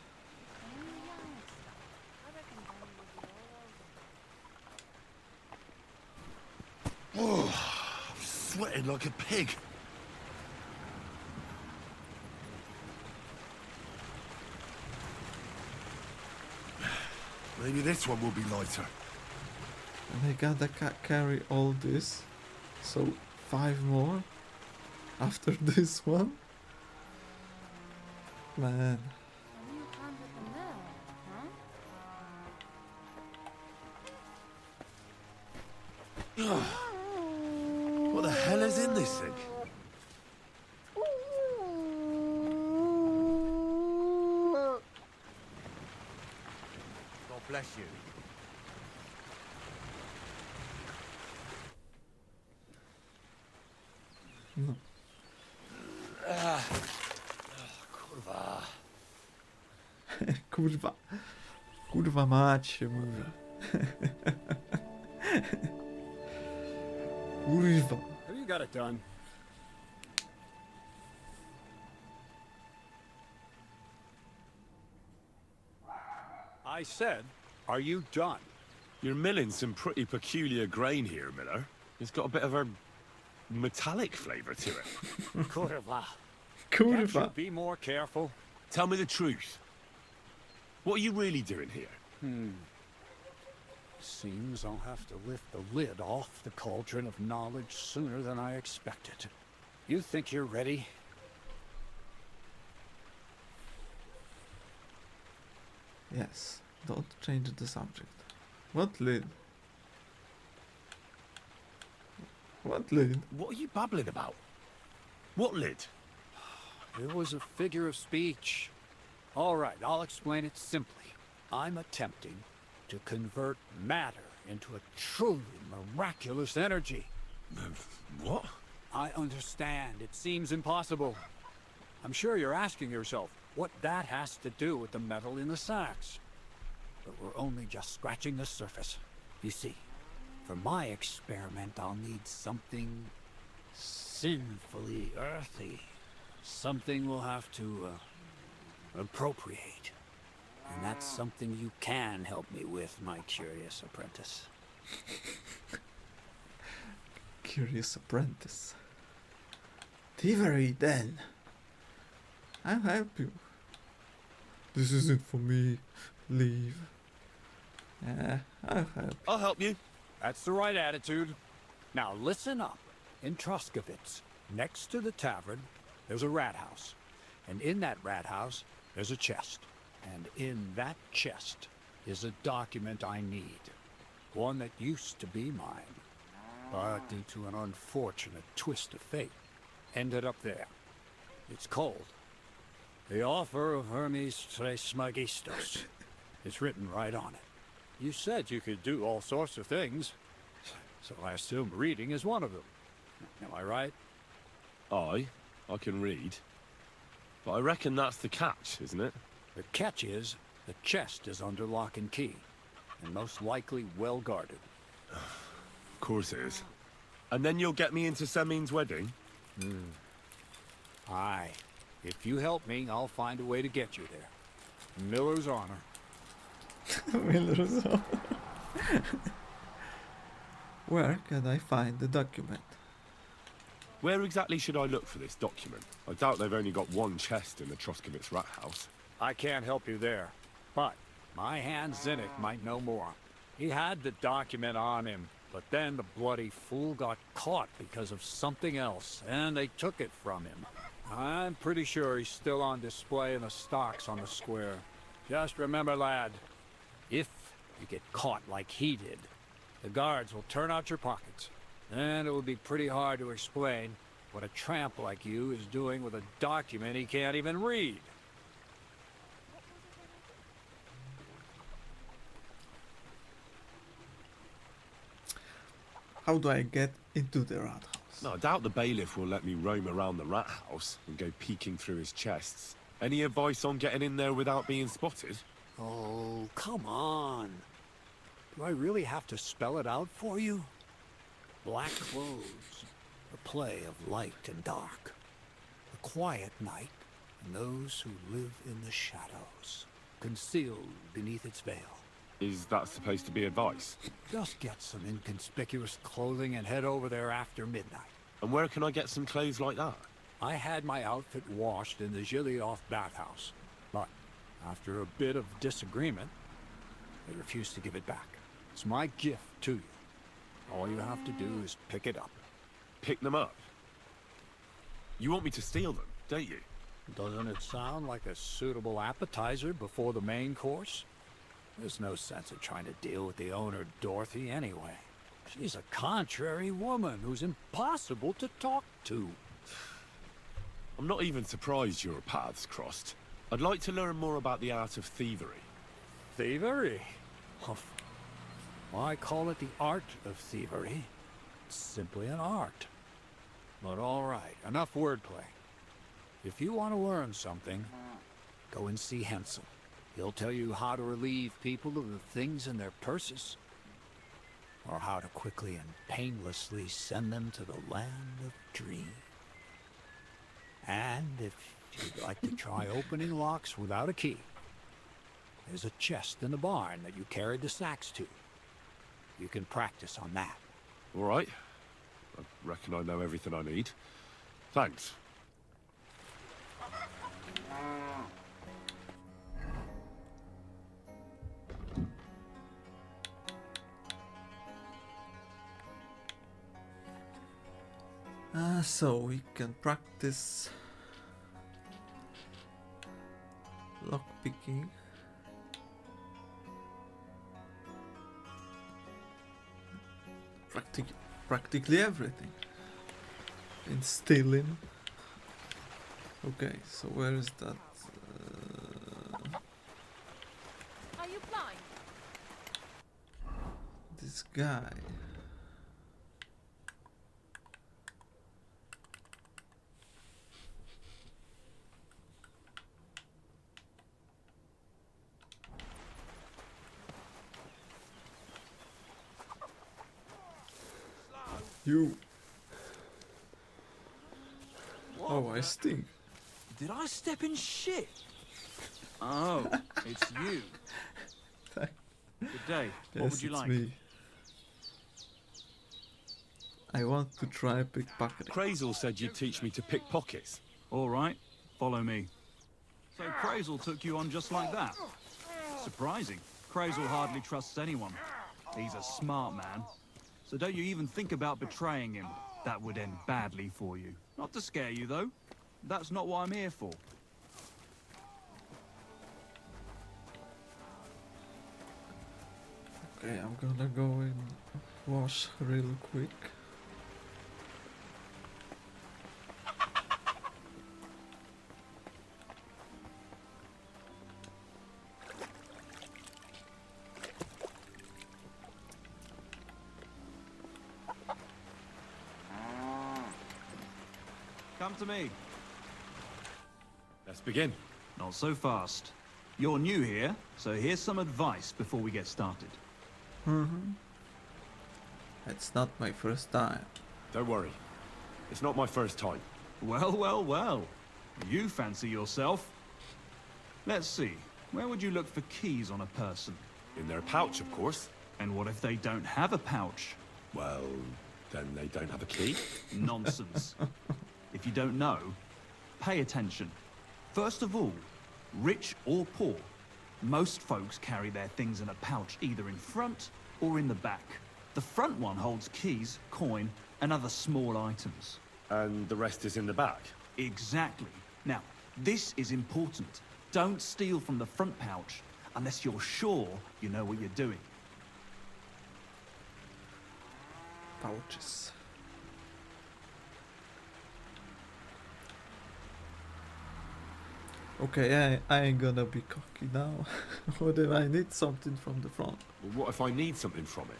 T: Oh, I'm sweating like a pig. Maybe this one will be lighter.
A: And I gotta carry all this. So 5 more after this one. Man.
M: You can't put them there, huh?
T: What the hell is in this thing?
N: God bless you.
A: No.
E: Kurwa.
A: Kurwa. Kurwa mać się mówi. Kurwa.
E: Have you got it done? I said, are you done?
T: You're milling some pretty peculiar grain here, Miller. It's got a bit of a metallic flavour to it.
E: Kurwa.
A: Kurwa.
E: Can't you be more careful?
T: Tell me the truth. What are you really doing here?
E: Seems I'll have to lift the lid off the cauldron of knowledge sooner than I expected. You think you're ready?
A: Yes. Don't change the subject. What lid? What lid?
T: What are you babbling about? What lid?
E: It was a figure of speech. All right, I'll explain it simply. I'm attempting to convert matter into a truly miraculous energy.
T: What?
E: I understand. It seems impossible. I'm sure you're asking yourself what that has to do with the metal in the sacks. But we're only just scratching the surface. You see, for my experiment, I'll need something sinfully earthy. Something we'll have to appropriate. And that's something you can help me with, my curious apprentice.
A: Curious apprentice. Thievery, then. I'll help you. This isn't for me. Leave. Yeah, I'll help.
T: I'll help you.
E: That's the right attitude. Now listen up. In Truskovitz, next to the tavern, there's a rat house. And in that rat house, there's a chest. And in that chest is a document I need. One that used to be mine. But due to an unfortunate twist of fate, ended up there. It's called The Offer of Hermes Trismegistos. It's written right on it. You said you could do all sorts of things, so I assume reading is one of them. Am I right?
T: I can read. But I reckon that's the catch, isn't it?
E: The catch is, the chest is under lock and key, and most likely well guarded.
T: Of course it is. And then you'll get me into Semin's wedding?
E: Aye. If you help me, I'll find a way to get you there. Miller's honor.
A: Miller's honor. Where can I find the document?
T: Where exactly should I look for this document? I doubt they've only got one chest in the Troskovitz rat house.
E: I can't help you there, but my hand Zinnik might know more. He had the document on him, but then the bloody fool got caught because of something else, and they took it from him. I'm pretty sure he's still on display in the stocks on the square. Just remember, lad, if you get caught like he did, the guards will turn out your pockets. And it would be pretty hard to explain what a tramp like you is doing with a document he can't even read.
A: How do I get into the rat house?
T: No, I doubt the bailiff will let me roam around the rat house and go peeking through his chests. Any advice on getting in there without being spotted?
E: Oh, come on. Do I really have to spell it out for you? Black clothes, the play of light and dark. A quiet night, and those who live in the shadows, concealed beneath its veil.
T: Is that supposed to be advice?
E: Just get some inconspicuous clothing and head over there after midnight.
T: And where can I get some clothes like that?
E: I had my outfit washed in the Gilioff bathhouse, but after a bit of disagreement, They refused to give it back. It's my gift to you. All you have to do is pick it up.
T: Pick them up? You want me to steal them, don't you?
E: Doesn't it sound like a suitable appetizer before the main course? There's no sense in trying to deal with the owner, Dorothy, anyway. She's a contrary woman who's impossible to talk to.
T: I'm not even surprised your paths crossed. I'd like to learn more about the art of thievery.
E: Thievery? Why call it the art of thievery? It's simply an art. But all right, enough wordplay. If you want to learn something, go and see Hensel. He'll tell you how to relieve people of the things in their purses, or how to quickly and painlessly send them to the land of dreams. And if you'd like to try opening locks without a key, there's a chest in the barn that you carried the sacks to. You can practice on that.
T: All right. I reckon I know everything I need. Thanks.
A: So we can practice lockpicking. Practically everything. In stealing. Okay, so where is that?
R: Are you blind?
A: This guy. You. Oh, I stink.
U: Did I step in shit? Oh, it's you. Good day. What
A: Yes,
U: would you
A: it's
U: like?
A: me. I want to try pickpocketing.
T: Crazel said you'd teach me to pick pockets.
U: All right, follow me. So Crazel took you on just like that? Surprising. Crazel hardly trusts anyone. He's a smart man. So don't you even think about betraying him. That would end badly for you. Not to scare you, though. That's not what I'm here for.
A: Okay, I'm gonna go and wash real quick.
U: Come to me.
T: Let's begin.
U: Not so fast. You're new here, so here's some advice before we get started.
A: It's not my first time.
T: Don't worry. It's not my first time.
U: Well, well, well. You fancy yourself. Let's see. Where would you look for keys on a person?
T: In their pouch, of course.
U: And what if they don't have a pouch?
T: Well, then they don't have a key.
U: Nonsense. If you don't know, pay attention. First of all, rich or poor, most folks carry their things in a pouch either in front or in the back. The front one holds keys, coin, and other small items.
T: And the rest is in the back?
U: Exactly. Now, this is important. Don't steal from the front pouch unless you're sure you know what you're doing.
A: Pouches. Okay, I ain't gonna be cocky now. What if I need something from the front?
T: Well, what if I need something from it?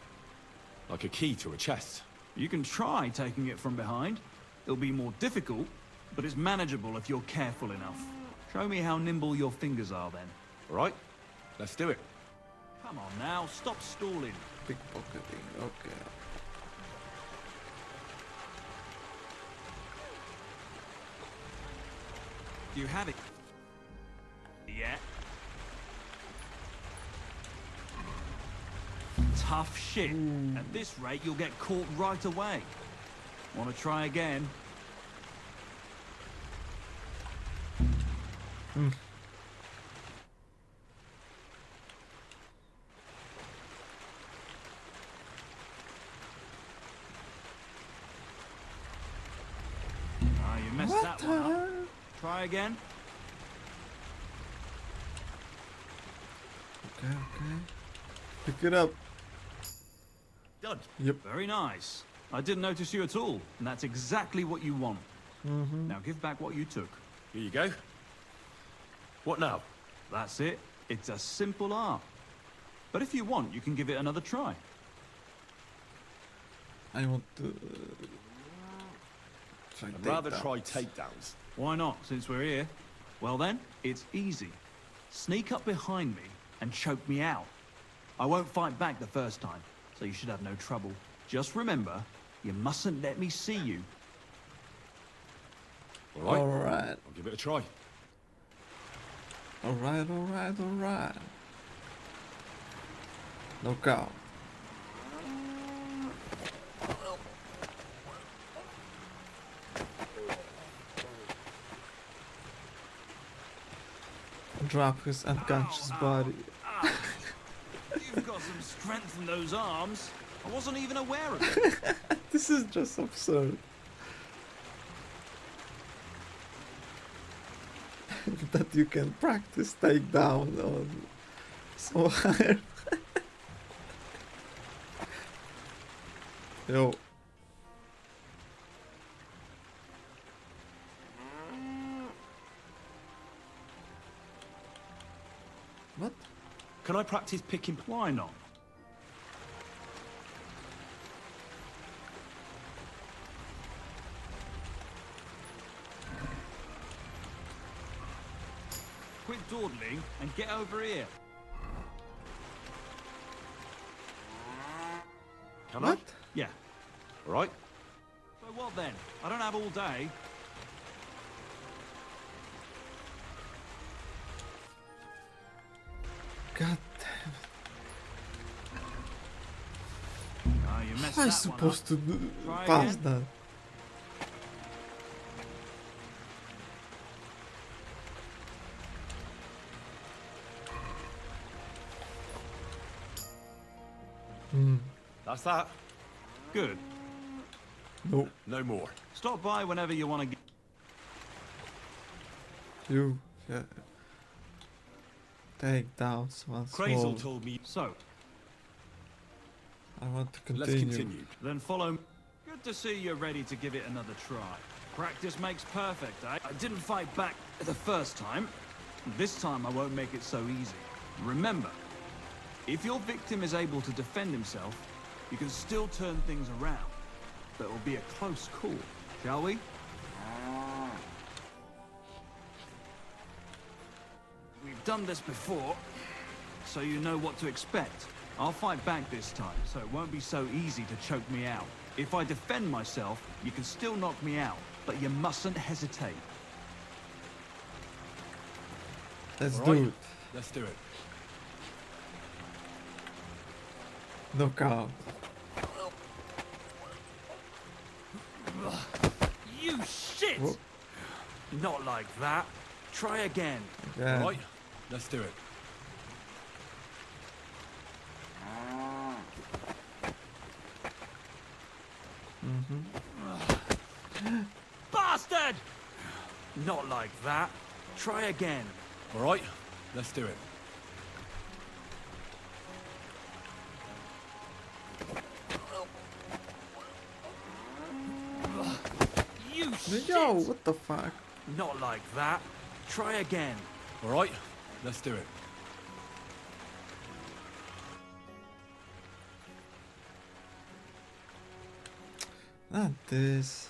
T: Like a key to a chest?
U: You can try taking it from behind. It'll be more difficult, but it's manageable if you're careful enough. Show me how nimble your fingers are then.
T: All right, let's do it.
U: Come on now, stop stalling.
A: Pickpocketing, okay.
U: Do you have it? Yeah. Tough shit. At this rate, you'll get caught right away. Want to try again? Ah, you messed
A: What
U: that
A: the
U: one up.
A: hell?
U: Try again.
A: Okay, okay. Pick it up.
U: Done.
A: Yep.
U: Very nice. I didn't notice you at all, and that's exactly what you want. Now give back what you took.
F: Here you go. What now?
U: That's it. It's a simple art. But if you want, you can give it another try.
A: I want to try
F: I'd rather
A: takedowns.
F: try takedowns.
U: Why not, since we're here? Well then, it's easy. Sneak up behind me and choke me out. I won't fight back the first time, so you should have no trouble. Just remember, you mustn't let me see you.
F: All right.
A: All right.
F: I'll give it a try.
A: All right, all right, all right. Knockout. Drop his unconscious body.
U: You've got some strength in those arms. I wasn't even aware of it.
A: This is just absurd. That you can practice takedown on so high. Yo. What?
F: Can I practice picking?
U: Why not? Quit dawdling and get over here.
F: Can
A: What?
U: Yeah.
F: I? All right.
U: So what then? I don't have all day.
A: God
U: Ah, you messed
A: damn. I'm
U: that
A: supposed to
U: one
A: do
U: Try
A: pass
U: again.
A: that.
F: That's that.
U: Good.
A: No.
F: No more.
U: Stop by whenever you want to get...
A: You. Yeah. Takedowns once
F: Crazel
A: more.
F: told me.
U: So,
A: I want to
F: Let's
A: continue.
F: continue.
U: then follow me. Good to see you're ready to give it another try. Practice makes perfect, eh? I didn't fight back the first time. This time I won't make it so easy. Remember, if your victim is able to defend himself, you can still turn things around. But it will be a close call, shall we? We've done this before, so you know what to expect. I'll fight back this time, so it won't be so easy to choke me out. If I defend myself, you can still knock me out, but you mustn't hesitate.
A: Let's
F: All
A: do
F: right.
A: it.
F: Let's do it.
A: Knockout.
J: You shit!
A: Whoa.
J: Not like that. Try again.
A: Yeah.
F: All right. Let's do it.
J: Bastard! Not like that. Try again.
F: All right. Let's do it.
J: You shit!
A: Yo, what the fuck?
J: Not like that. Try again.
F: All right. Let's do it.
A: Not this.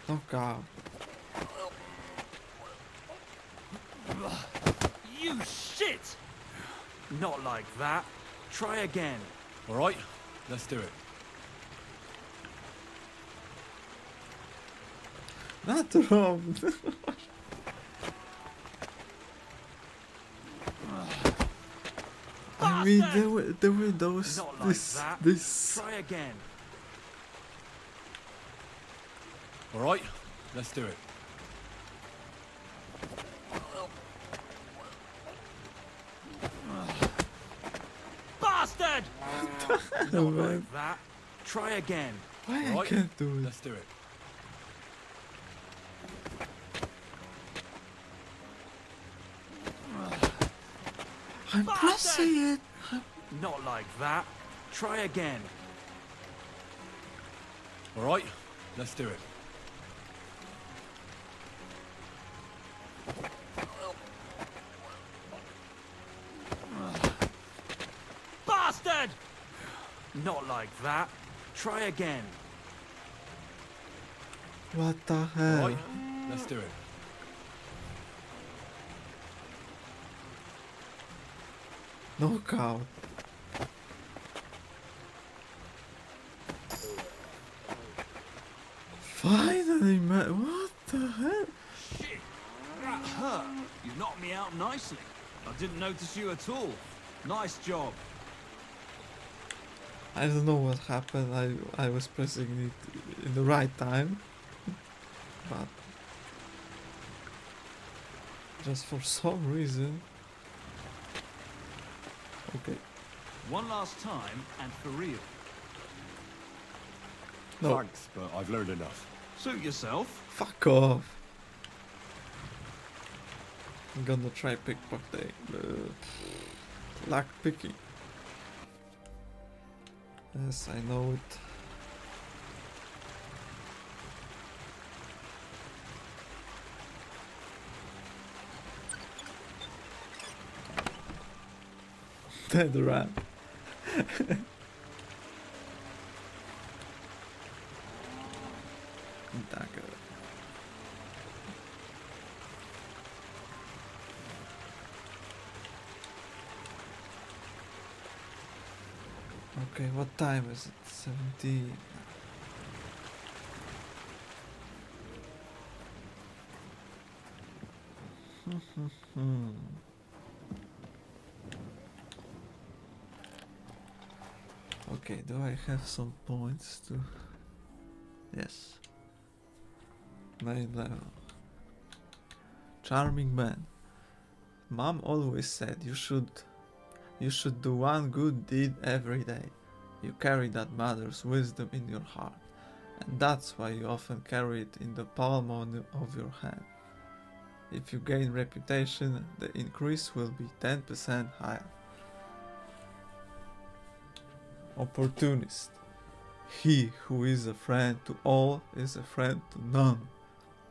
A: Knockout.
J: You shit! Not like that. Try again.
F: All right. Let's do it.
A: Not wrong. I mean, there were those.
J: Not like
A: This.
J: that.
A: This.
J: Try again.
F: All right. Let's do it.
J: Bastard!
A: Oh,
J: Not
A: man.
J: like that. Try again.
A: Why
F: All
A: I
F: right.
A: can't do it?
F: Let's do it.
A: I'm pressing it.
U: Not like that. Try again.
T: All right, let's do it.
U: Bastard! Not like that. Try again.
A: What the hell?
T: All right, let's do it.
A: Knockout. Finally, man. What the hell?
U: Shit! That hurt. You knocked me out nicely. I didn't notice you at all. Nice job.
A: I don't know what happened. I was pressing it in the right time, but just for some reason. Okay.
U: One last time and for real.
A: No.
T: Thanks, but I've learned enough.
U: Suit yourself.
A: Fuck off. I'm gonna try pickpocketing. Lock picking. Yes, I know it. Dead rat. Dagger. Okay, what time is it? 17. Okay, do I have some points to... Yes. Main level. Charming man. Mom always said you should do one good deed every day. You carry that mother's wisdom in your heart, and that's why you often carry it in the palm of your hand. If you gain reputation, the increase will be 10% higher. Opportunist. He who is a friend to all is a friend to none.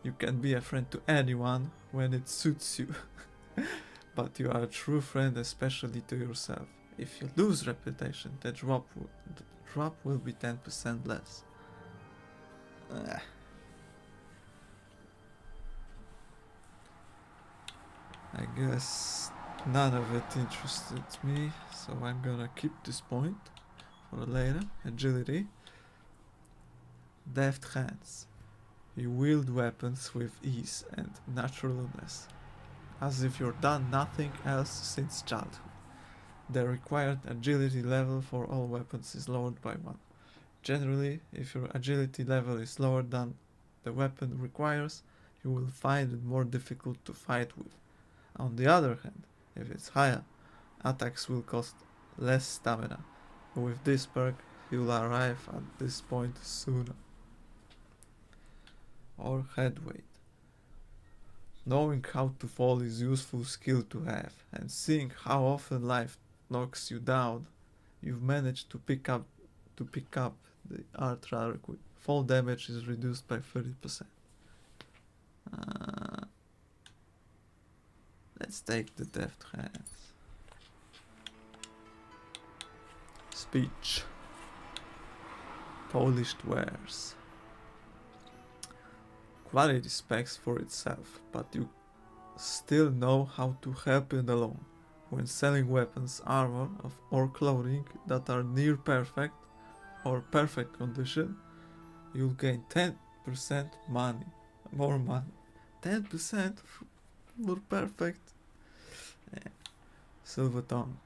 A: You can be a friend to anyone when it suits you. But you are a true friend especially to yourself. If you lose reputation, the drop will be 10% less. I guess none of it interested me, so I'm gonna keep this point for later. Agility. Deft hands. You wield weapons with ease and naturalness, as if you've done nothing else since childhood. The required agility level for all weapons is lowered by 1. Generally, if your agility level is lower than the weapon requires, you will find it more difficult to fight with. On the other hand, if it's higher, attacks will cost less stamina. With this perk, you'll arrive at this point sooner. Or head weight. Knowing how to fall is useful skill to have, and seeing how often life knocks you down, you've managed to pick up the art rather quick. Fall damage is reduced by 30%. Let's take the deft hands. Speech. Polished wares. Quality speaks for itself, but you still know how to help it along. When selling weapons, armor, or clothing that are near perfect or perfect condition, you'll gain 10% more money. 10% more perfect. Yeah. Silver tongue.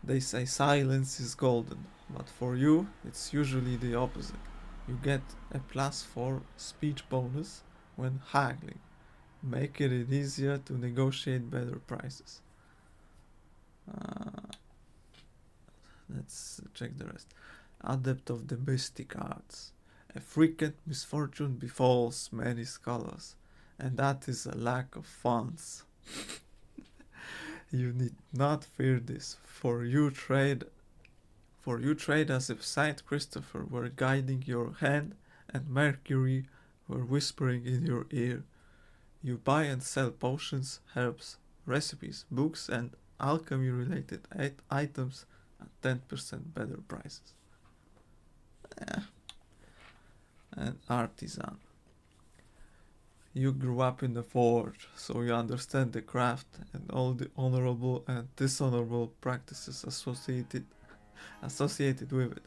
A: They say silence is golden, but for you, it's usually the opposite. You get a +4 speech bonus when haggling, making it easier to negotiate better prices. Let's check the rest. Adept of the mystic arts. A frequent misfortune befalls many scholars, and that is a lack of funds. You need not fear this, for you trade as if Saint Christopher were guiding your hand and Mercury were whispering in your ear. You buy and sell potions, herbs, recipes, books, and alchemy-related items at 10% better prices. An artisan. You grew up in the forge, so you understand the craft and all the honorable and dishonorable practices associated with it.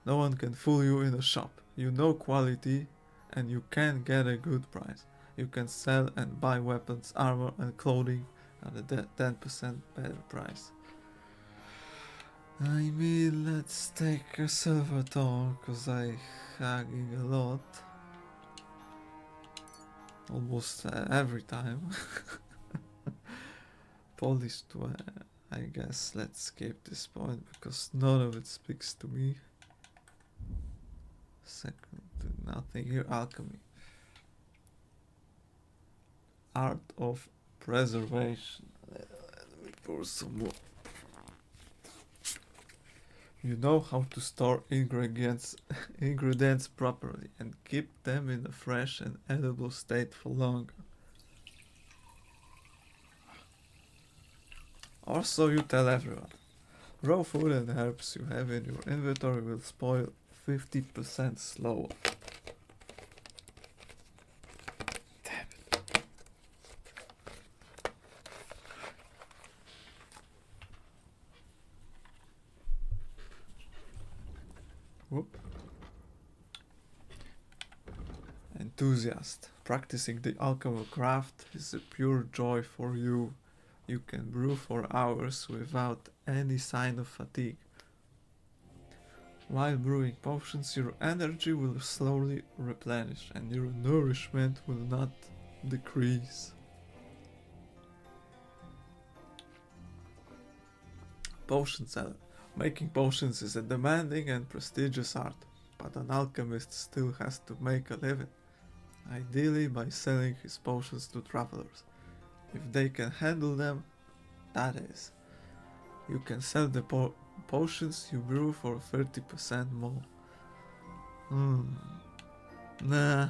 A: No one can fool you in a shop. You know quality and you can get a good price. You can sell and buy weapons, armor and clothing at a 10% better price. I mean, let's take a silver tone, cause I hugging a lot. Almost every time. Polished, I guess let's skip this point because none of it speaks to me. Second to nothing here, alchemy. Art of preservation. Let me pour some more. You know how to store ingredients properly and keep them in a fresh and edible state for longer. Also, you tell everyone. Raw food and herbs you have in your inventory will spoil 50% slower. Whoop. Enthusiast. Practicing the alchemy craft is a pure joy for you. You can brew for hours without any sign of fatigue. While brewing potions, your energy will slowly replenish and your nourishment will not decrease. Potion seller. Making potions is a demanding and prestigious art, but an alchemist still has to make a living, ideally by selling his potions to travelers. If they can handle them, that is. You can sell the potions you brew for 30% more. Nah.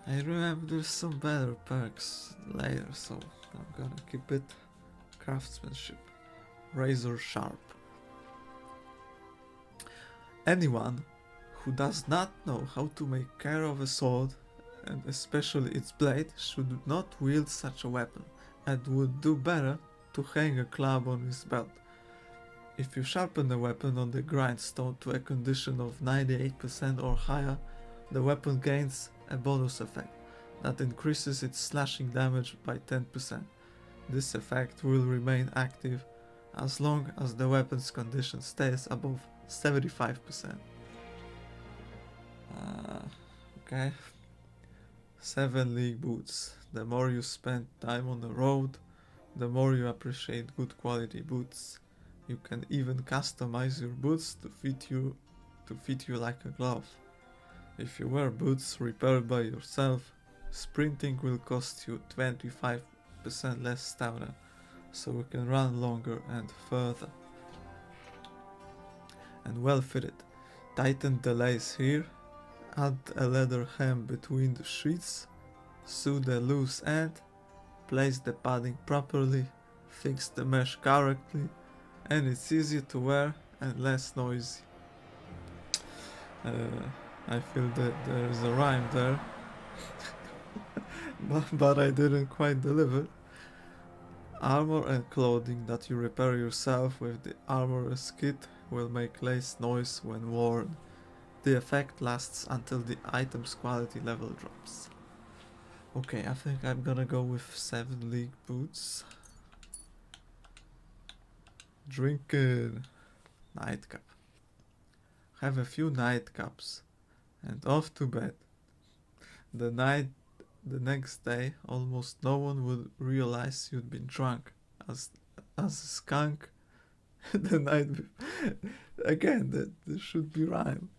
A: I remember there's some better perks later, so I'm gonna keep it. Craftsmanship. Razor sharp. Anyone who does not know how to make care of a sword, and especially its blade, should not wield such a weapon, and would do better to hang a club on his belt. If you sharpen the weapon on the grindstone to a condition of 98% or higher, the weapon gains a bonus effect that increases its slashing damage by 10%. This effect will remain active as long as the weapon's condition stays above 75%. Okay. 7 league boots. The more you spend time on the road, the more you appreciate good quality boots. You can even customize your boots to fit you like a glove. If you wear boots repaired by yourself, sprinting will cost you 25% less stamina, so you can run longer and further. And well fitted. Tighten the lace here, add a leather hem between the sheets, sew the loose end, place the padding properly, fix the mesh correctly, and it's easy to wear and less noisy. I feel that there is a rhyme there, but I didn't quite deliver. Armor and clothing that you repair yourself with the armorer's kit will make less noise when worn. The effect lasts until the item's quality level drops. Okay, I think I'm gonna go with 7 league boots. Drinking. Nightcap. Have a few nightcaps and off to bed. The next day, almost no one would realize you'd been drunk, as a skunk the night before. Again, that should be rhyme.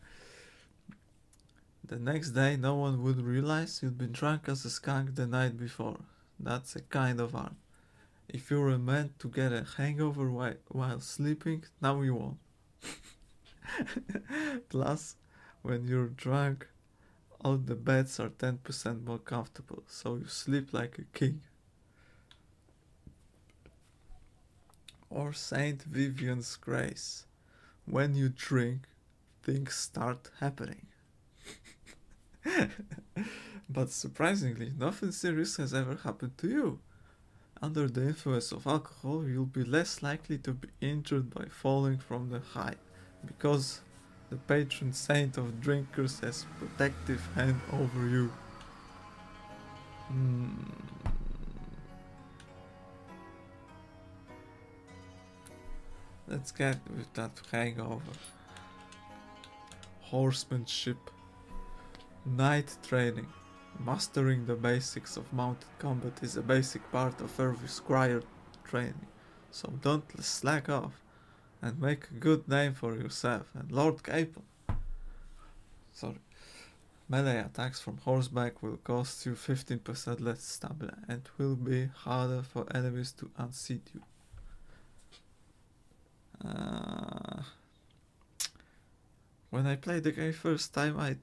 A: The next day no one would realize you'd been drunk as a skunk the night before. That's a kind of art. If you were meant to get a hangover while sleeping, now you won't. Plus, when you're drunk, all the beds are 10% more comfortable, so you sleep like a king. Or Saint Vivian's Grace. When you drink, things start happening. But surprisingly, nothing serious has ever happened to you. Under the influence of alcohol, you'll be less likely to be injured by falling from the height, because the patron saint of drinkers has protective hand over you. Let's get with that hangover. Horsemanship. Night training. Mastering the basics of mounted combat is a basic part of every squire training, so don't slack off and make a good name for yourself and Lord Capel. Melee attacks from horseback will cost you 15% less stamina and will be harder for enemies to unseat you. When I played the game first time, I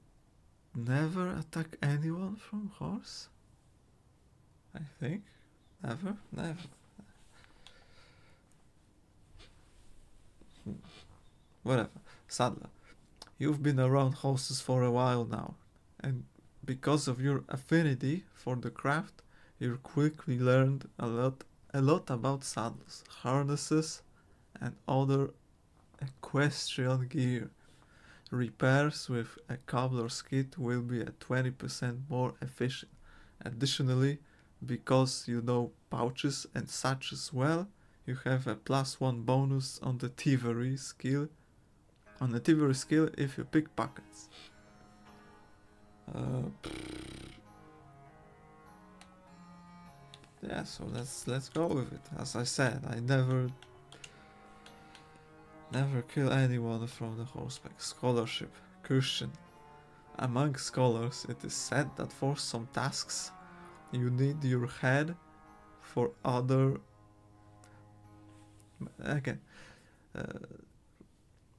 A: never attack anyone from horse. I think. Never. Whatever. Sadler, you've been around horses for a while now, and because of your affinity for the craft, you quickly learned a lot about saddles, harnesses, and other equestrian gear. Repairs with a cobbler's kit will be at 20% more efficient. Additionally, because you know pouches and such as well, you have a +1 bonus on the thievery skill. If you pick pockets. Yeah, so let's go with it. As I said, I never kill anyone from the horseback. Scholarship. Christian. Among scholars, it is said that for some tasks you need your head, for other...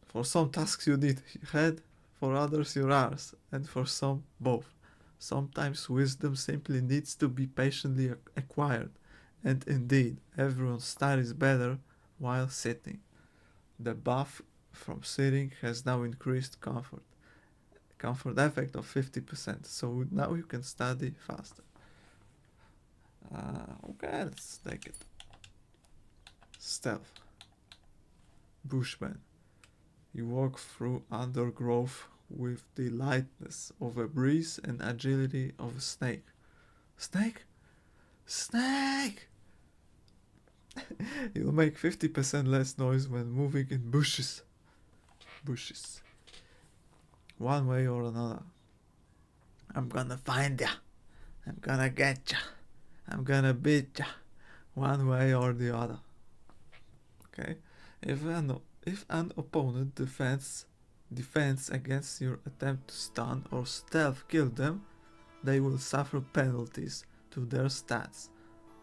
A: for some tasks you need head, for others your arse, and for some both. Sometimes wisdom simply needs to be patiently acquired, and indeed, everyone studies better while sitting. The buff from sitting has now increased comfort effect of 50%, so now you can study faster. Okay, let's take it. Stealth. Bushman. You walk through undergrowth with the lightness of a breeze and agility of a snake. Snake? Snake! You'll make 50% less noise when moving in bushes. One way or another. I'm gonna find ya. I'm gonna get ya. I'm gonna beat ya. One way or the other. Okay? If an opponent defends against your attempt to stun or stealth kill them, they will suffer penalties to their stats.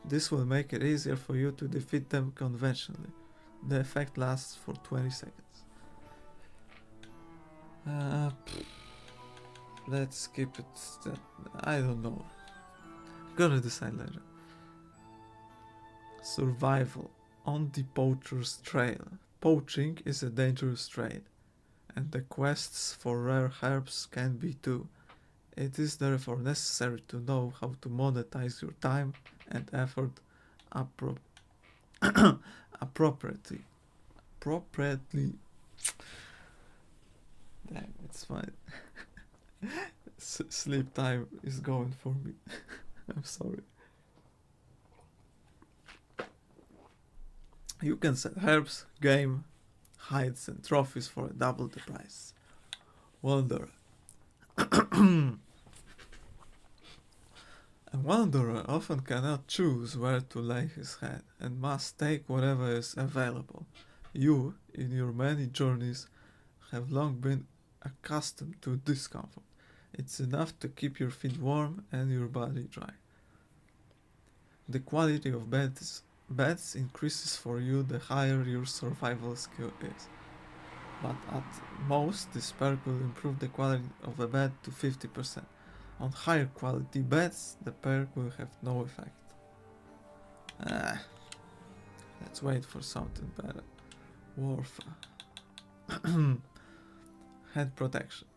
A: This will make it easier for you to defeat them conventionally. The effect lasts for 20 seconds. Let's skip it. I don't know. Gonna decide later. Survival on the poacher's trail. Poaching is a dangerous trade, and the quests for rare herbs can be too. It is therefore necessary to know how to monetize your time and effort appropriately. Damn, it's fine. Sleep time is going for me. I'm sorry. You can sell herbs, game, hides and trophies for double the price. Wanderer. A wanderer often cannot choose where to lay his head and must take whatever is available. You, in your many journeys, have long been accustomed to discomfort. It's enough to keep your feet warm and your body dry. The quality of beds increases for you the higher your survival skill is. But at most, this perk will improve the quality of a bed to 50%. On higher quality beds, the perk will have no effect. Let's wait for something better. Warfare. Head protection.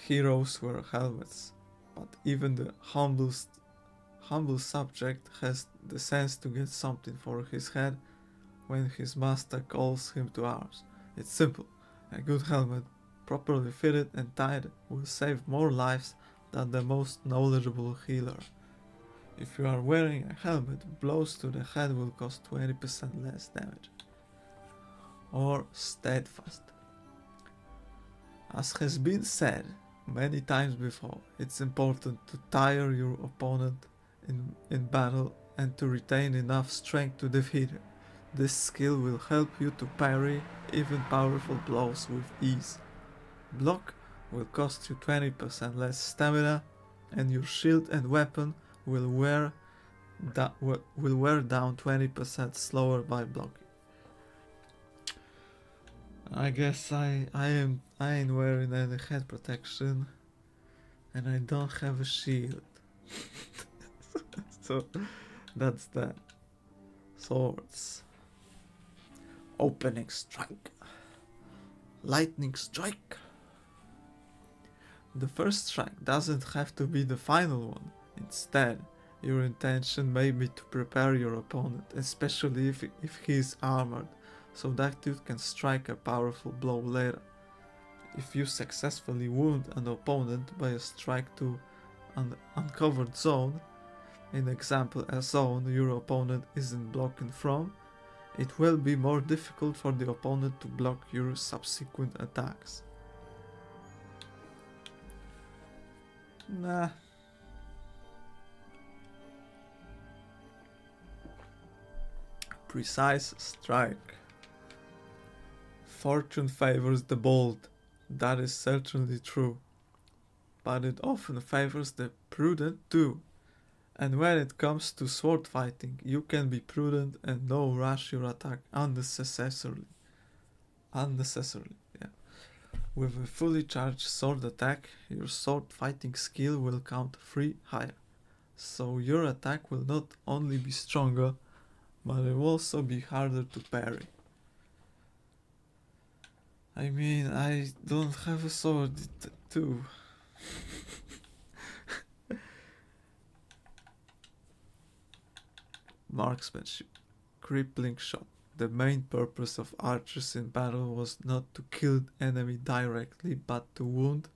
A: Heroes wear helmets, but even the humble subject has the sense to get something for his head when his master calls him to arms. It's simple. A good helmet, properly fitted and tied, will save more lives than the most knowledgeable healer. If you are wearing a helmet, blows to the head will cost 20% less damage. Or steadfast. As has been said many times before, it's important to tire your opponent in battle and to retain enough strength to defeat him. This skill will help you to parry even powerful blows with ease. Block will cost you 20% less stamina, and your shield and weapon will wear down 20% slower by blocking. I guess I ain't wearing any head protection, and I don't have a shield. So that's that. Swords. Opening strike. Lightning strike. The first strike doesn't have to be the final one. Instead, your intention may be to prepare your opponent, especially if he is armored, so that you can strike a powerful blow later. If you successfully wound an opponent by a strike to an uncovered zone, in example a zone your opponent isn't blocking from, it will be more difficult for the opponent to block your subsequent attacks. Nah. Precise strike. Fortune favors the bold. That is certainly true. But it often favors the prudent too. And when it comes to sword fighting, you can be prudent and not rush your attack unnecessarily. Yeah. With a fully charged sword attack, your sword fighting skill will count 3 higher. So your attack will not only be stronger, but it will also be harder to parry. I mean, I don't have a sword too. Marksmanship. Crippling shot. The main purpose of archers in battle was not to kill the enemy directly, but to wound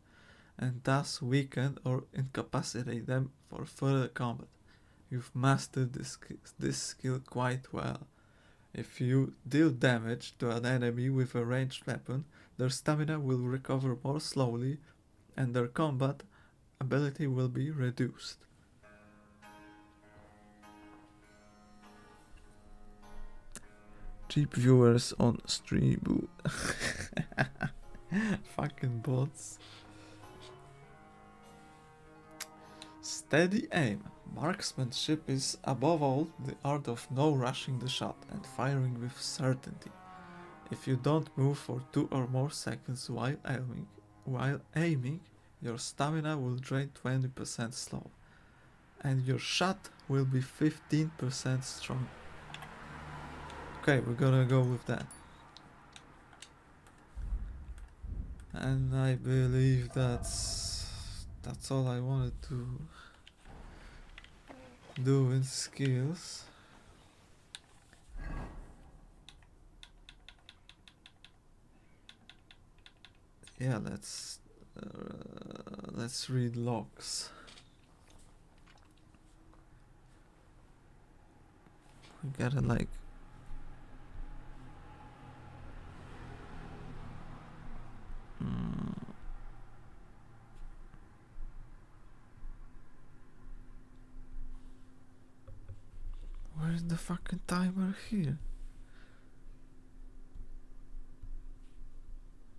A: and thus weaken or incapacitate them for further combat. You've mastered this skill quite well. If you deal damage to an enemy with a ranged weapon, their stamina will recover more slowly and their combat ability will be reduced. Cheap viewers on stream. Fucking bots. Steady aim. Marksmanship is above all the art of no rushing the shot and firing with certainty. If you don't move for 2 or more seconds while aiming, your stamina will drain 20% slow, and your shot will be 15% strong. Okay, we're gonna go with that. And I believe that's all I wanted to do in skills. Yeah, let's read logs. We gotta like where's the fucking timer here?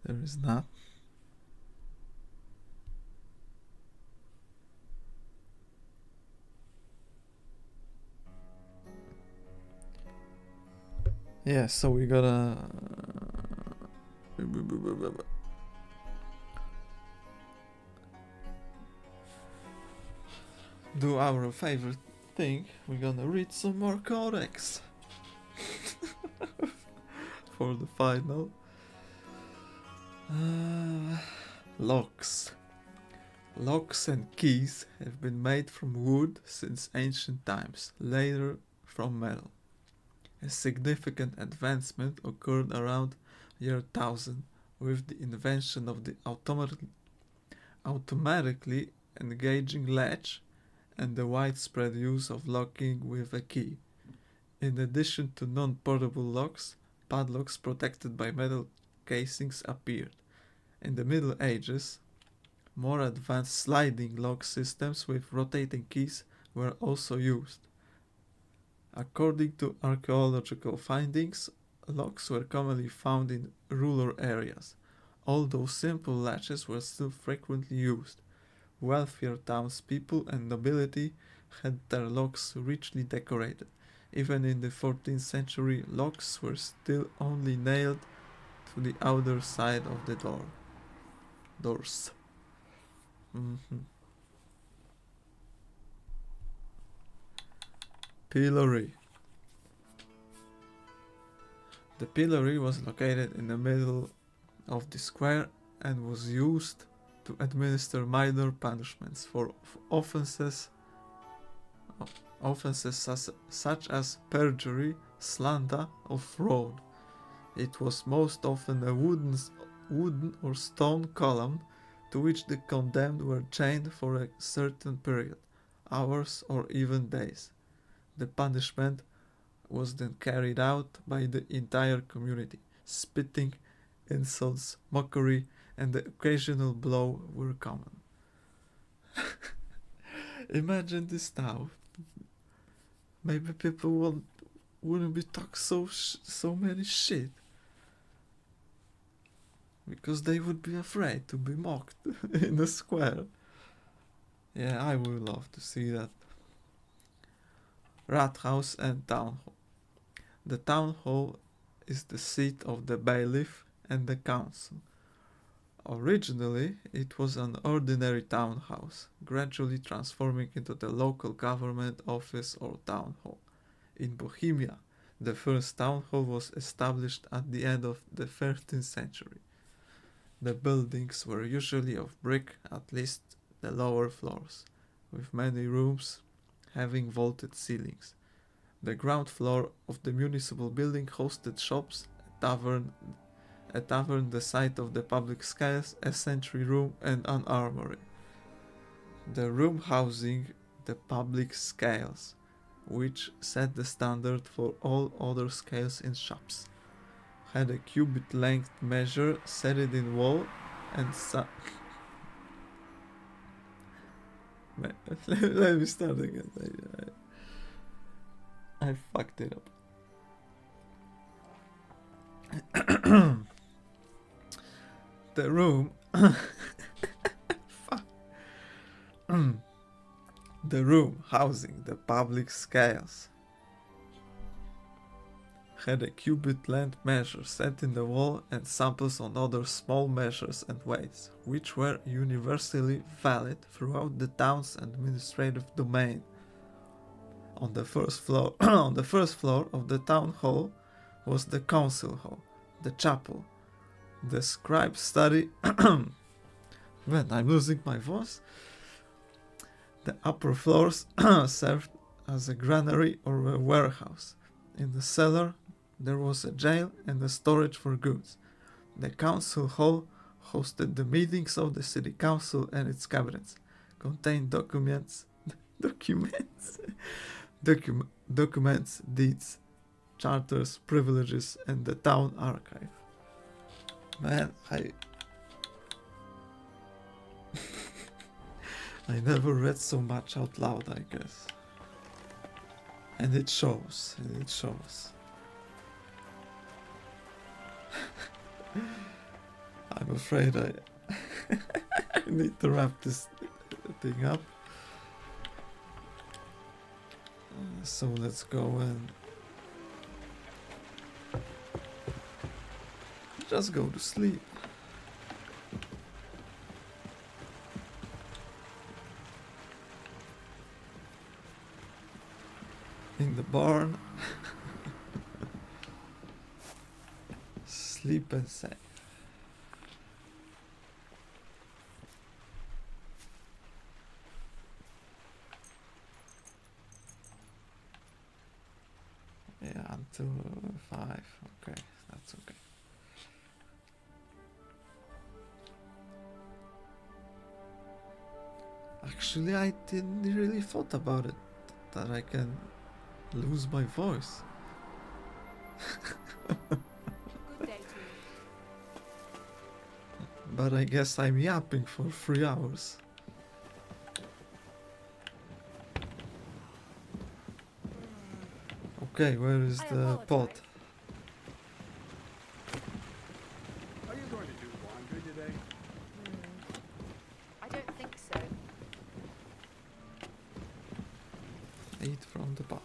A: There is not. Yeah, so we gotta do our favorite thing. We're gonna read some more codex for the final. Locks. Locks and keys have been made from wood since ancient times, later from metal. A significant advancement occurred around year 1000 with the invention of the automatically engaging latch and the widespread use of locking with a key. In addition to non-portable locks, padlocks protected by metal casings appeared. In the Middle Ages, more advanced sliding lock systems with rotating keys were also used. According to archaeological findings, locks were commonly found in rural areas, although simple latches were still frequently used. Wealthier townspeople and nobility had their locks richly decorated. Even in the 14th century, locks were still only nailed to the outer side of the doors. Pillory. The pillory was located in the middle of the square and was used to administer minor punishments for offenses such as perjury, slander, or fraud. It was most often a wooden or stone column to which the condemned were chained for a certain period, hours or even days. The punishment was then carried out by the entire community. Spitting, insults, mockery, and the occasional blow were common. Imagine this now. Maybe people wouldn't be talking so many shit because they would be afraid to be mocked in the square. Yeah, I would love to see that. Rathouse and Town Hall. The Town Hall is the seat of the bailiff and the council. Originally, it was an ordinary townhouse, gradually transforming into the local government office or town hall. In Bohemia, the first town hall was established at the end of the 13th century. The buildings were usually of brick, at least the lower floors, with many rooms having vaulted ceilings. The ground floor of the municipal building hosted shops, a tavern, the site of the public scales, a sentry room, and an armory. The room housing the public scales, which set the standard for all other scales in shops, had a cubit length measure set it in wall and let me start again. I fucked it up. The room the room housing the public scales had a cubit length measure set in the wall and samples on other small measures and weights, which were universally valid throughout the town's administrative domain. On the first floor of the town hall was the council hall, the chapel, the scribe's study. Man, I'm losing my voice. The upper floors served as a granary or a warehouse. In the cellar, there was a jail and a storage for goods. The council hall hosted the meetings of the city council and its cabinets, contained documents, deeds, charters, privileges, and the town archive. Man, I never read so much out loud, I guess. And it shows, I'm afraid I need to wrap this thing up. So let's go and Just go to sleep. In the barn. Sleep and say. Yeah, until 5. Okay, that's okay. Actually, I didn't really thought about it, that I can lose my voice.
R: Good day to you.
A: But I guess I'm yapping for 3 hours. Okay, where is the pot?
P: Are you going to do laundry today?
R: I don't think so.
A: Eat from the pot.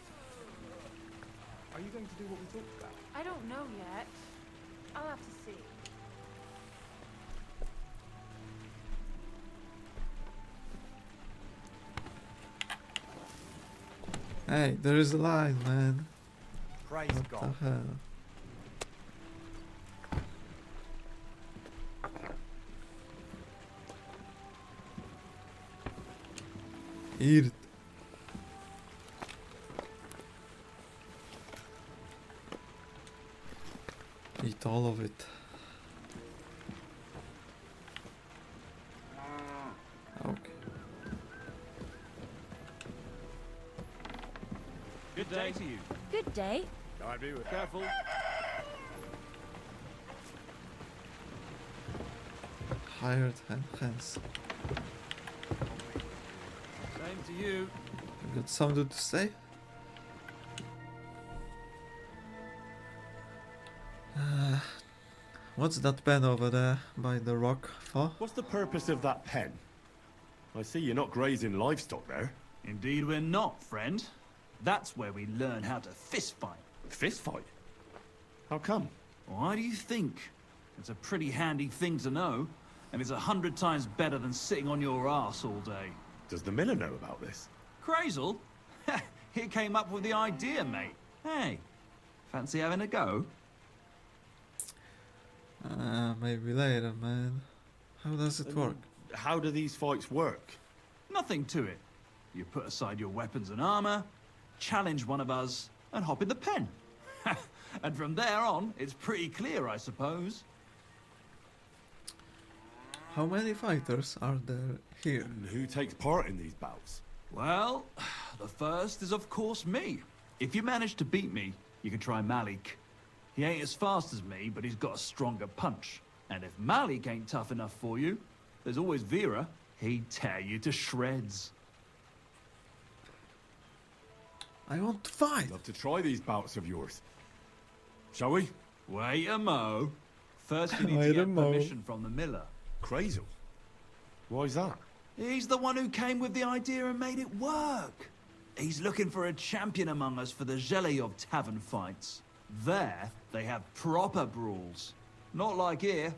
P: Are you going to do what we talked about?
R: I don't know yet. I'll have to see.
A: Hey, there is a line, man.
N: Praise
A: What
N: God.
A: the hell? Eat it. Eat all of it. Okay.
U: Good day to you.
S: Good day.
N: I'd be careful.
A: Hired hands.
U: Same to you.
A: You got something to say? What's that pen over there by the rock for?
H: What's the purpose of that pen? I see you're not grazing livestock there.
U: Indeed we're not, friend. That's where we learn how to fist fight.
H: Fist fight? How come?
U: Why do you think? It's a pretty handy thing to know, and it's 100 times better than sitting on your ass all day.
H: Does the miller know about this?
U: Crazel? He came up with the idea, mate. Hey, fancy having a go?
A: Maybe later, man. How does it work?
H: How do these fights work?
U: Nothing to it. You put aside your weapons and armor, challenge one of us, and hop in the pen. And from there on, it's pretty clear, I suppose.
A: How many fighters are there here?
H: And who takes part in these bouts?
U: Well, the first is of course me. If you manage to beat me, you can try Malik. He ain't as fast as me, but he's got a stronger punch. And if Malik ain't tough enough for you, there's always Vera. He'd tear you to shreds.
A: I want to fight.
H: I'd love to try these bouts of yours. Shall we?
U: Wait a mo. First you need to
A: Wait a
U: get
A: mo.
U: permission from the miller.
H: Crazel. Why's that?
U: He's the one who came with the idea and made it work. He's looking for a champion among us for the Zheleyov tavern fights. There, they have proper brawls. Not like here.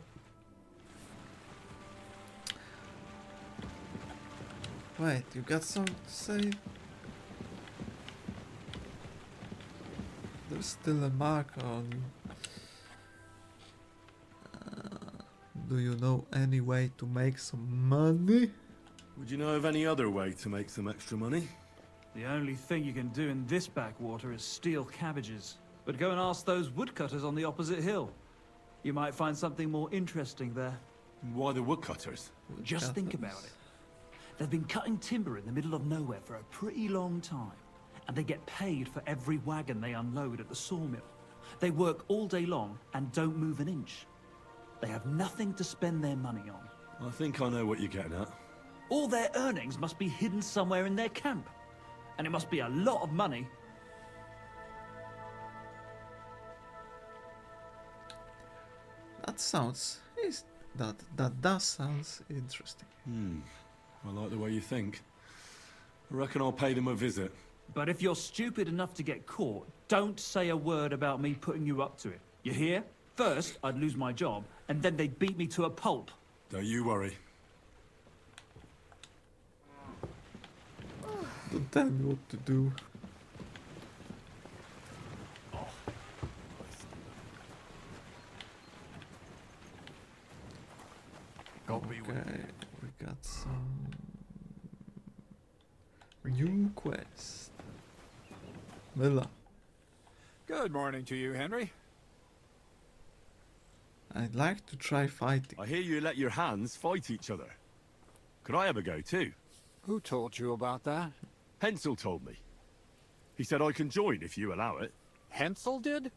A: Wait, you got something to say? There's still a mark on you. Do you know any way to make some money?
H: Would you know of any other way to make some extra money?
U: The only thing you can do in this backwater is steal cabbages. But go and ask those woodcutters on the opposite hill. You might find something more interesting there.
H: Why the woodcutters?
U: Just think about it. They've been cutting timber in the middle of nowhere for a pretty long time. And they get paid for every wagon they unload at the sawmill. They work all day long and don't move an inch. They have nothing to spend their money on.
H: I think I know what you're getting at.
U: All their earnings must be hidden somewhere in their camp. And it must be a lot of money.
A: That sounds... That does sounds interesting.
H: I like the way you think. I reckon I'll pay them a visit.
U: But if you're stupid enough to get caught, don't say a word about me putting you up to it. You hear? First, I'd lose my job, and then they'd beat me to a pulp.
T: Don't you worry.
A: Don't tell me what to do. Okay, we got some new quest. Villa.
E: Good morning to you, Henry.
A: I'd like to try fighting.
T: I hear you let your hands fight each other. Could I have a go too?
E: Who told you about that?
T: Hensel told me. He said I can join if you allow it.
E: Hensel did?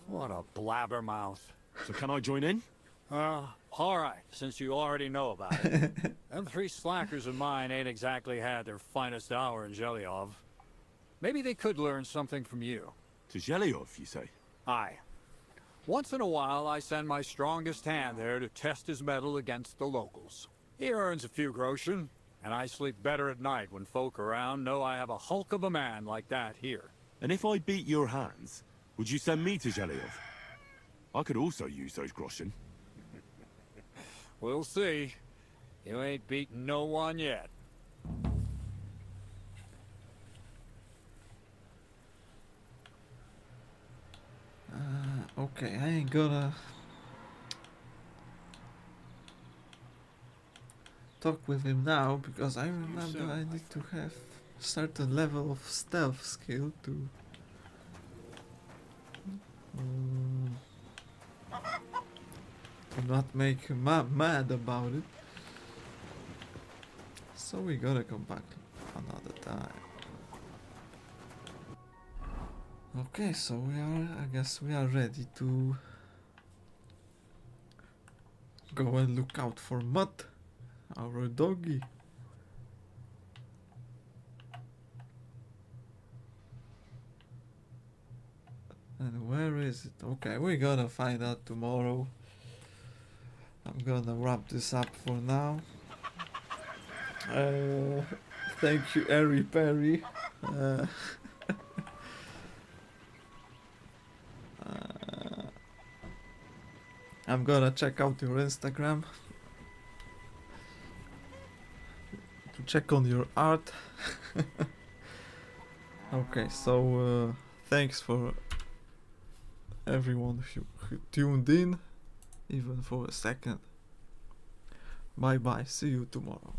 E: What a blabbermouth.
T: So can I join in?
E: All right, since you already know about it. Them three slackers of mine ain't exactly had their finest hour in Zhelyov. Maybe they could learn something from you.
T: To Zhelyov, you say?
E: Aye. Once in a while, I send my strongest hand there to test his mettle against the locals. He earns a few groschen, and I sleep better at night when folk around know I have a hulk of a man like that here.
T: And if I beat your hands, would you send me to Zhelyov? I could also use those groschen.
E: We'll see. You ain't beaten no one yet.
A: Okay, I ain't gonna talk with him now because I remember I need to have a certain level of stealth skill to not make him mad about it. So we gotta come back another time. Okay, so I guess we are ready to go and look out for Mutt, our doggy. And where is it? Okay, we're gonna find out tomorrow. I'm gonna wrap this up for now. Thank you, Ari Perry. I'm gonna check out your Instagram to check on your art. Okay, so thanks for everyone who tuned in, even for a second. Bye bye, see you tomorrow.